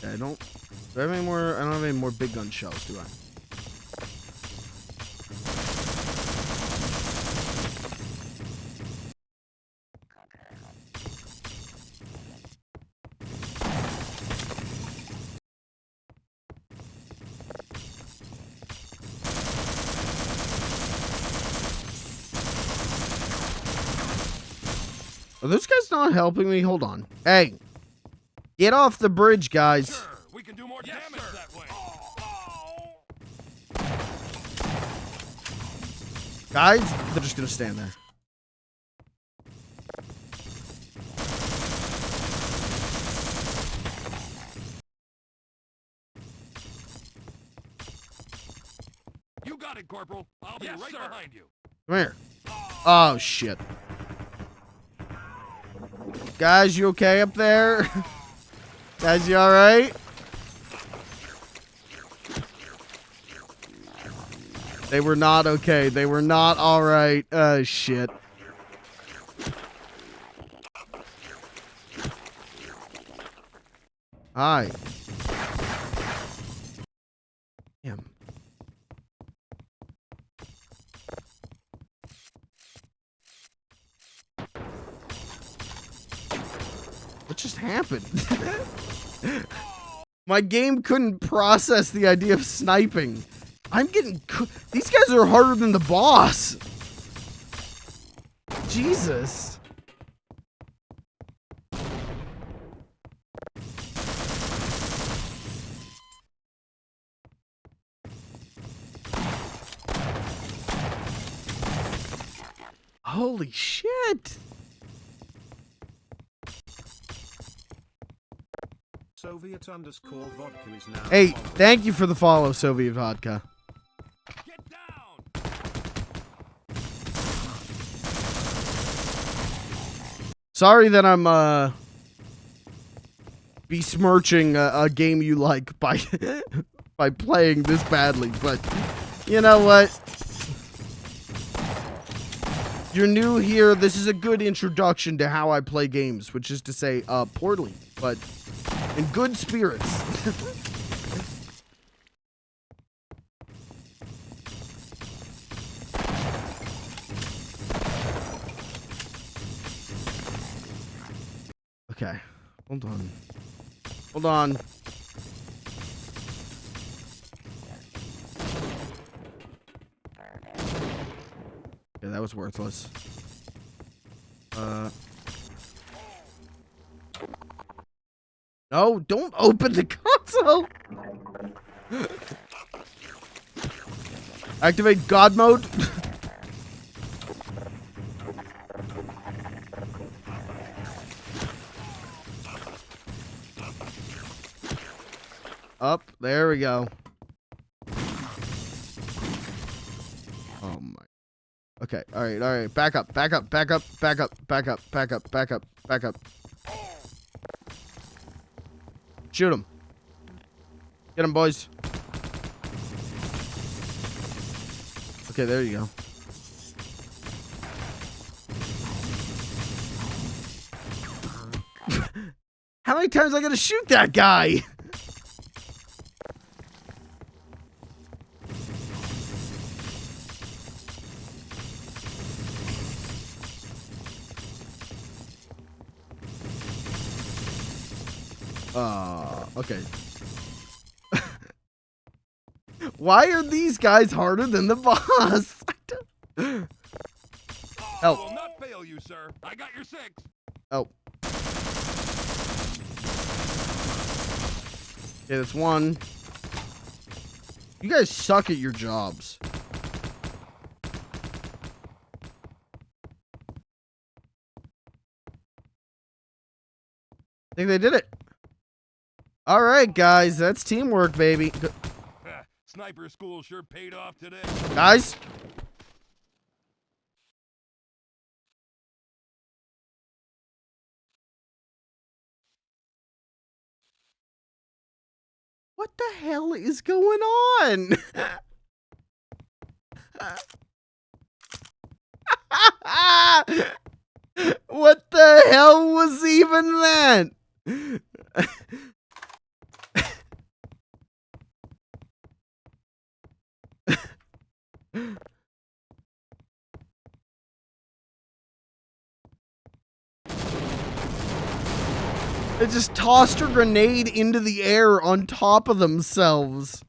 I don't have any more. I don't have any more big gun shells, do I? Are those guys not helping me? Hold on. Hey, get off the bridge, guys. Sure, we can do more damage that way. Guys, they're just gonna stand there. You got it, Corporal. I'll be right behind you. Come here. Oh, shit. Guys, you okay up there? Guys, you alright? They were not okay. They were not alright. Oh, shit. Hi. Damn. What just happened? My game couldn't process the idea of sniping. I'm getting... These guys are harder than the boss. Jesus. Holy shit. Soviet underscore vodka is now. Hey, thank you for the follow, Soviet Vodka. Get down. Sorry that I'm besmirching a game you like by by playing this badly, but you know what? You're new here. This is a good introduction to how I play games, which is to say, poorly, but in good spirits. Okay, hold on. Hold on. Yeah, that was worthless. No, don't open the console! Activate God mode. Up, there we go. Oh my. Okay, alright. Back up. Shoot him. Get him, boys. Okay, there you go. How many times I gotta shoot that guy? Okay. Why are these guys harder than the boss? I will not fail you, sir. I got your 6. Oh. Okay, that's 1. You guys suck at your jobs. I think they did it. All right, guys, that's teamwork, baby. Sniper school sure paid off today. Guys. What the hell is going on? What the hell was even that? They just tossed a grenade into the air on top of themselves.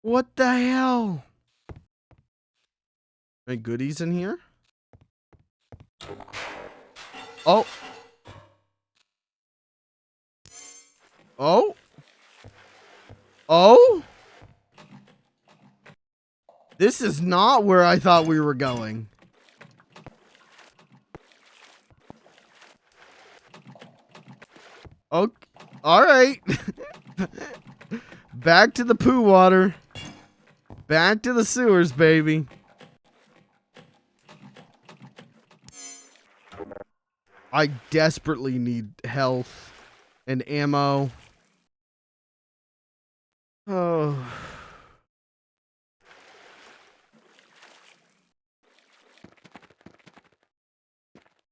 What the hell? Any goodies in here? Oh. Oh. Oh. This is not where I thought we were going. Okay. All right. Back to the poo water. Back to the sewers, baby. I desperately need health and ammo. Oh.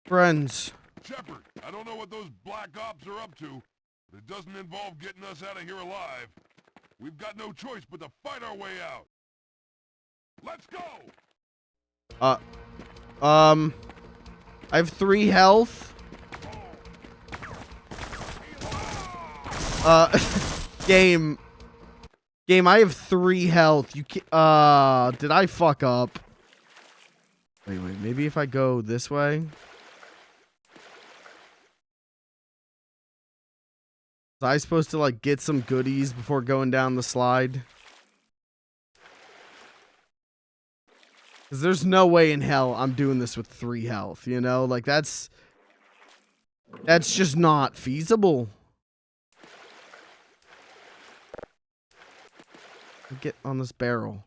Friends. Shepard, I don't know what those black ops are up to, but it doesn't involve getting us out of here alive. We've got no choice but to fight our way out. Let's go! I have 3 health. Game, I have 3 health. You can't, did I fuck up? Wait, maybe if I go this way? Was I supposed to, like, get some goodies before going down the slide? Because there's no way in hell I'm doing this with 3 health, you know? Like, that's just not feasible. Get on this barrel.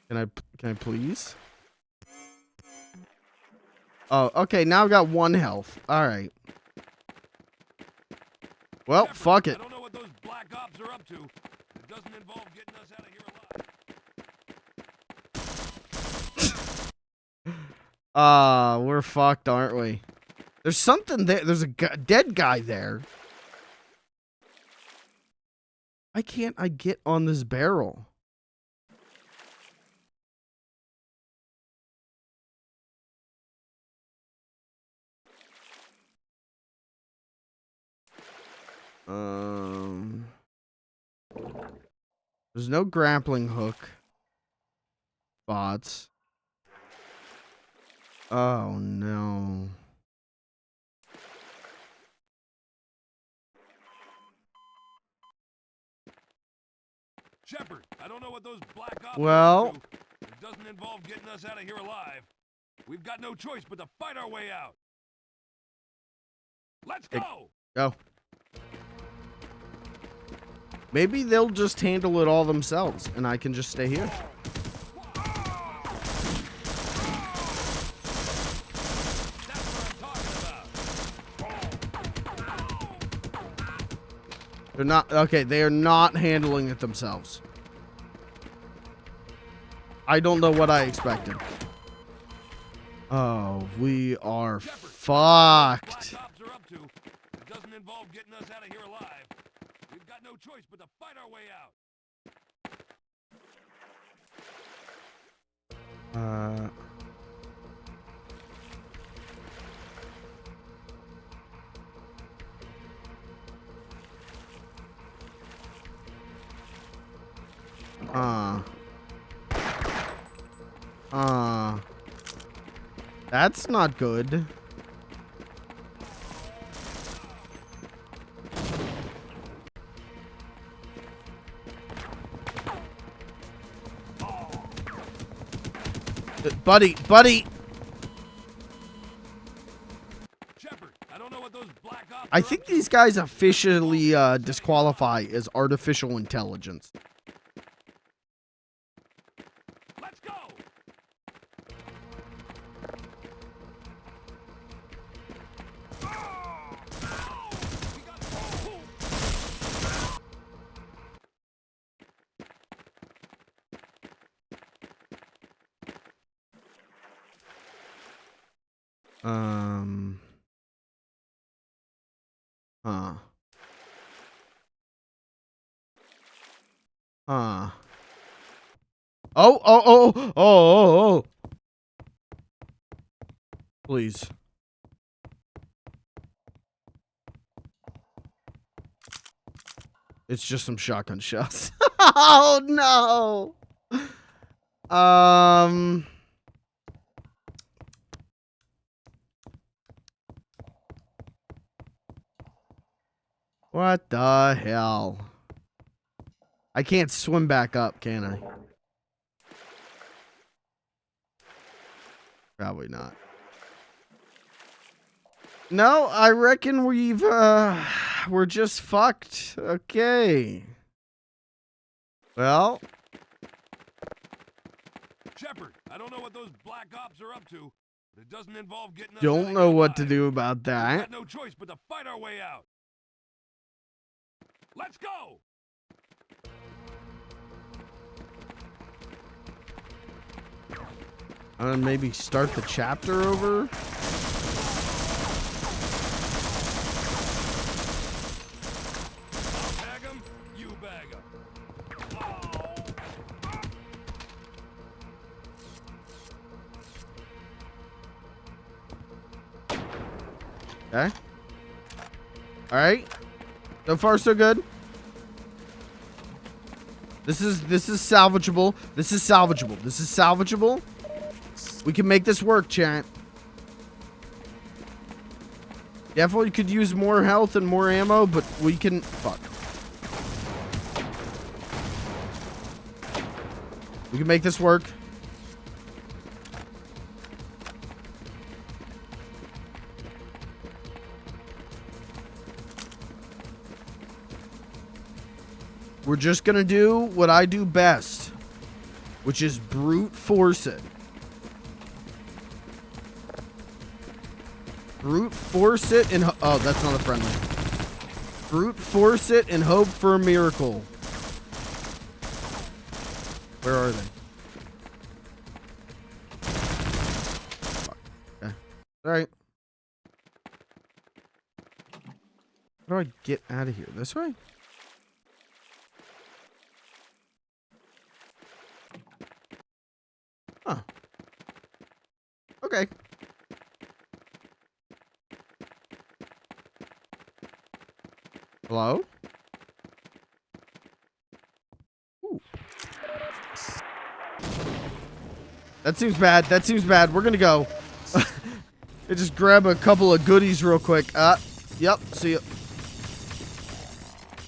Can I please? Oh, okay, now I've got 1 health. Alright. Well, Shepard, fuck it. I don't know what those black ops are up to. It doesn't involve getting us out of here alive. We're fucked, aren't we? There's something there. There's a dead guy there. Why can't I get on this barrel? There's no grappling hook. Spots. Oh no. Shepard, I don't know what those black ops Well, are up to. It doesn't involve getting us out of here alive. We've got no choice but to fight our way out. Let's go! go. Maybe they'll just handle it all themselves, and I can just stay here. They're not, okay, they are not handling it themselves. I don't know what I expected. Oh, we are fucked. involve getting us out of here alive. We've got no choice but to fight our way out. That's not good. Buddy. Shepard, I don't know what those black ops I are think up to. these guys officially disqualify as artificial intelligence. Let's go. Oh. Please. It's just some shotgun shots. Oh no. What the hell? I can't swim back up, can I? Probably not. No, I reckon we're just fucked. Okay. Well, Shepard, I don't know what those black ops are up to, but it doesn't involve getting us out don't of know here what to alive. do about We've that. got no choice but to fight our way out. Let's go. Maybe start the chapter over. I'll bag 'em, you bag 'em. Okay. All right. So far, so good. This is salvageable. This is salvageable. We can make this work, chat. Definitely could use more health and more ammo, but we can... Fuck. We can make this work. We're just gonna do what I do best, which is brute force it. Brute force it and... Oh, that's not a friendly. Brute force it and hope for a miracle. Where are they? Fuck. Okay. Alright. How do I get out of here? This way? Huh. Okay. Hello? Ooh. That seems bad. That seems bad. We're gonna go. Just grab a couple of goodies real quick. Yep. See ya.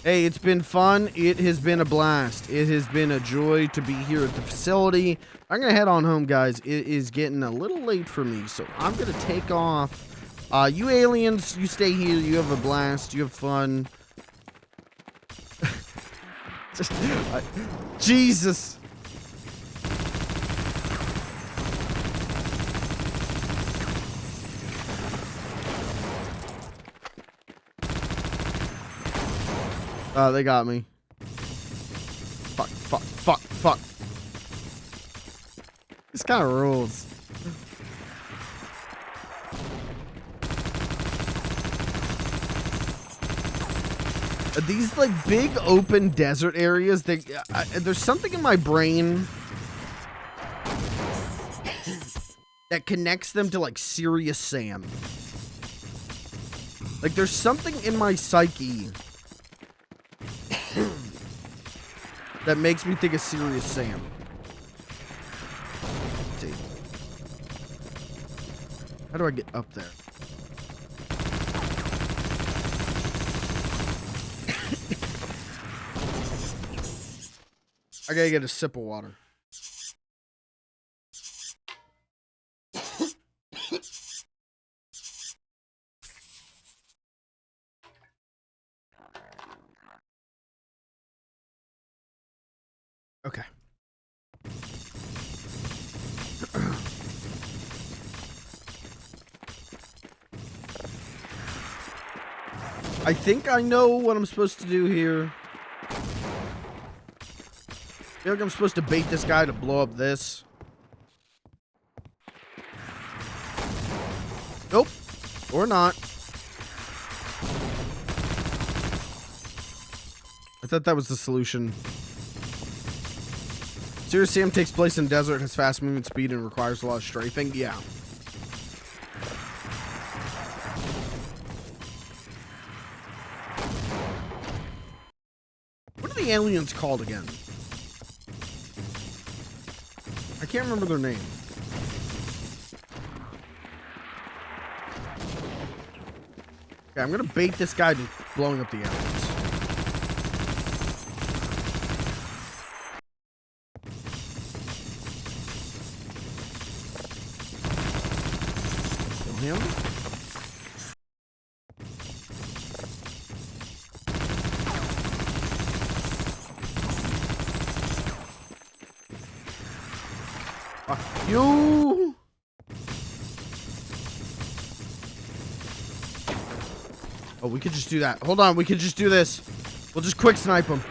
Hey, it's been fun. It has been a blast. It has been a joy to be here at the facility. I'm gonna head on home, guys. It is getting a little late for me, so I'm gonna take off. You aliens, you stay here. You have a blast. You have fun. Jesus. They got me. Fuck. This kind of rules. These like big open desert areas, there's something in my brain that connects them to like Serious Sam. Like there's something in my psyche that makes me think of Serious Sam. Let's see. How do I get up there? I gotta get a sip of water. Okay. I think I know what I'm supposed to do here. I feel like I'm supposed to bait this guy to blow up this. Nope. Or not. I thought that was the solution. Serious Sam takes place in desert, has fast movement speed, and requires a lot of strafing. Yeah. What are the aliens called again? I can't remember their name. Okay, I'm gonna bait this guy to blowing up the aliens. Kill him. Fuck you! Oh, we could just do that. Hold on, we could just do this. We'll just quick snipe him.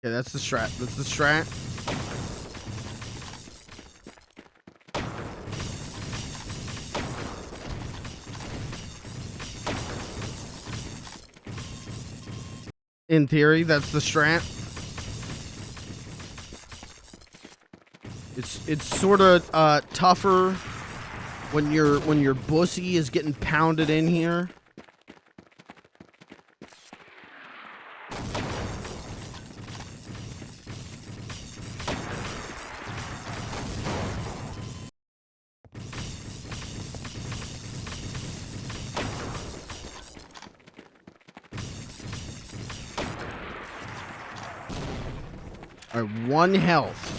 Yeah, that's the strat. That's the strat. In theory, that's the strat. It's sort of tougher when your bussy is getting pounded in here. All right, 1 health.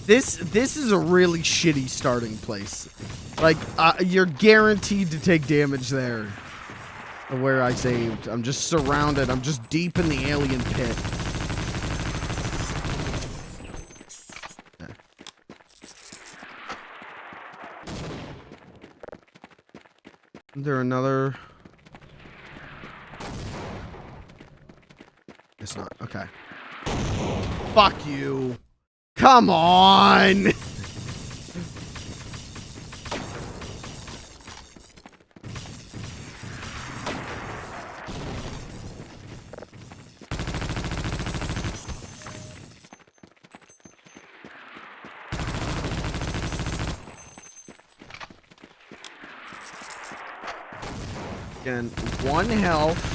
This is a really shitty starting place. Like, you're guaranteed to take damage there. Where I saved. I'm just surrounded. I'm just deep in the alien pit. Okay. Is there another? It's not. Okay. Fuck you. Come on! Again, 1 health.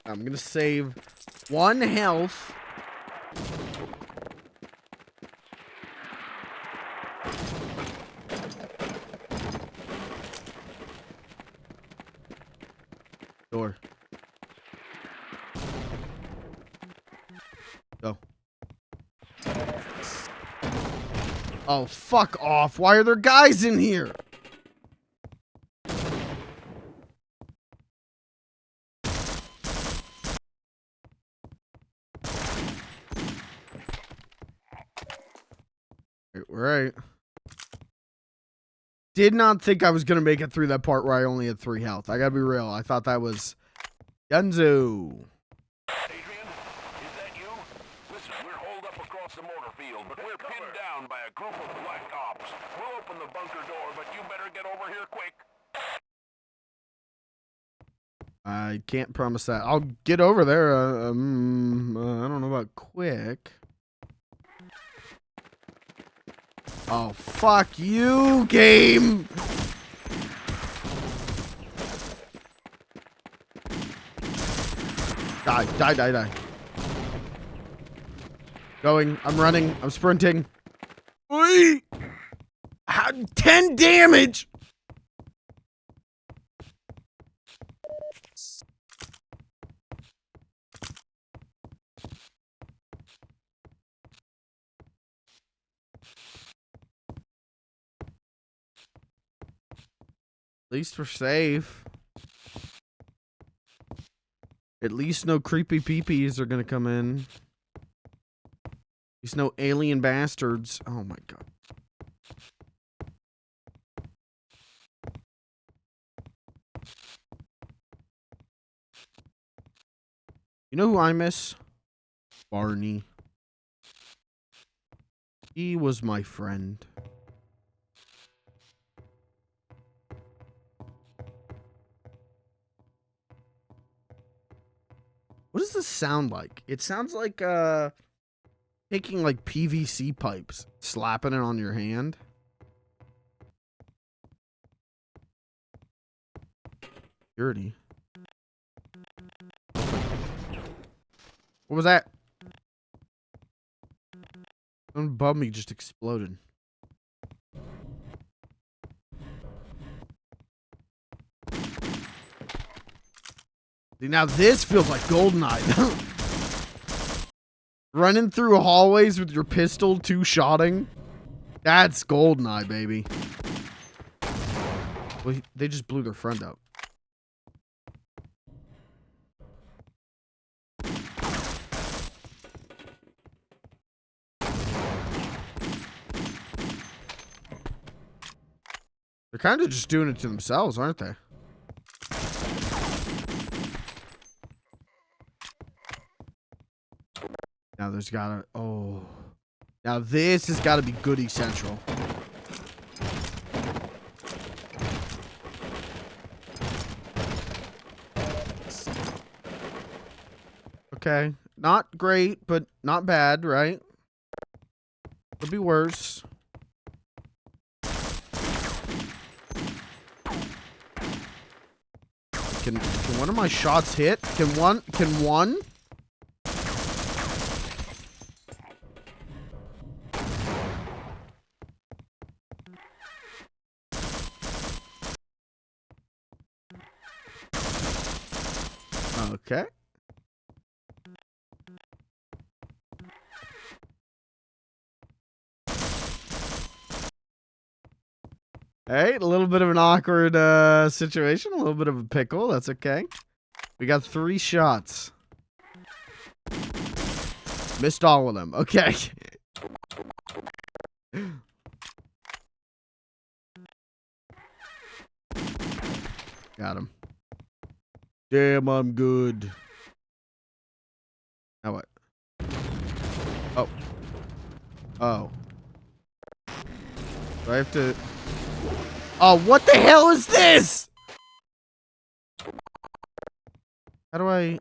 I'm gonna save 1 health. Door. Go. Oh, fuck off. Why are there guys in here? Right. did not think I was going to make it through that part where I only had 3 health. I got to be real. I thought that was Dunzo. Adrian, is that you? Listen, we're holed up across the mortar field, but we're pinned down by a group of black ops. We'll open the bunker door, but you better get over here quick. I can't promise that. I'll get over there. I don't know about quick. Oh, fuck you, game! Die. Going. I'm running. I'm sprinting. Oi! 10 damage! At least we're safe. At least no creepy peepees are gonna come in. At least no alien bastards. Oh my god. You know who I miss? Barney. He was my friend. What does this sound like? It sounds like taking like PVC pipes, slapping it on your hand. Security. What was that? Something above me just exploded. See, now this feels like GoldenEye. Running through hallways with your pistol, 2-shotting. That's GoldenEye, baby. Well, they just blew their friend up. They're kind of just doing it to themselves, aren't they? Now there's gotta... Oh. Now this has got to be Goody Central. Okay. Not great, but not bad, right? Could be worse. Can one of my shots hit? Can one? Okay. Hey, a little bit of an awkward situation, a little bit of a pickle. That's okay. We got 3 shots. Missed all of them. Okay. Got him. Damn, I'm good. Now what? Oh. Oh. Do I have to... Oh, what the hell is this? How do I...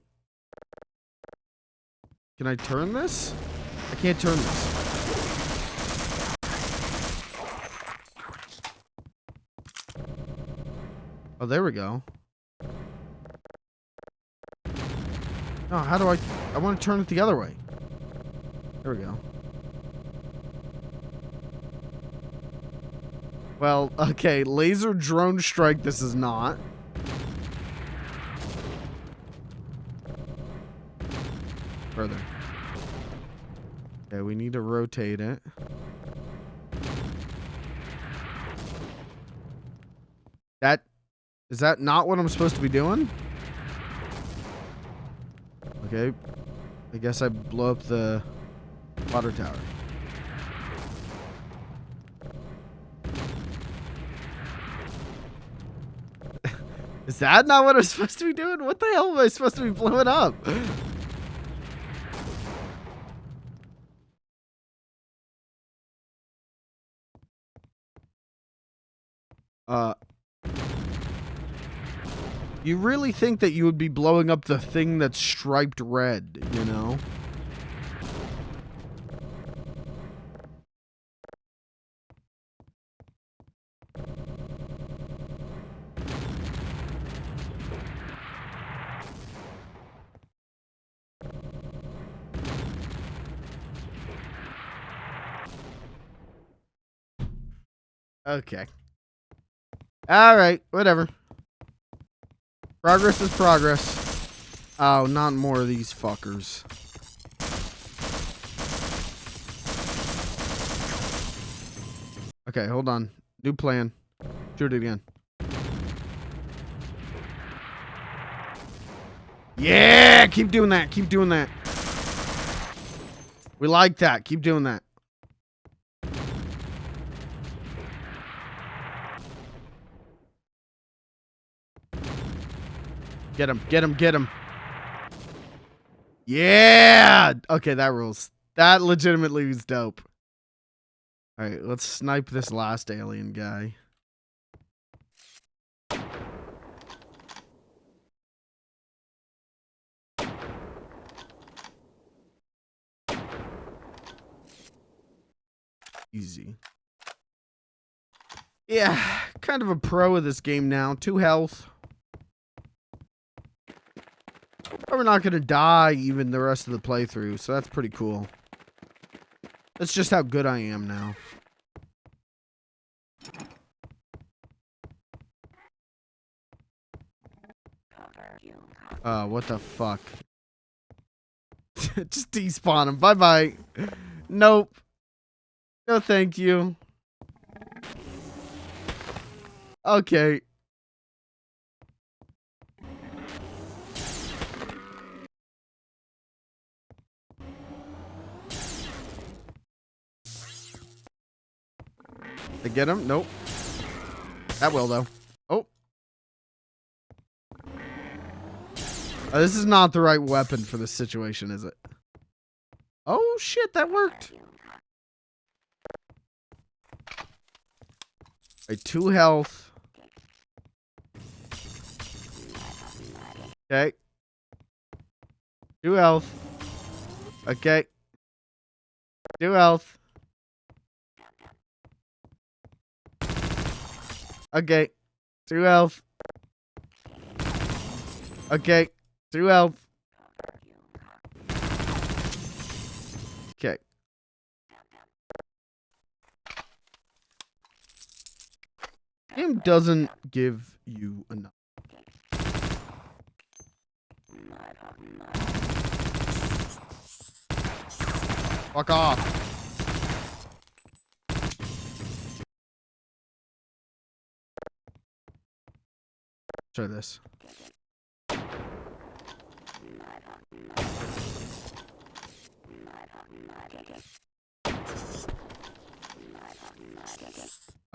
Can I turn this? I can't turn this. Oh, there we go. No, how do I want to turn it the other way. There we go. Well, okay, laser drone strike this is not. Further. Okay, we need to rotate it. Is that not what I'm supposed to be doing? Okay. I guess I blow up the water tower. Is that not what I'm supposed to be doing? What the hell am I supposed to be blowing up? You really think that you would be blowing up the thing that's striped red, you know? Okay. Alright, whatever. Progress is progress. Oh, not more of these fuckers. Okay, hold on. New plan. Shoot it again. Yeah! Keep doing that. Keep doing that. We like that. Keep doing that. Get him. Get him. Get him. Yeah! Okay, that rules. That legitimately was dope. Alright, let's snipe this last alien guy. Easy. Yeah, kind of a pro of this game now. 2 health. But we're not going to die even the rest of the playthrough, so that's pretty cool. That's just how good I am now. What the fuck? Just despawn him. Bye-bye. Nope. No, thank you. Okay. I get him? Nope. That will, though. Oh. This is not the right weapon for this situation, is it? Oh, shit, that worked. Alright, 2 health. Okay. 2 health. Okay. 2 health. Okay. 2 health. Okay. 2 health. Okay. Game doesn't give you enough. Fuck off. Try this.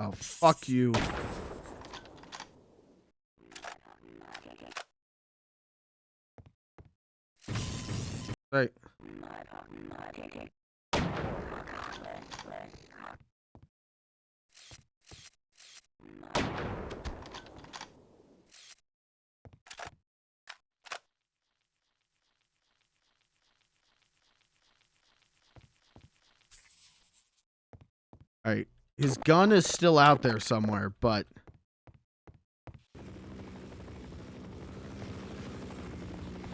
Oh, fuck you. Right. Alright. His gun is still out there somewhere, but... I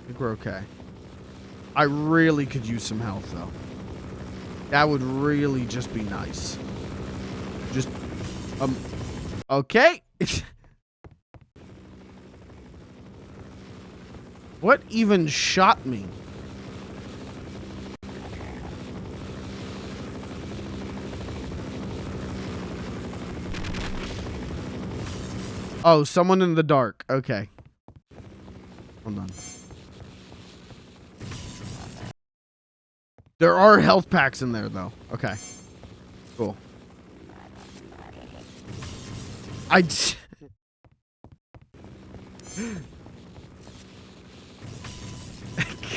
think we're okay. I really could use some health, though. That would really just be nice. Just... Okay! What even shot me? Oh, someone in the dark. Okay. Hold on. There are health packs in there, though. Okay. Cool.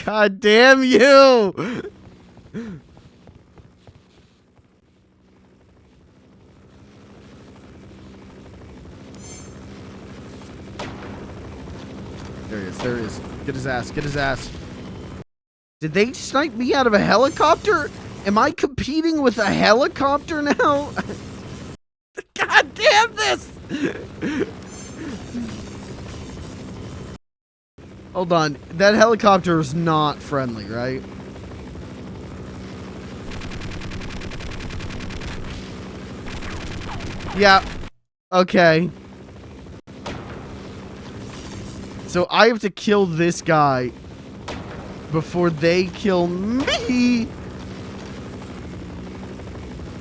God damn you! There he is, there he is. Get his ass, get his ass. Did they snipe me out of a helicopter? Am I competing with a helicopter now? God damn this! Hold on, that helicopter is not friendly, right? Yeah. Okay. So I have to kill this guy before they kill me.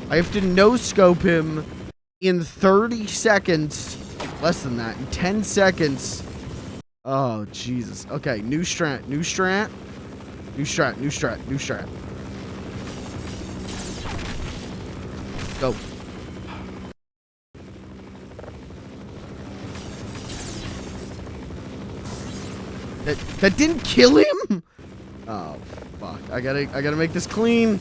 I have to no-scope him in 30 seconds. Less than that. In 10 seconds. Oh, Jesus. Okay, new strat. New strat. New strat. New strat. New strat. Go. That didn't kill him? Oh, fuck. I gotta make this clean.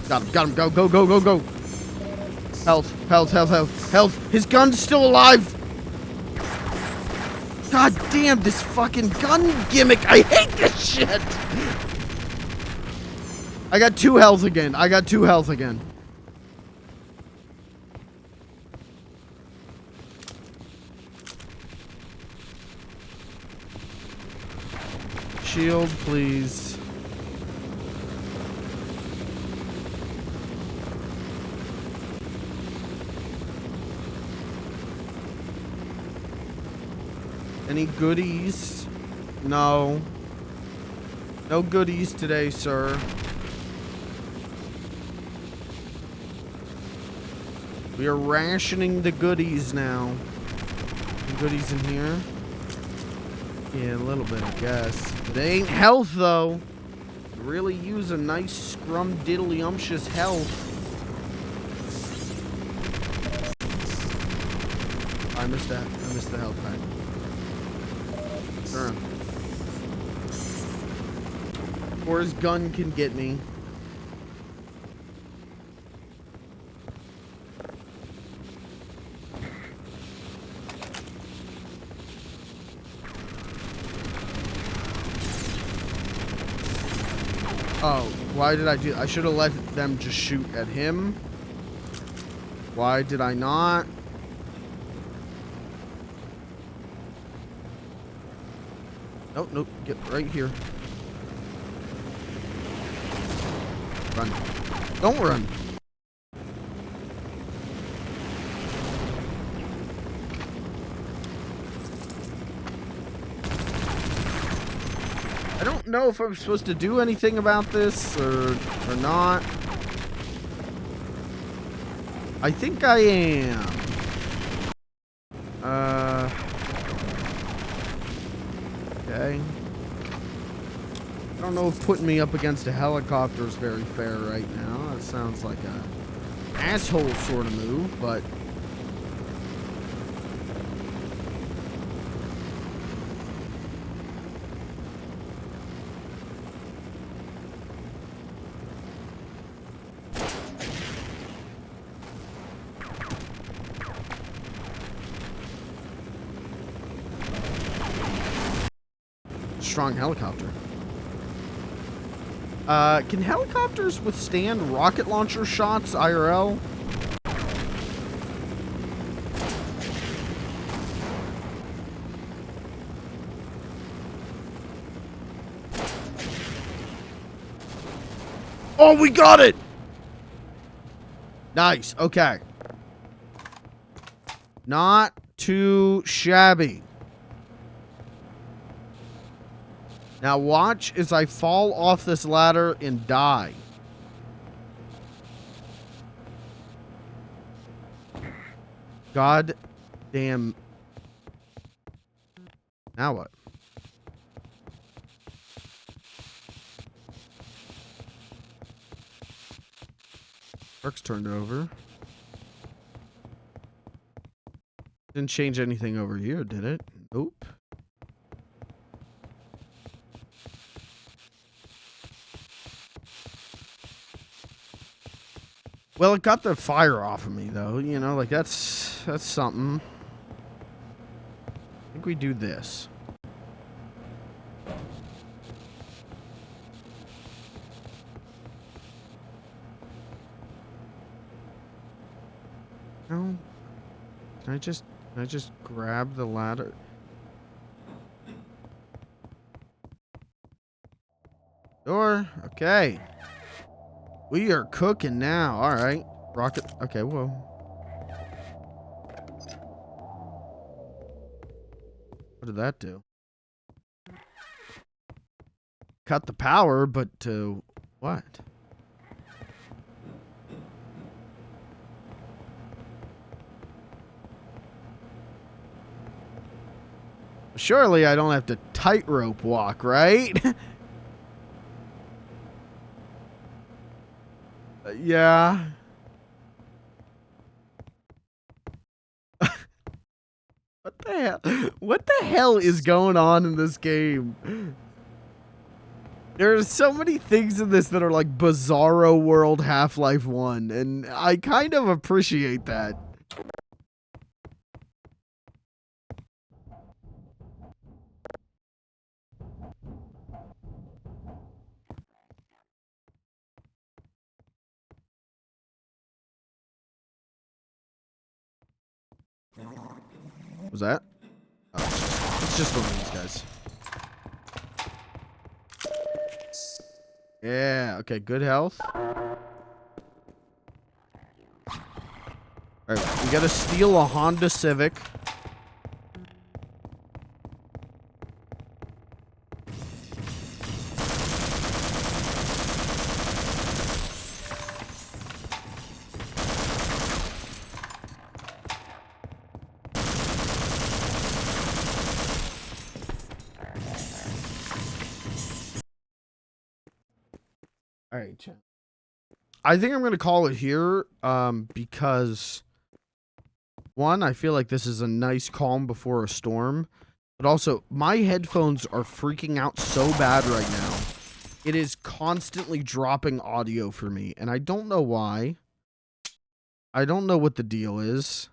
Got him. Go, go, go, go, go. Health, health, health, health, health. His gun's still alive. God damn, this fucking gun gimmick. I hate this shit. I got 2 health again. I got 2 health again. Shield, please. Any goodies? No. No goodies today, sir. We are rationing the goodies now. Any goodies in here? Yeah, a little bit, I guess. It ain't health, though. Could really use a nice scrum diddly umptious health. I missed that. I missed the health pack. Sure. Or his gun can get me. Oh, why did I do... I should have let them just shoot at him. Why did I not? Nope, nope. Get right here. Run. Don't run. I don't know if I'm supposed to do anything about this or not. I think I am. Okay. I don't know if putting me up against a helicopter is very fair right now. That sounds like a asshole sort of move, but... Strong helicopter. Can helicopters withstand rocket launcher shots IRL? Oh, we got it! Nice, okay. Not too shabby. Now watch as I fall off this ladder and die. God damn. Now what? Perk's turned over. Didn't change anything over here, did it? Nope. Well, it got the fire off of me, though. You know, like, that's something. I think we do this. No. Can I just grab the ladder? Door. Okay. We are cooking now. All right. Rocket. Okay, whoa. What did that do? Cut the power, but to what? Surely I don't have to tightrope walk, right? Yeah. What the hell? What the hell is going on in this game? There are so many things in this that are like Bizarro World Half-Life 1, and I kind of appreciate that. Was that? Oh, it's just one of these guys. Yeah, okay, good health. Alright, we gotta steal a Honda Civic. Alright, chat. I think I'm going to call it here because, one, I feel like this is a nice calm before a storm. But also, my headphones are freaking out so bad right now. It is constantly dropping audio for me, and I don't know why. I don't know what the deal is.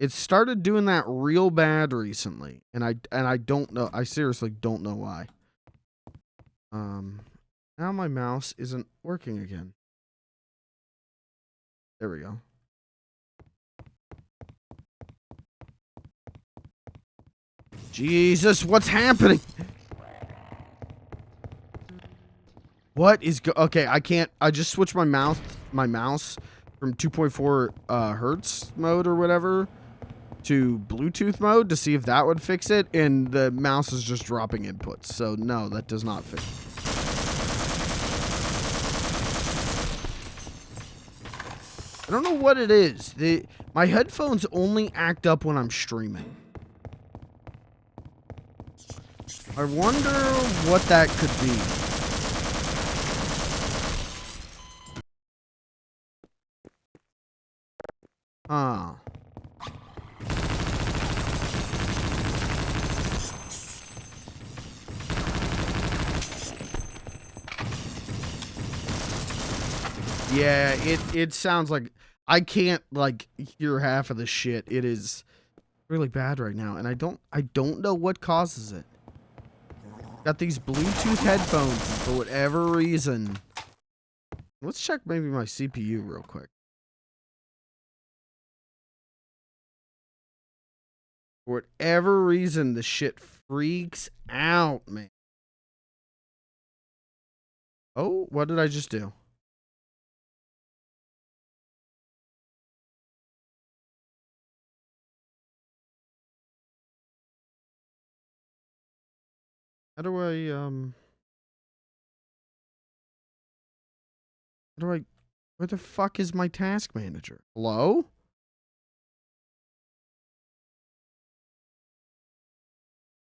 It started doing that real bad recently, and I don't know. I seriously don't know why. Now my mouse isn't working again. There we go. Jesus, what's happening? What is okay, I can't. I just switched my mouse from 2.4 hertz mode or whatever to Bluetooth mode to see if that would fix it, and the mouse is just dropping inputs. So no, that does not fix it. I don't know what it is. My headphones only act up when I'm streaming. I wonder what that could be. Huh. Yeah, it sounds like I can't like hear half of the shit. It is really bad right now, and I don't know what causes it. Got these Bluetooth headphones, and for whatever reason. Let's check maybe my CPU real quick. For whatever reason, the shit freaks out, man. Oh, what did I just do? How do where the fuck is my task manager? Hello?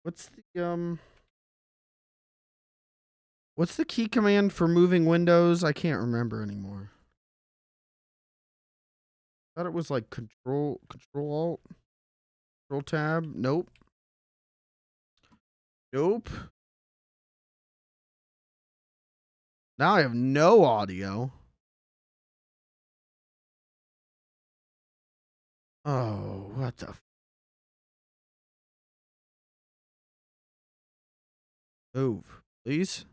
What's the key command for moving windows? I can't remember anymore. I thought it was like control alt. Control tab. Nope. Nope. Now I have no audio. Oh, what the move, please.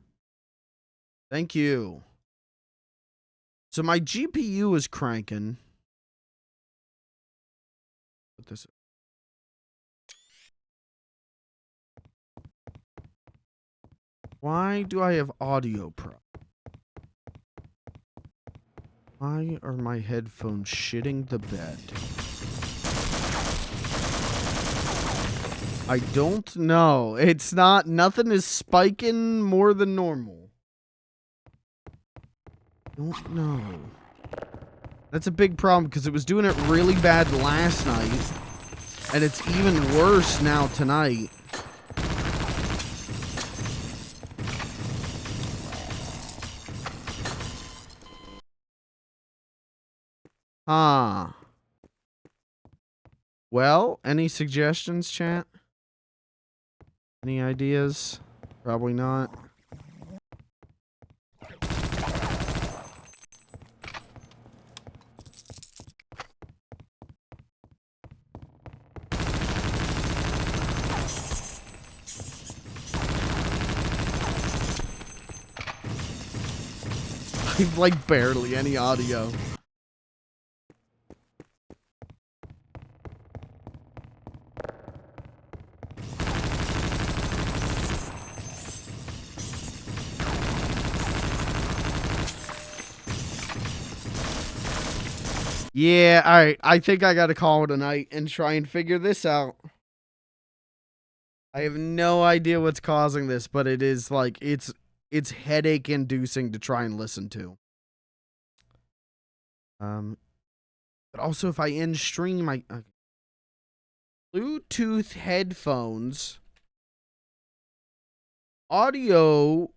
Thank you. So my GPU is cranking. Put this. Why do I have audio pro? Why are my headphones shitting the bed? I don't know. It's not, nothing is spiking more than normal. Don't know. That's a big problem because it was doing it really bad last night. And it's even worse now tonight. Huh. Well, any suggestions, chat? Any ideas? Probably not. I've like barely any audio. Yeah, alright. I think I gotta call it a night and try and figure this out. I have no idea what's causing this, but it is like, it's headache inducing to try and listen to. But also if I end stream, Bluetooth headphones, audio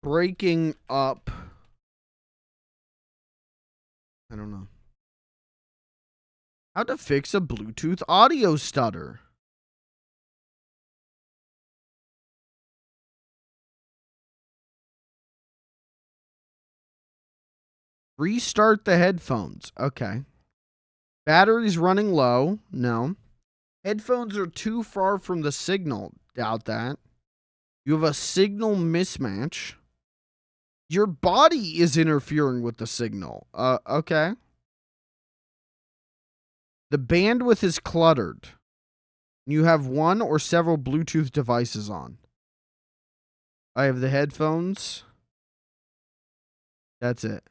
breaking up. I don't know. How to fix a Bluetooth audio stutter. Restart the headphones. Okay. Battery's running low. No. Headphones are too far from the signal. Doubt that. You have a signal mismatch. Your body is interfering with the signal. Okay. The bandwidth is cluttered. You have one or several Bluetooth devices on. I have the headphones. That's it.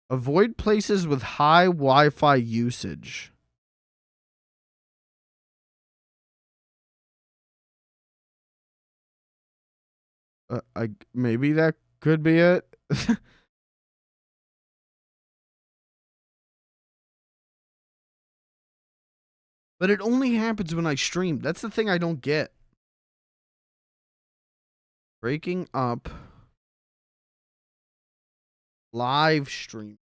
Avoid places with high Wi-Fi usage. Maybe that could be it. But it only happens when I stream. That's the thing I don't get. Breaking up. Live stream.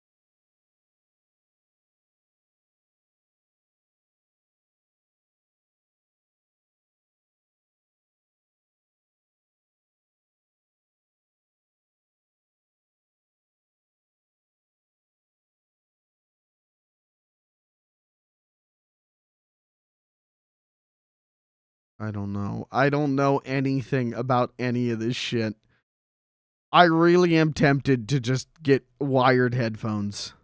I don't know. I don't know anything about any of this shit. I really am tempted to just get wired headphones.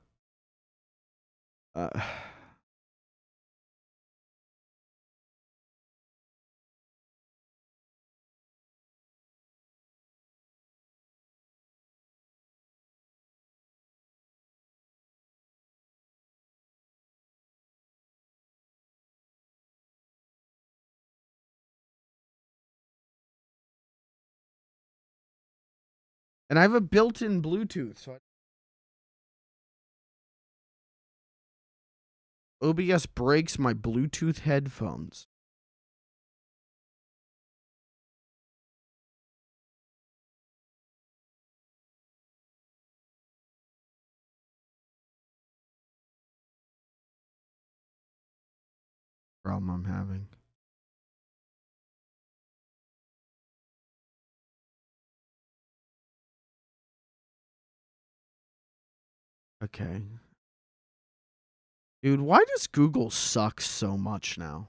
And I have a built-in Bluetooth, so OBS breaks my Bluetooth headphones. Problem I'm having. Okay. Dude, why does Google suck so much now?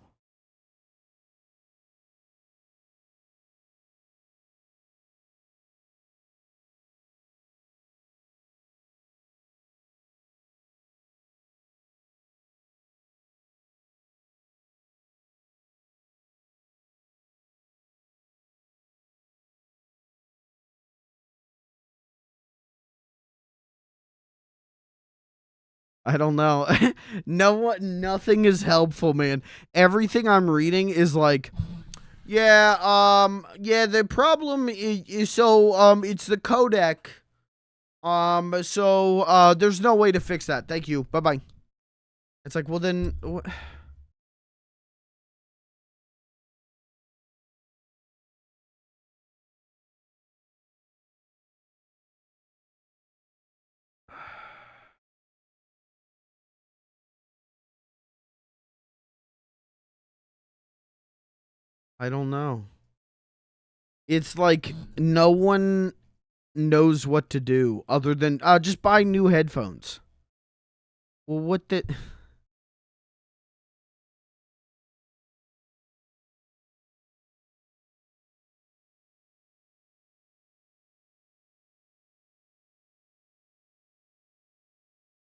I don't know. Nothing is helpful, man. Everything I'm reading is like, yeah, the problem is so, it's the codec. There's no way to fix that. Thank you. Bye-bye. It's like, well then, I don't know. It's like no one knows what to do other than just buy new headphones. Well, what the...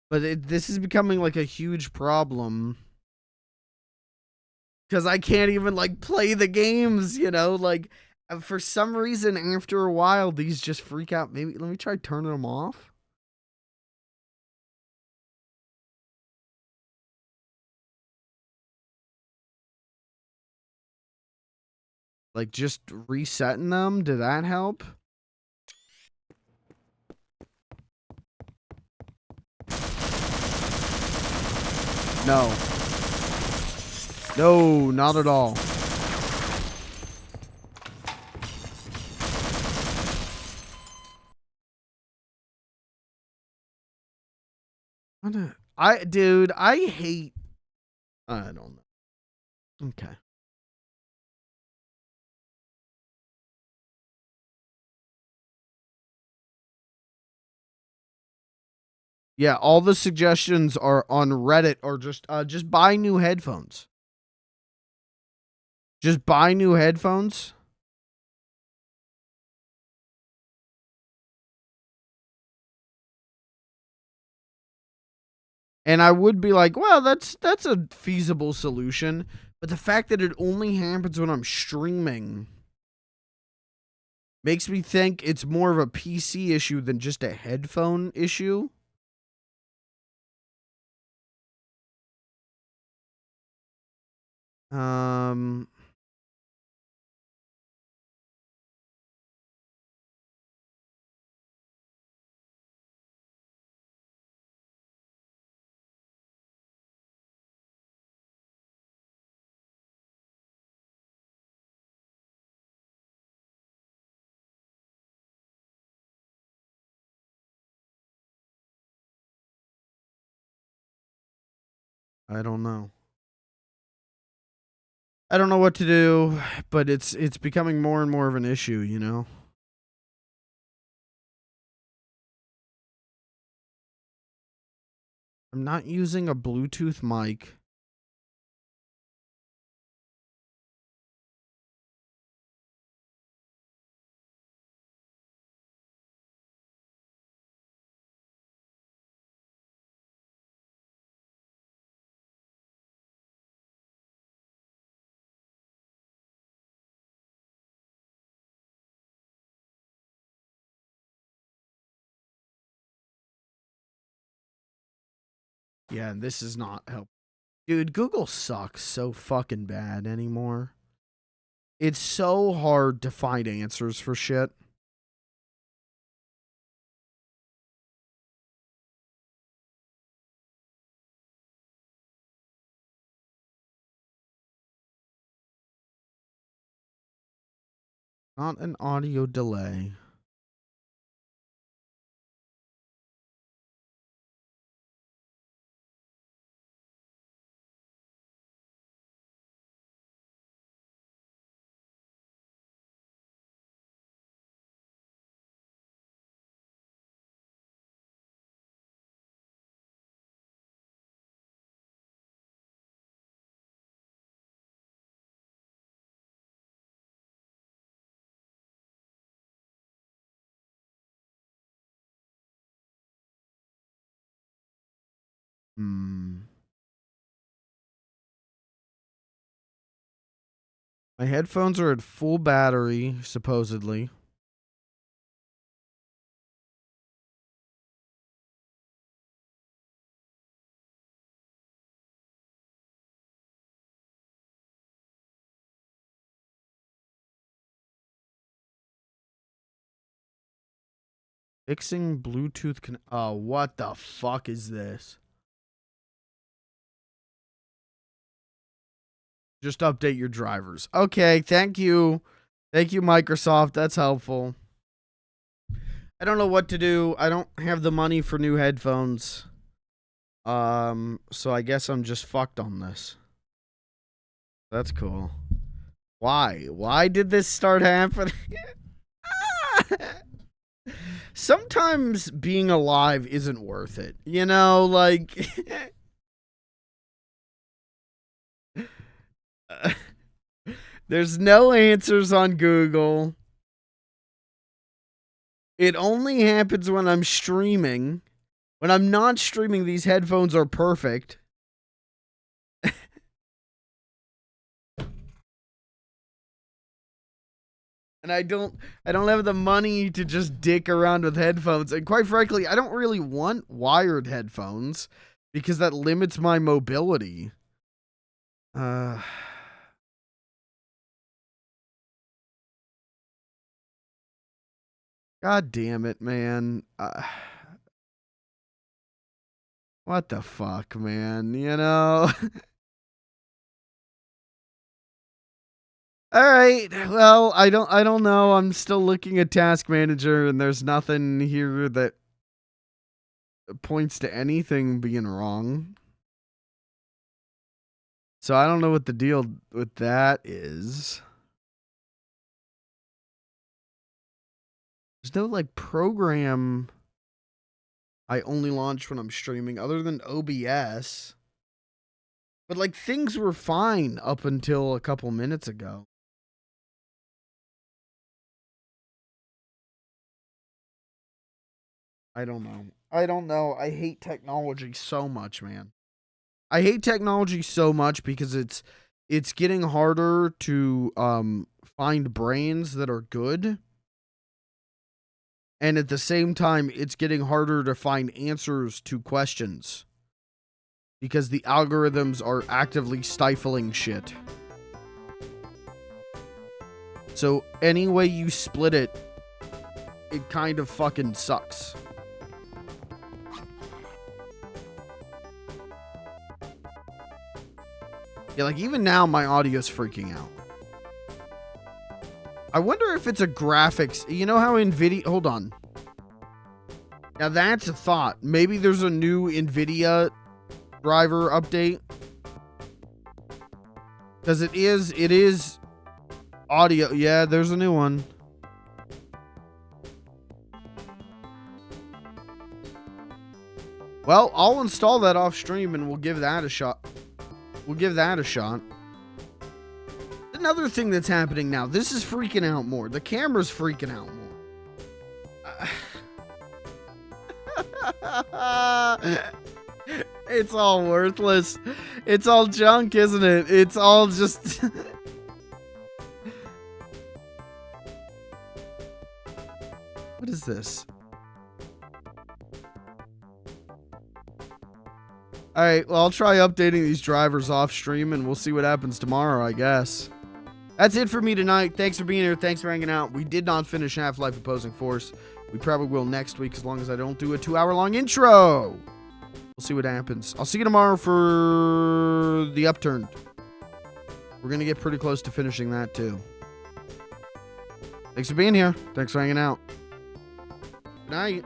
But this is becoming like a huge problem. Because I can't even like play the games, you know? Like, for some reason, after a while, these just freak out. Maybe, let me try turning them off. Like, just resetting them? Did that help? No. No, not at all. Dude, I hate... I don't know. Okay. Yeah, all the suggestions are on Reddit or just buy new headphones. Just buy new headphones. And I would be like, well, that's a feasible solution. But the fact that it only happens when I'm streaming makes me think it's more of a PC issue than just a headphone issue. I don't know. I don't know what to do, but it's becoming more and more of an issue, you know? I'm not using a Bluetooth mic. Yeah, this is not help. Dude, Google sucks so fucking bad anymore. It's so hard to find answers for shit. Not an audio delay. My headphones are at full battery, supposedly. Fixing Bluetooth oh, what the fuck is this? Just update your drivers. Okay, thank you. Thank you, Microsoft. That's helpful. I don't know what to do. I don't have the money for new headphones. So I guess I'm just fucked on this. That's cool. Why? Why did this start happening? Sometimes being alive isn't worth it. You know, like... There's no answers on Google. It only happens when I'm streaming. When I'm not streaming, these headphones are perfect. And I don't have the money to just dick around with headphones. And quite frankly, I don't really want wired headphones because that limits my mobility. God damn it, man. What the fuck, man? You know? All right. Well, I don't know. I'm still looking at Task Manager and there's nothing here that points to anything being wrong. So I don't know what the deal with that is. There's no like program I only launch when I'm streaming other than OBS. But like things were fine up until a couple minutes ago. I don't know. I hate technology so much, man. I hate technology so much because it's getting harder to find brains that are good. And at the same time, it's getting harder to find answers to questions. Because the algorithms are actively stifling shit. So any way you split it, it kind of fucking sucks. Yeah, like even now my audio's freaking out. I wonder if it's a graphics. You know how NVIDIA... Hold on. Now that's a thought. Maybe there's a new NVIDIA driver update. Because it is audio. Yeah, there's a new one. Well, I'll install that off stream and we'll give that a shot. Another thing that's happening now. This is freaking out more. The camera's freaking out more. It's all worthless. It's all junk, isn't it? It's all just... What is this? Alright, well, I'll try updating these drivers off stream and we'll see what happens tomorrow, I guess. That's it for me tonight. Thanks for being here. Thanks for hanging out. We did not finish Half-Life Opposing Force. We probably will next week as long as I don't do a 2-hour-long intro. We'll see what happens. I'll see you tomorrow for the Upturned. We're going to get pretty close to finishing that too. Thanks for being here. Thanks for hanging out. Good night.